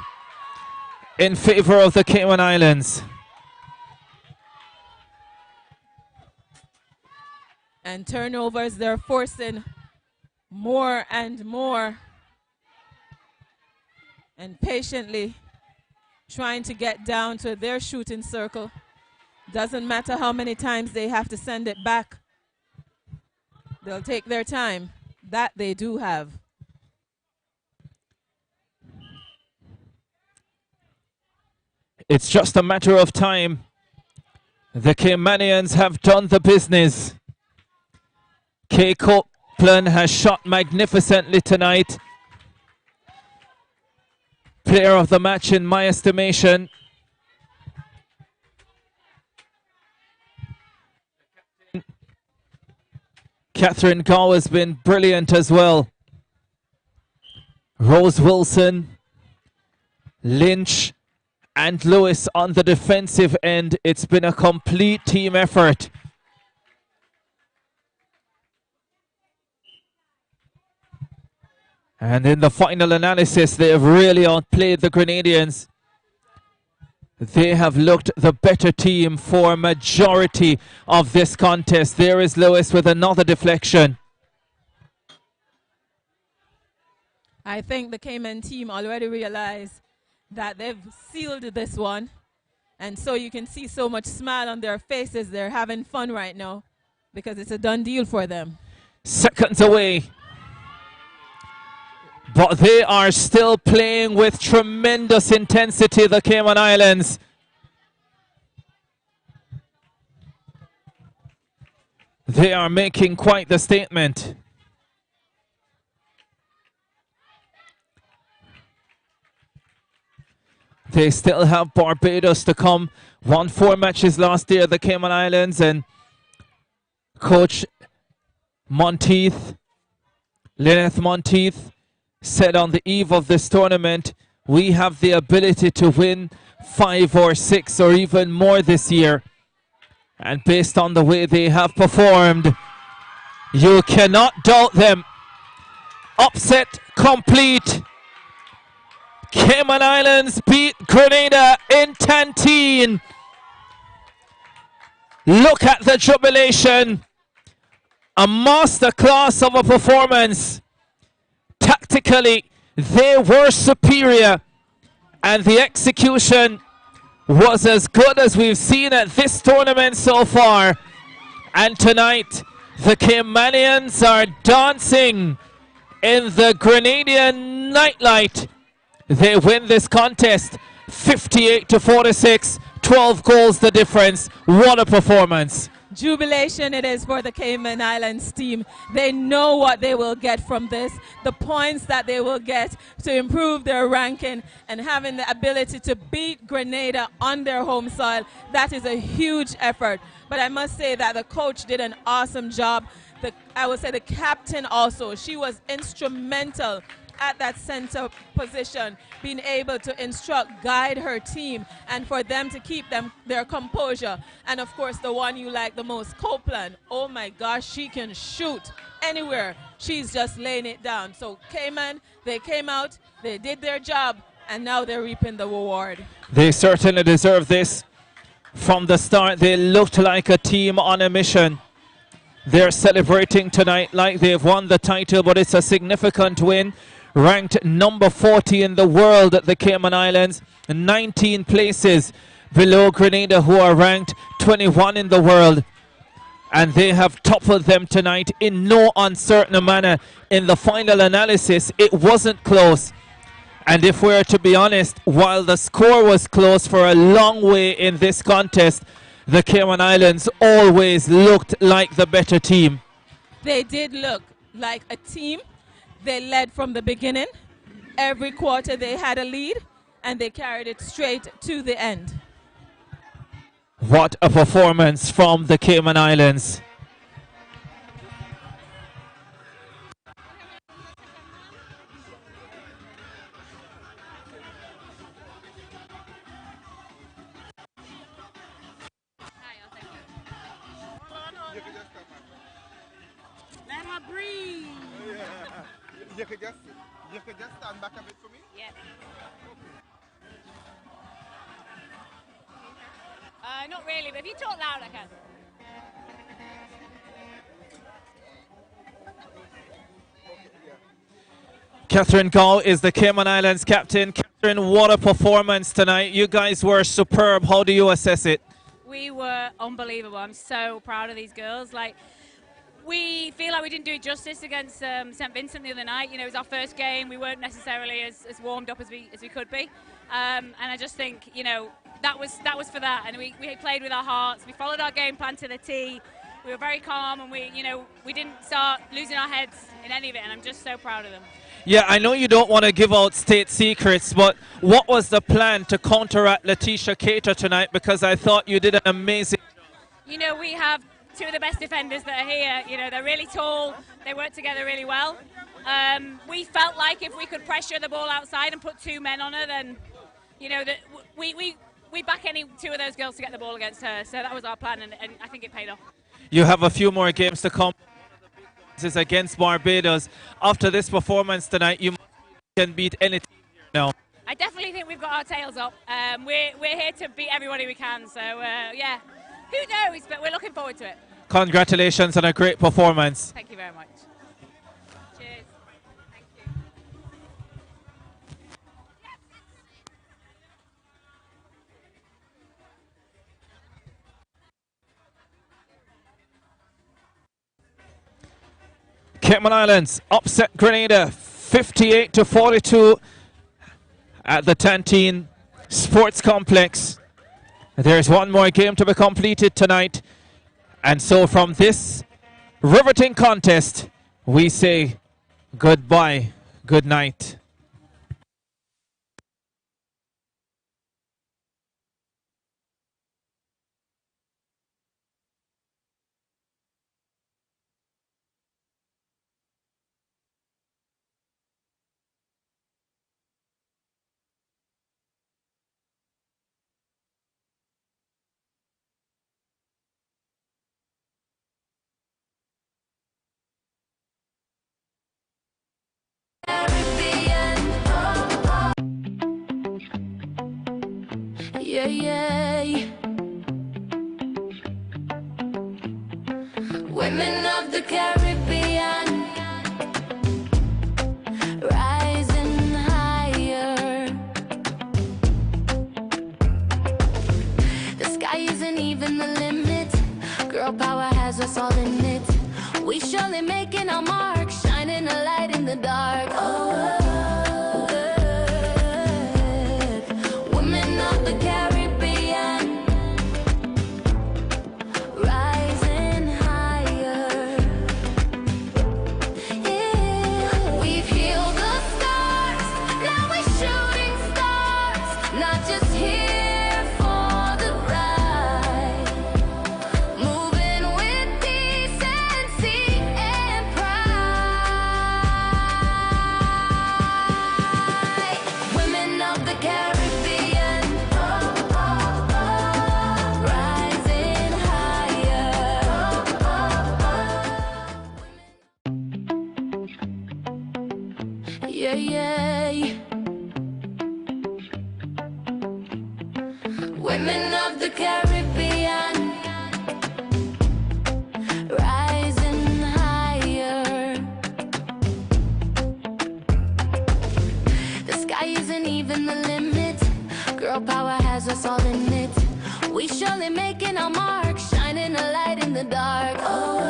in favor of the Cayman Islands. And turnovers, they're forcing more and more. And patiently trying to get down to their shooting circle. Doesn't matter how many times they have to send it back. They'll take their time. That they do have. It's just a matter of time. The Caymanians have done the business. Kay Copeland has shot magnificently tonight. Player of the match in my estimation. Catherine Gow has been brilliant as well. Rose Wilson, Lynch, and Lewis on the defensive end. It's been a complete team effort. And in the final analysis, they have really outplayed the Grenadians. They have looked the better team for majority of this contest. There is Lewis with another deflection. I think the Cayman team already realized that they've sealed this one. And so you can see so much smile on their faces. They're having fun right now because it's a done deal for them. Seconds away. But they are still playing with tremendous intensity, the Cayman Islands. They are making quite the statement. They still have Barbados to come. Won 4 matches last year, the Cayman Islands, and Coach Monteith, Lynette Monteith, said on the eve of this tournament, we have the ability to win 5 or 6 or even more this year. And based on the way they have performed, you cannot doubt them. Upset complete. Cayman Islands beat Grenada in Tanteen. Look at the jubilation. A masterclass of a performance. Tactically, they were superior, and the execution was as good as we've seen at this tournament so far. And tonight, the Caymanians are dancing in the Grenadian nightlight. They win this contest 58-46, 12 goals the difference. What a performance. Jubilation it is for the Cayman Islands team. They know what they will get from this, the points that they will get to improve their ranking, and having the ability to beat Grenada on their home soil. That is a huge effort. But I must say that the coach did an awesome job. I would say the captain also, she was instrumental at that center position, being able to instruct, guide her team, and for them to keep their composure. And of course, the one you like the most, Copeland. Oh my gosh, she can shoot anywhere. She's just laying it down. So Cayman, they came out, they did their job, and now they're reaping the reward. They certainly deserve this. From the start, they looked like a team on a mission. They're celebrating tonight like they've won the title, but it's a significant win. Ranked number 40 in the world at the Cayman Islands, 19 places below Grenada, who are ranked 21 in the world. And they have toppled them tonight in no uncertain manner. In the final analysis, it wasn't close. And if we're to be honest, while the score was close for a long way in this contest, the Cayman Islands always looked like the better team. They did look like a team. They led from the beginning. Every quarter they had a lead, and they carried it straight to the end. What a performance from the Cayman Islands. Let her breathe. You could just stand back a bit for me? Yes. Not really, but if you talk loud, I can. Catherine Gall is the Cayman Islands captain. Catherine, what a performance tonight. You guys were superb. How do you assess it? We were unbelievable. I'm so proud of these girls. Like, we feel like we didn't do it justice against St. Vincent the other night. You know, it was our first game. We weren't necessarily as warmed up as we could be. And I just think, you know, that was for that. And we played with our hearts. We followed our game plan to the T. We were very calm, and we didn't start losing our heads in any of it. And I'm just so proud of them. Yeah, I know you don't want to give out state secrets, but what was the plan to counteract Letitia Cater tonight? Because I thought you did an amazing job. You know, we have two of the best defenders that are here. You know, they're really tall. They work together really well. We felt like if we could pressure the ball outside and put two men on her, then, you know, that we back any two of those girls to get the ball against her. So that was our plan, and I think it paid off. You have a few more games to come. This is against Barbados. After this performance tonight, you can beat any team here now. I definitely think we've got our tails up. We're here to beat everybody we can. So, yeah, who knows? But we're looking forward to it. Congratulations on a great performance. Thank you very much. Cheers. Thank you. Cayman Islands upset Grenada 58-42 at the Tanteen Sports Complex. There's one more game to be completed tonight. And so from this riveting contest, we say goodbye, good night. Yeah, yeah. Women of the Caribbean, rising higher. The sky isn't even the limit. Girl power has us all in it. We surely making our mark, shining a light in the dark. Oh. Yeah, yeah. Women of the Caribbean, rising higher. The sky isn't even the limit. Girl power has us all in it. We surely making our mark, shining a light in the dark. Oh.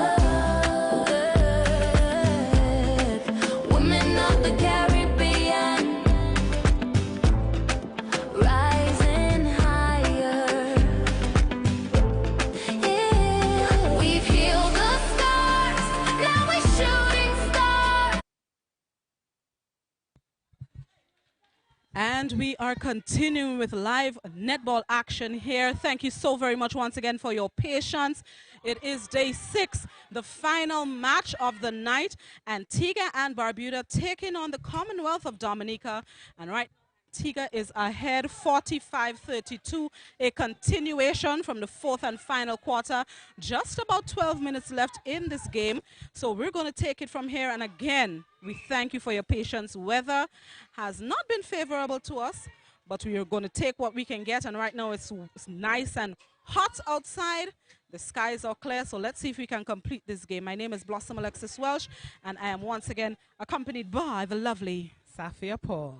And we are continuing with live netball action here. Thank you so very much once again for your patience. It is day 6, the final match of the night. Antigua and Barbuda taking on the Commonwealth of Dominica. And right, Antigua is ahead 45-32, a continuation from the 4th and final quarter. Just about 12 minutes left in this game. So we're going to take it from here. And again, we thank you for your patience. Weather has not been favorable to us, but we are going to take what we can get. And right now it's nice and hot outside. The skies are clear, so let's see if we can complete this game. My name is Blossom Alexis Welsh, and I am once again accompanied by the lovely Safia Paul.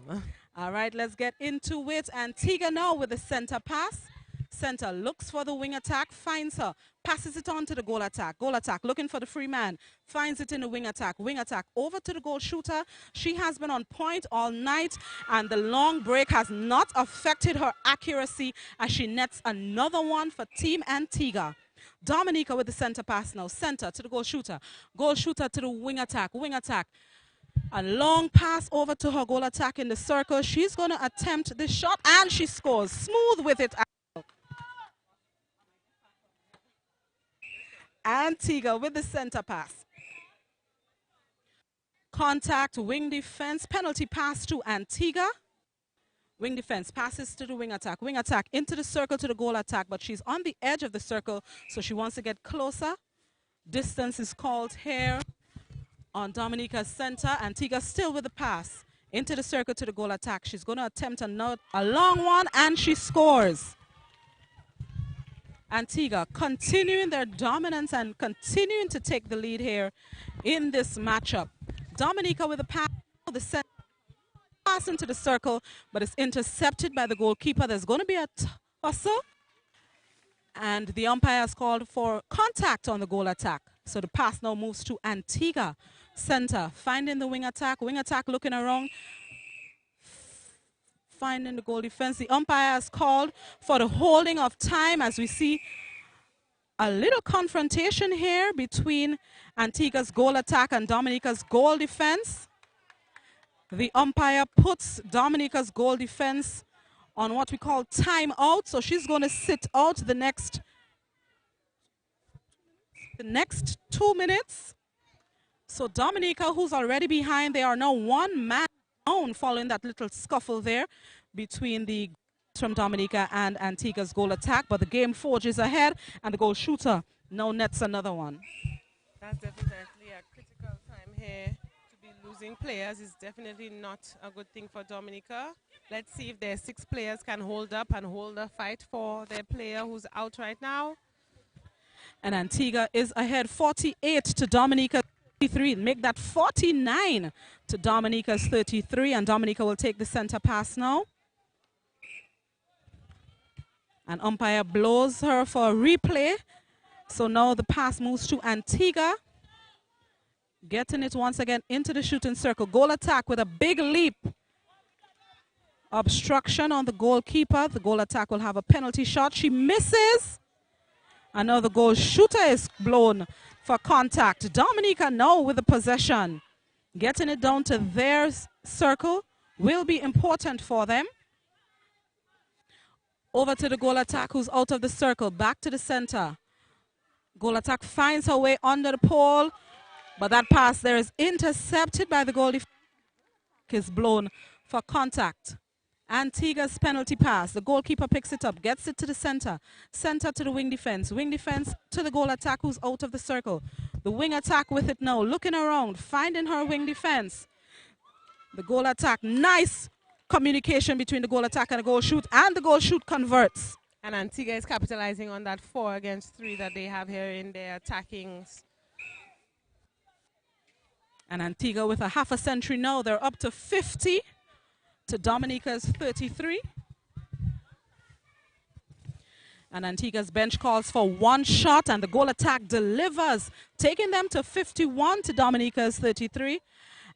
All right, let's get into it. Antigua now with the center pass. Center looks for the wing attack, finds her, passes it on to the goal attack. Goal attack looking for the free man, finds it in the wing attack. Wing attack over to the goal shooter. She has been on point all night, and the long break has not affected her accuracy as she nets another one for Team Antigua. Dominica with the center pass now. Center to the goal shooter to the wing attack. Wing attack. A long pass over to her goal attack in the circle. She's going to attempt this shot, and she scores. Smooth with it. Antigua with the center pass. Contact, wing defense, penalty pass to Antigua. Wing defense passes to the wing attack. Wing attack into the circle to the goal attack, but she's on the edge of the circle, so she wants to get closer. Distance is called here on Dominica's center. Antigua still with the pass into the circle to the goal attack. She's going to attempt a long one, and she scores. Antigua continuing their dominance and continuing to take the lead here in this matchup. Dominica with a pass, the center pass into the circle, but it's intercepted by the goalkeeper. There's going to be a tussle, and the umpire has called for contact on the goal attack. So the pass now moves to Antigua. Center finding the wing attack looking around, finding the goal defense. The umpire has called for the holding of time as we see a little confrontation here between Antigua's goal attack and Dominica's goal defense. The umpire puts Dominica's goal defense on what we call time out, so she's going to sit out the next 2 minutes. So Dominica, who's already behind, they are now one man down following that little scuffle there between the from Dominica and Antigua's goal attack, but the game forges ahead, and the goal shooter now nets another one. That's definitely a critical time here. To be losing players is definitely not a good thing for Dominica. Let's see if their 6 players can hold up and hold a fight for their player who's out right now. And Antigua is ahead 48 to Dominica 33. Make that 49 to Dominica's 33, and Dominica will take the center pass now. And umpire blows her for a replay. So now the pass moves to Antigua. Getting it once again into the shooting circle. Goal attack with a big leap. Obstruction on the goalkeeper. The goal attack will have a penalty shot. She misses. And now the goal shooter is blown for contact. Dominica now with the possession. Getting it down to their circle will be important for them. Over to the goal attack, who's out of the circle. Back to the center. Goal attack finds her way under the pole, but that pass there is intercepted by the goal defense. Is blown for contact. Antigua's penalty pass. The goalkeeper picks it up, gets it to the center. Center to the wing defense. Wing defense to the goal attack, who's out of the circle. The wing attack with it now, looking around, finding her wing defense. The goal attack, nice communication between the goal attack and the goal shoot, and the goal shoot converts. And Antigua is capitalizing on that 4 against 3 that they have here in their attacking. And Antigua with a half a century now. They're up to 50 to Dominica's 33. And Antigua's bench calls for 1 shot, and the goal attack delivers, taking them to 51 to Dominica's 33.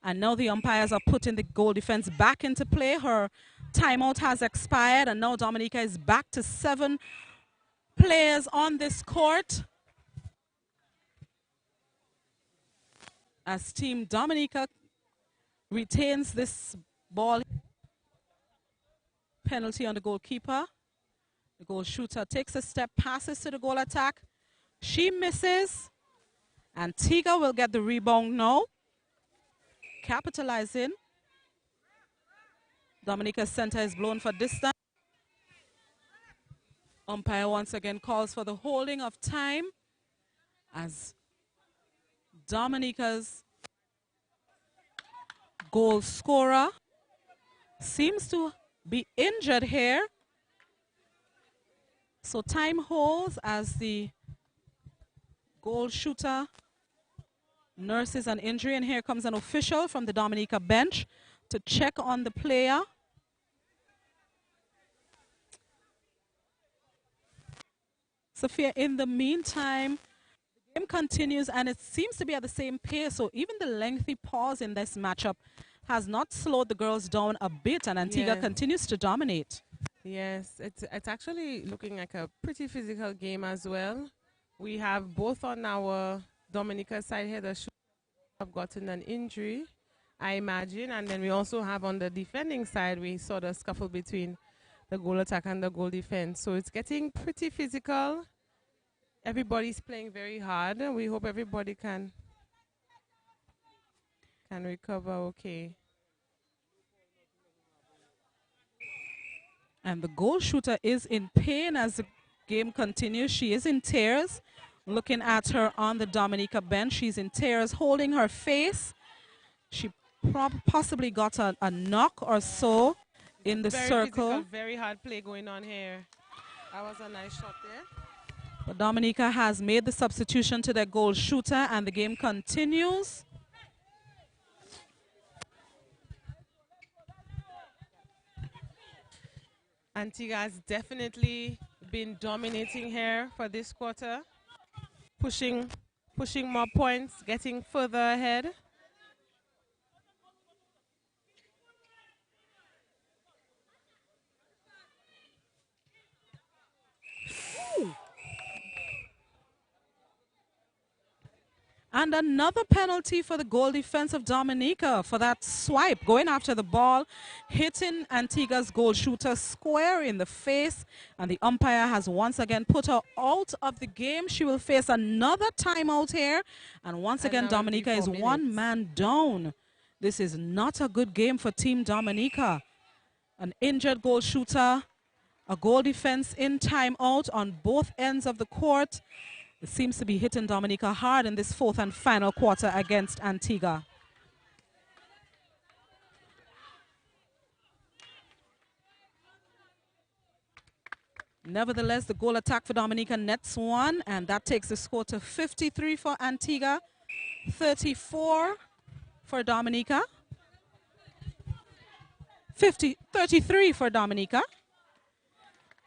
And now the umpires are putting the goal defense back into play. Her timeout has expired, and now Dominica is back to 7 players on this court. As Team Dominica retains this ball. Penalty on the goalkeeper. The goal shooter takes a step, passes to the goal attack. She misses. Antigua will get the rebound now. Capitalizing. Dominica's center is blown for distance. Umpire once again calls for the holding of time as Dominica's goal scorer seems to be injured here. So time holds as the Goal shooter nurses an injury, and here comes an official from the Dominica bench to check on the player. Sophia, in the meantime, the game continues and it seems to be at the same pace, so even the lengthy pause in this matchup has not slowed the girls down a bit, and Antigua continues to dominate. Yes, it's actually looking like a pretty physical game as well. We have both on our Dominica side here, the shooters have gotten an injury, I imagine, and then we also have on the defending side, we saw the scuffle between the goal attack and the goal defense. So it's getting pretty physical. Everybody's playing very hard. We hope everybody can recover okay. And the goal shooter is in pain as the game continues. She is in tears. Looking at her on the Dominica bench, she's in tears, holding her face. She possibly got a knock or so in the circle. Physical, very hard play going on here. That was a nice shot there. But Dominica has made the substitution to their goal shooter, and the game continues. Antigua has definitely been dominating here for this quarter, pushing more points, getting further ahead. And another penalty for the goal defense of Dominica for that swipe, going after the ball, hitting Antigua's goal shooter square in the face. And the umpire has once again put her out of the game. She will face another timeout here. And once again, Dominica is 1 man down. This is not a good game for Team Dominica. An injured goal shooter, a goal defense in timeout on both ends of the court. It seems to be hitting Dominica hard in this fourth and final quarter against Antigua. Nevertheless, the goal attack for Dominica nets one, and that takes the score to 53 for Antigua, 34 for Dominica, 33 for Dominica.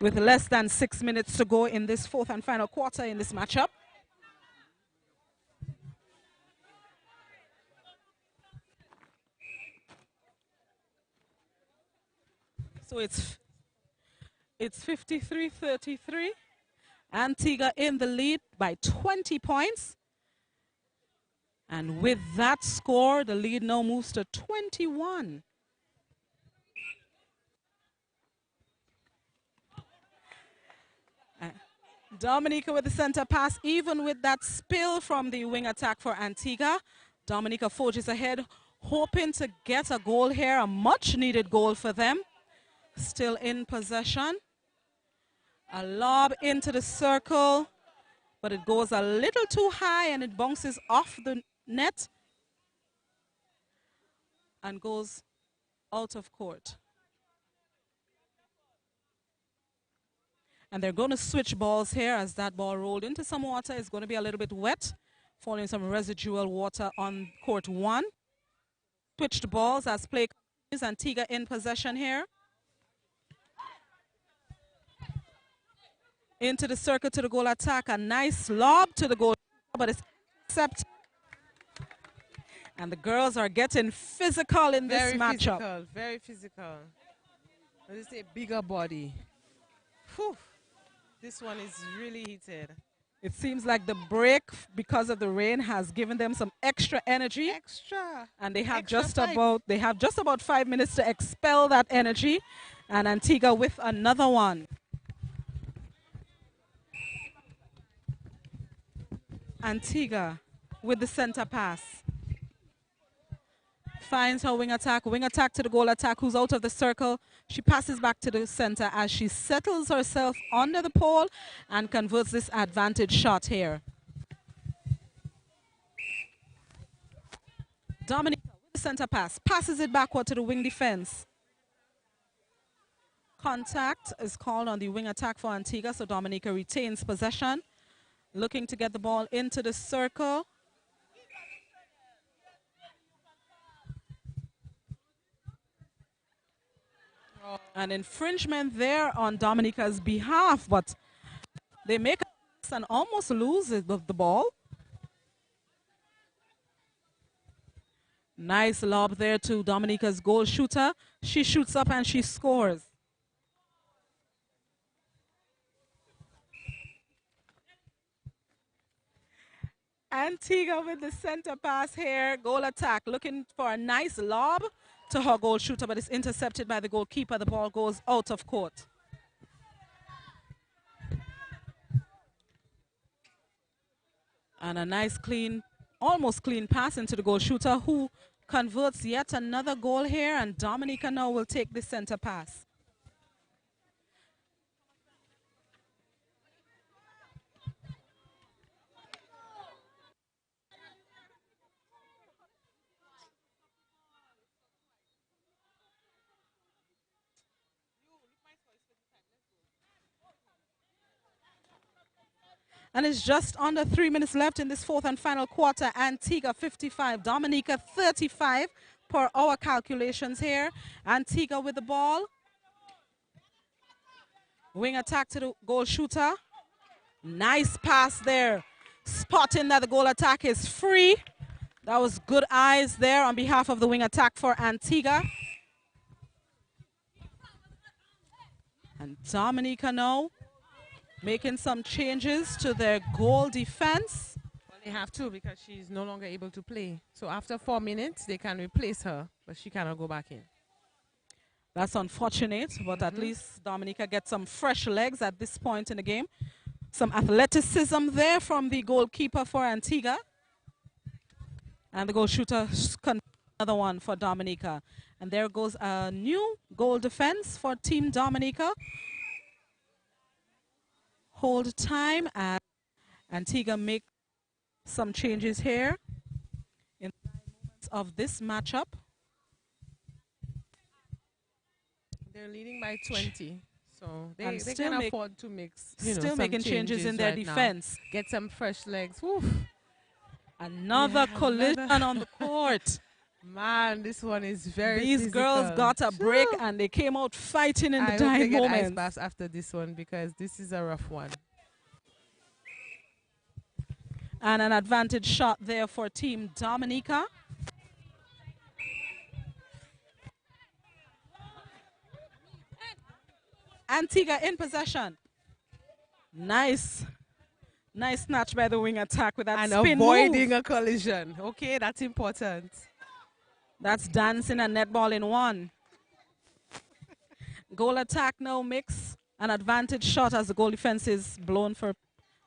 With less than 6 minutes to go in this fourth and final quarter in this matchup. So it's 53-33. Antigua in the lead by 20 points. And with that score, the lead now moves to 21. Dominica with the center pass, even with that spill from the wing attack for Antigua. Dominica forges ahead, hoping to get a goal here, a much needed goal for them. Still in possession. A lob into the circle, but it goes a little too high and it bounces off the net and goes out of court. And they're going to switch balls here as that ball rolled into some water. It's going to be a little bit wet, falling some residual water on court one. Switched balls as play continues. Antigua in possession here. Into the circle to the goal attack. A nice lob to the goal, but it's accepted. And the girls are getting physical in this matchup. Very physical. Let's say bigger body. Whew. This one is really heated. It seems like the break, because of the rain, has given them some extra energy. And they have just about 5 minutes to expel that energy. And Antigua with another one. Antigua with the center pass. Finds her wing attack to the goal attack, who's out of the circle. She passes back to the center as she settles herself under the pole and converts this advantage shot here. Dominica with the center pass, passes it backward to the wing defense. Contact is called on the wing attack for Antigua, so Dominica retains possession. looking to get the ball into the circle. An infringement there on Dominica's behalf, but they make a pass and almost lose the ball. Nice lob there to Dominica's goal shooter. She shoots up and she scores. Antigua with the center pass here. Goal attack, looking for a nice lob to her goal shooter, but it's intercepted by the goalkeeper. The ball goes out of court. And a nice clean, almost clean pass into the goal shooter, who converts yet another goal here, and Dominica now will take the center pass. And it's just under 3 minutes left in this fourth and final quarter. Antigua 55, Dominica 35 per our calculations here. Antigua with the ball. Wing attack to the goal shooter. Nice pass there. Spotting that the goal attack is free. That was good eyes there on behalf of the wing attack for Antigua. And Dominica now making some changes to their goal defense. Well, they have to, because she's no longer able to play. So after 4 minutes, they can replace her, but she cannot go back in. That's unfortunate, but at least Dominica gets some fresh legs at this point in the game. Some athleticism there from the goalkeeper for Antigua. And the goal shooter, another one for Dominica. And there goes a new goal defense for Team Dominica. Hold time, and Antigua make some changes here in the moments of this matchup. They're leading by 20, so they still can afford to mix. Still making changes in their defense. Now. Get some fresh legs. Woof. Another collision on the court. Man, this one is very These physical. girls got a break and they came out fighting in the dying moments. Ice baths after this one, because this is a rough one. And an advantage shot there for Team Dominica. Antigua in possession. Nice snatch by the wing attack with that and spin avoiding move. a collision. Okay, that's important. That's dancing and netball in one. Goal attack now makes an advantage shot as the goal defense is blown for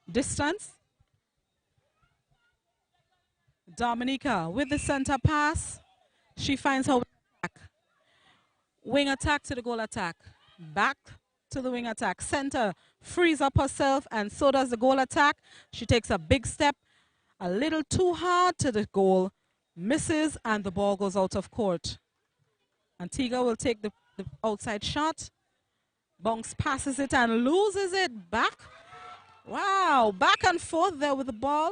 distance. Dominica with the center pass. She finds her wing attack. Wing attack to the goal attack. Back to the wing attack. Center frees up herself, and so does the goal attack. She takes a big step, a little too hard to the goal. Misses, and the ball goes out of court. Antigua will take the outside shot. Bounce passes it and loses it back. Wow, back and forth there with the ball.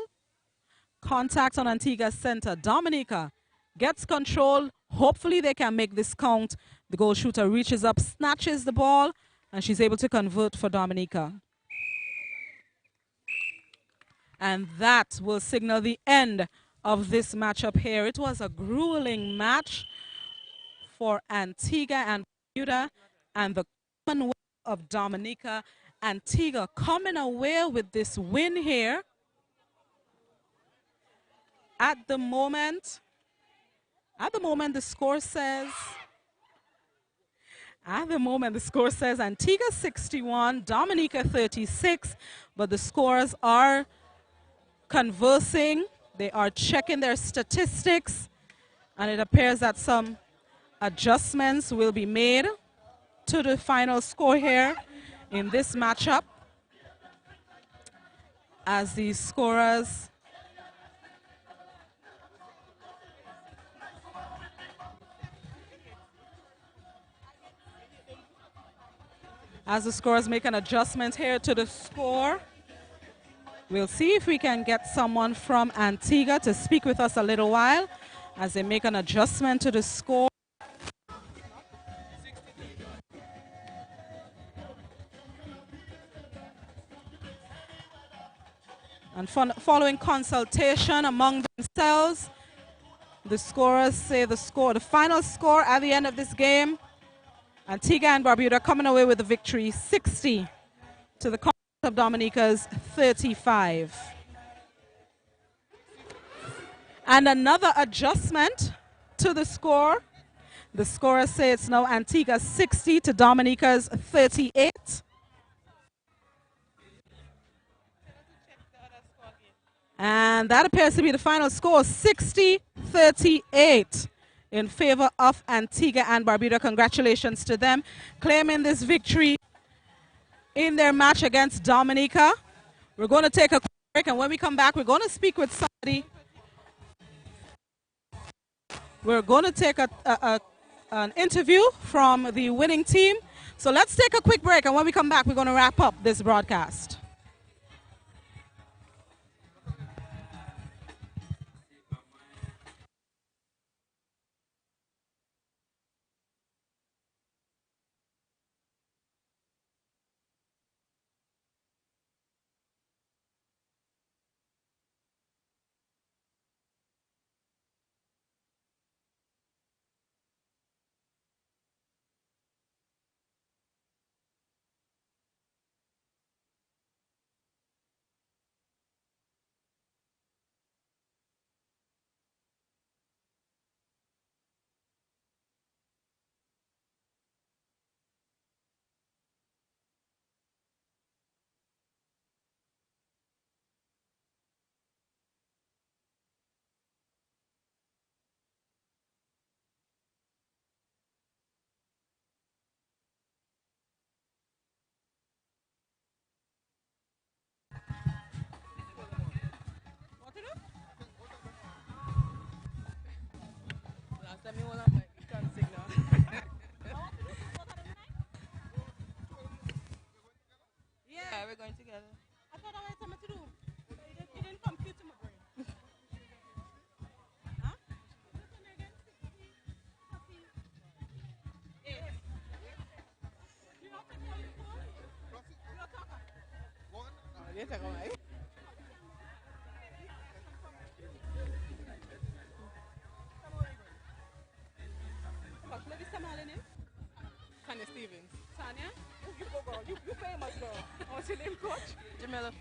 Contact on Antigua's center. Dominica gets control. Hopefully they can make this count. The goal shooter reaches up, snatches the ball, and she's able to convert for Dominica. And that will signal the end of this matchup here. It was a grueling match for Antigua and Bermuda, and the Commonwealth of Dominica. Antigua coming away with this win here. At the moment the score says Antigua 61, Dominica 36, but the scores are conversing. They are checking their statistics, and it appears that some adjustments will be made to the final score here in this matchup as the scorers make an adjustment here to the score. We'll see if we can get someone from Antigua to speak with us a little while as they make an adjustment to the score. And following consultation among themselves, the scorers say the final score at the end of this game, Antigua and Barbuda coming away with the victory, 60 to the of Dominica's 35. And another adjustment to the score. The scorers say it's now Antigua 60 to Dominica's 38. And that appears to be the final score, 60-38 in favor of Antigua and Barbuda. Congratulations to them, claiming this victory in their match against Dominica. We're going to take a quick break, and when we come back, we're going to speak with somebody. We're going to take an interview from the winning team. So let's take a quick break, and when we come back, we're going to wrap up this broadcast. Yeah, we're going together. I thought I had something to do. It didn't compute to my brain. Huh? Tanya Stevens. Tanya? You go, girl. You famous, girl. What's your name, coach? Jamila.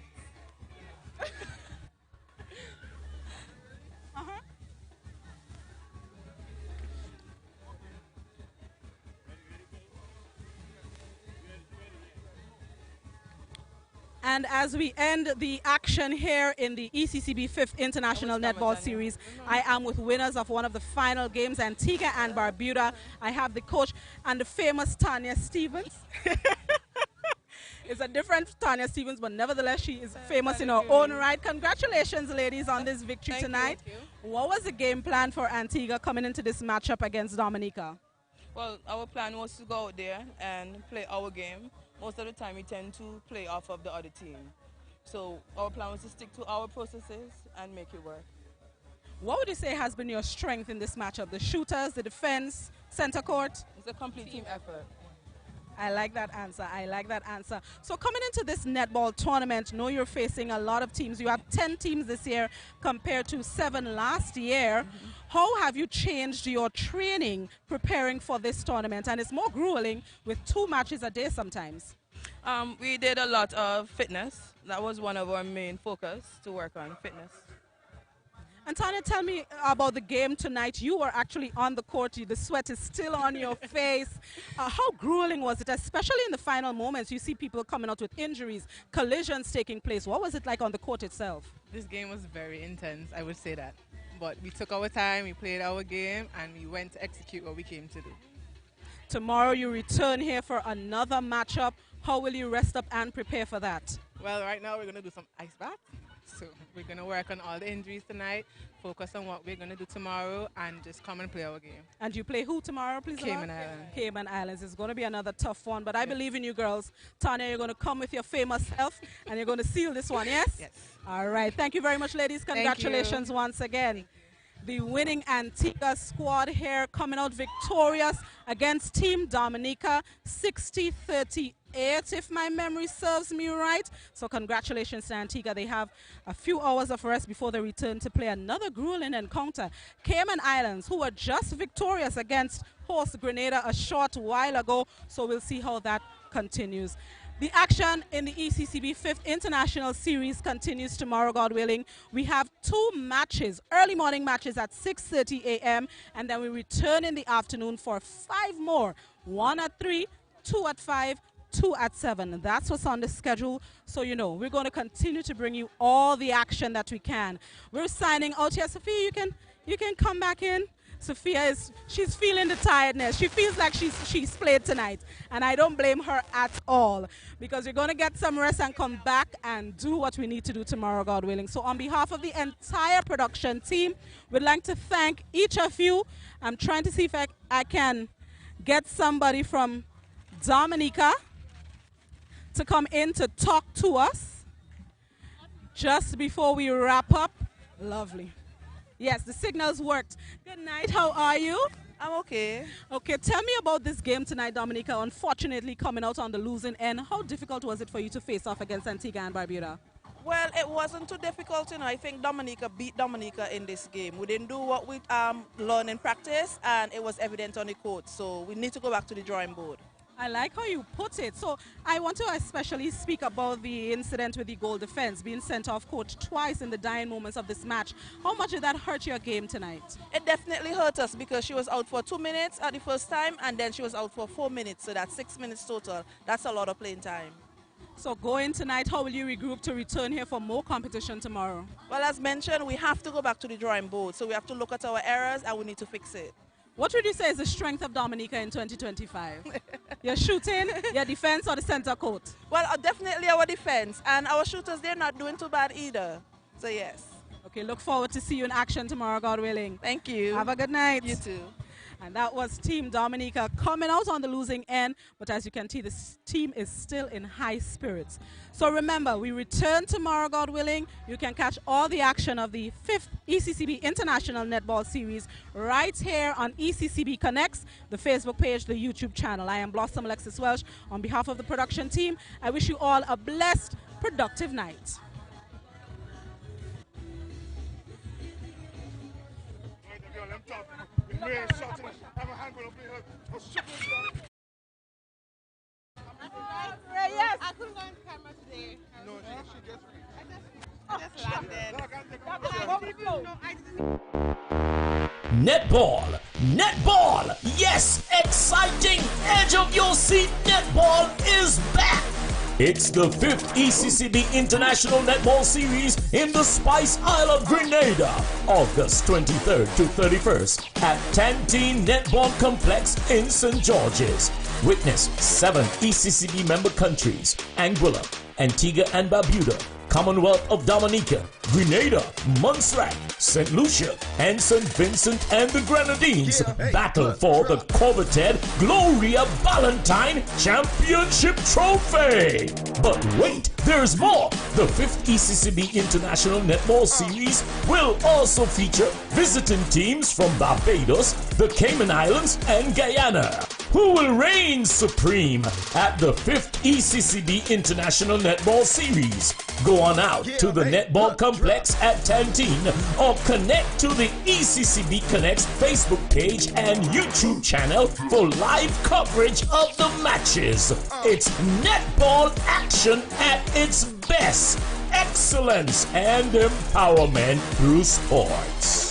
Uh-huh. And as we end the action here in the ECCB 5th International Netball Series, I am with winners of one of the final games, Antigua and Barbuda. I have the coach and the famous Tanya Stevens. It's a different Tanya Stevens, but nevertheless, she is famous in her own right. Congratulations, ladies, on this victory tonight. Thank you. What was the game plan for Antigua coming into this matchup against Dominica? Well, our plan was to go out there and play our game. Most of the time, we tend to play off of the other team. So our plan was to stick to our processes and make it work. What would you say has been your strength in this matchup? The shooters, the defense, center court? It's a complete team effort. I like that answer. I like that answer. So coming into this netball tournament, know you're facing a lot of teams. You have 10 teams this year compared to 7 last year. Mm-hmm. How have you changed your training preparing for this tournament? And it's more grueling with 2 matches a day sometimes. We did a lot of fitness. That was one of our main focus, to work on fitness. And Tanya, tell me about the game tonight. You were actually on the court. The sweat is still on your face. How grueling was it, especially in the final moments? You see people coming out with injuries, collisions taking place. What was it like on the court itself? This game was very intense, I would say that. But we took our time, we played our game, and we went to execute what we came to do. Tomorrow you return here for another matchup. How will you rest up and prepare for that? Well, right now we're going to do some ice bath. So we're going to work on all the injuries tonight, focus on what we're going to do tomorrow, and just come and play our game. And you play who tomorrow, please? Cayman Islands. Cayman Islands. It's going to be another tough one, but I believe in you girls. Tanya, you're going to come with your famous self, and you're going to seal this one, yes? Yes. All right. Thank you very much, ladies. Congratulations once again. The winning Antigua squad here coming out victorious against Team Dominica, 60-38, if my memory serves me right. So congratulations to Antigua. They have a few hours of rest before they return to play another grueling encounter. Cayman Islands, who were just victorious against host Grenada a short while ago. So we'll see how that continues. The action in the ECCB 5th International Series continues tomorrow, God willing. We have 2 matches, early morning matches at 6:30 a.m. and then we return in the afternoon for 5 more. 1 at 3, 2 at 5, 2 at 7. That's what's on the schedule. So, you know, we're going to continue to bring you all the action that we can. We're signing out here. Sophia, you can come back in. Sophia she's feeling the tiredness. She feels like she's played tonight, and I don't blame her at all, because we're going to get some rest and come back and do what we need to do tomorrow, God willing. So on behalf of the entire production team, we'd like to thank each of you. I'm trying to see if I can get somebody from Dominica to come in to talk to us just before we wrap up. Lovely. Yes, the signals worked. Good night. How are you? I'm okay. Okay, tell me about this game tonight, Dominica. Unfortunately, coming out on the losing end. How difficult was it for you to face off against Antigua and Barbuda? Well, it wasn't too difficult, you know. I think Dominica beat Dominica in this game. We didn't do what we learned in practice, and it was evident on the court. So we need to go back to the drawing board. I like how you put it. So I want to especially speak about the incident with the goal defense, being sent off court twice in the dying moments of this match. How much did that hurt your game tonight? It definitely hurt us, because she was out for 2 minutes at the first time, and then she was out for 4 minutes. So that's 6 minutes total. That's a lot of playing time. So going tonight, how will you regroup to return here for more competition tomorrow? Well, as mentioned, we have to go back to the drawing board. So we have to look at our errors, and we need to fix it. What would you say is the strength of Dominica in 2025? Your shooting, your defense, or the center court? Well, definitely our defense. And our shooters, they're not doing too bad either. So, yes. Okay, look forward to see you in action tomorrow, God willing. Thank you. Have a good night. You too. And that was Team Dominica coming out on the losing end. But as you can see, this team is still in high spirits. So remember, we return tomorrow, God willing. You can catch all the action of the 5th ECCB International Netball Series right here on ECCB Connects, the Facebook page, the YouTube channel. I am Blossom Alexis Welsh. On behalf of the production team, I wish you all a blessed, productive night. Yes, I couldn't go on camera today. No, she just landed. Netball, netball, yes, exciting, edge of your seat netball is back. It's the 5th ECCB International Netball Series in the Spice Isle of Grenada, August 23rd to 31st at Tanteen Netball Complex in St. George's. Witness 7 ECCB member countries: Anguilla, Antigua and Barbuda, Commonwealth of Dominica, Grenada, Montserrat, St. Lucia, and St. Vincent and the Grenadines battle for the coveted Gloria Valentine Championship Trophy. But wait, there's more. The 5th ECCB International Netball Series will also feature visiting teams from Barbados, the Cayman Islands, and Guyana, who will reign supreme at the 5th ECCB International Netball Series. Go on out to the Netball Complex at Tanteen or connect to the ECCB Connects Facebook page and YouTube channel for live coverage of the matches. It's netball action at its best. Excellence and empowerment through sports.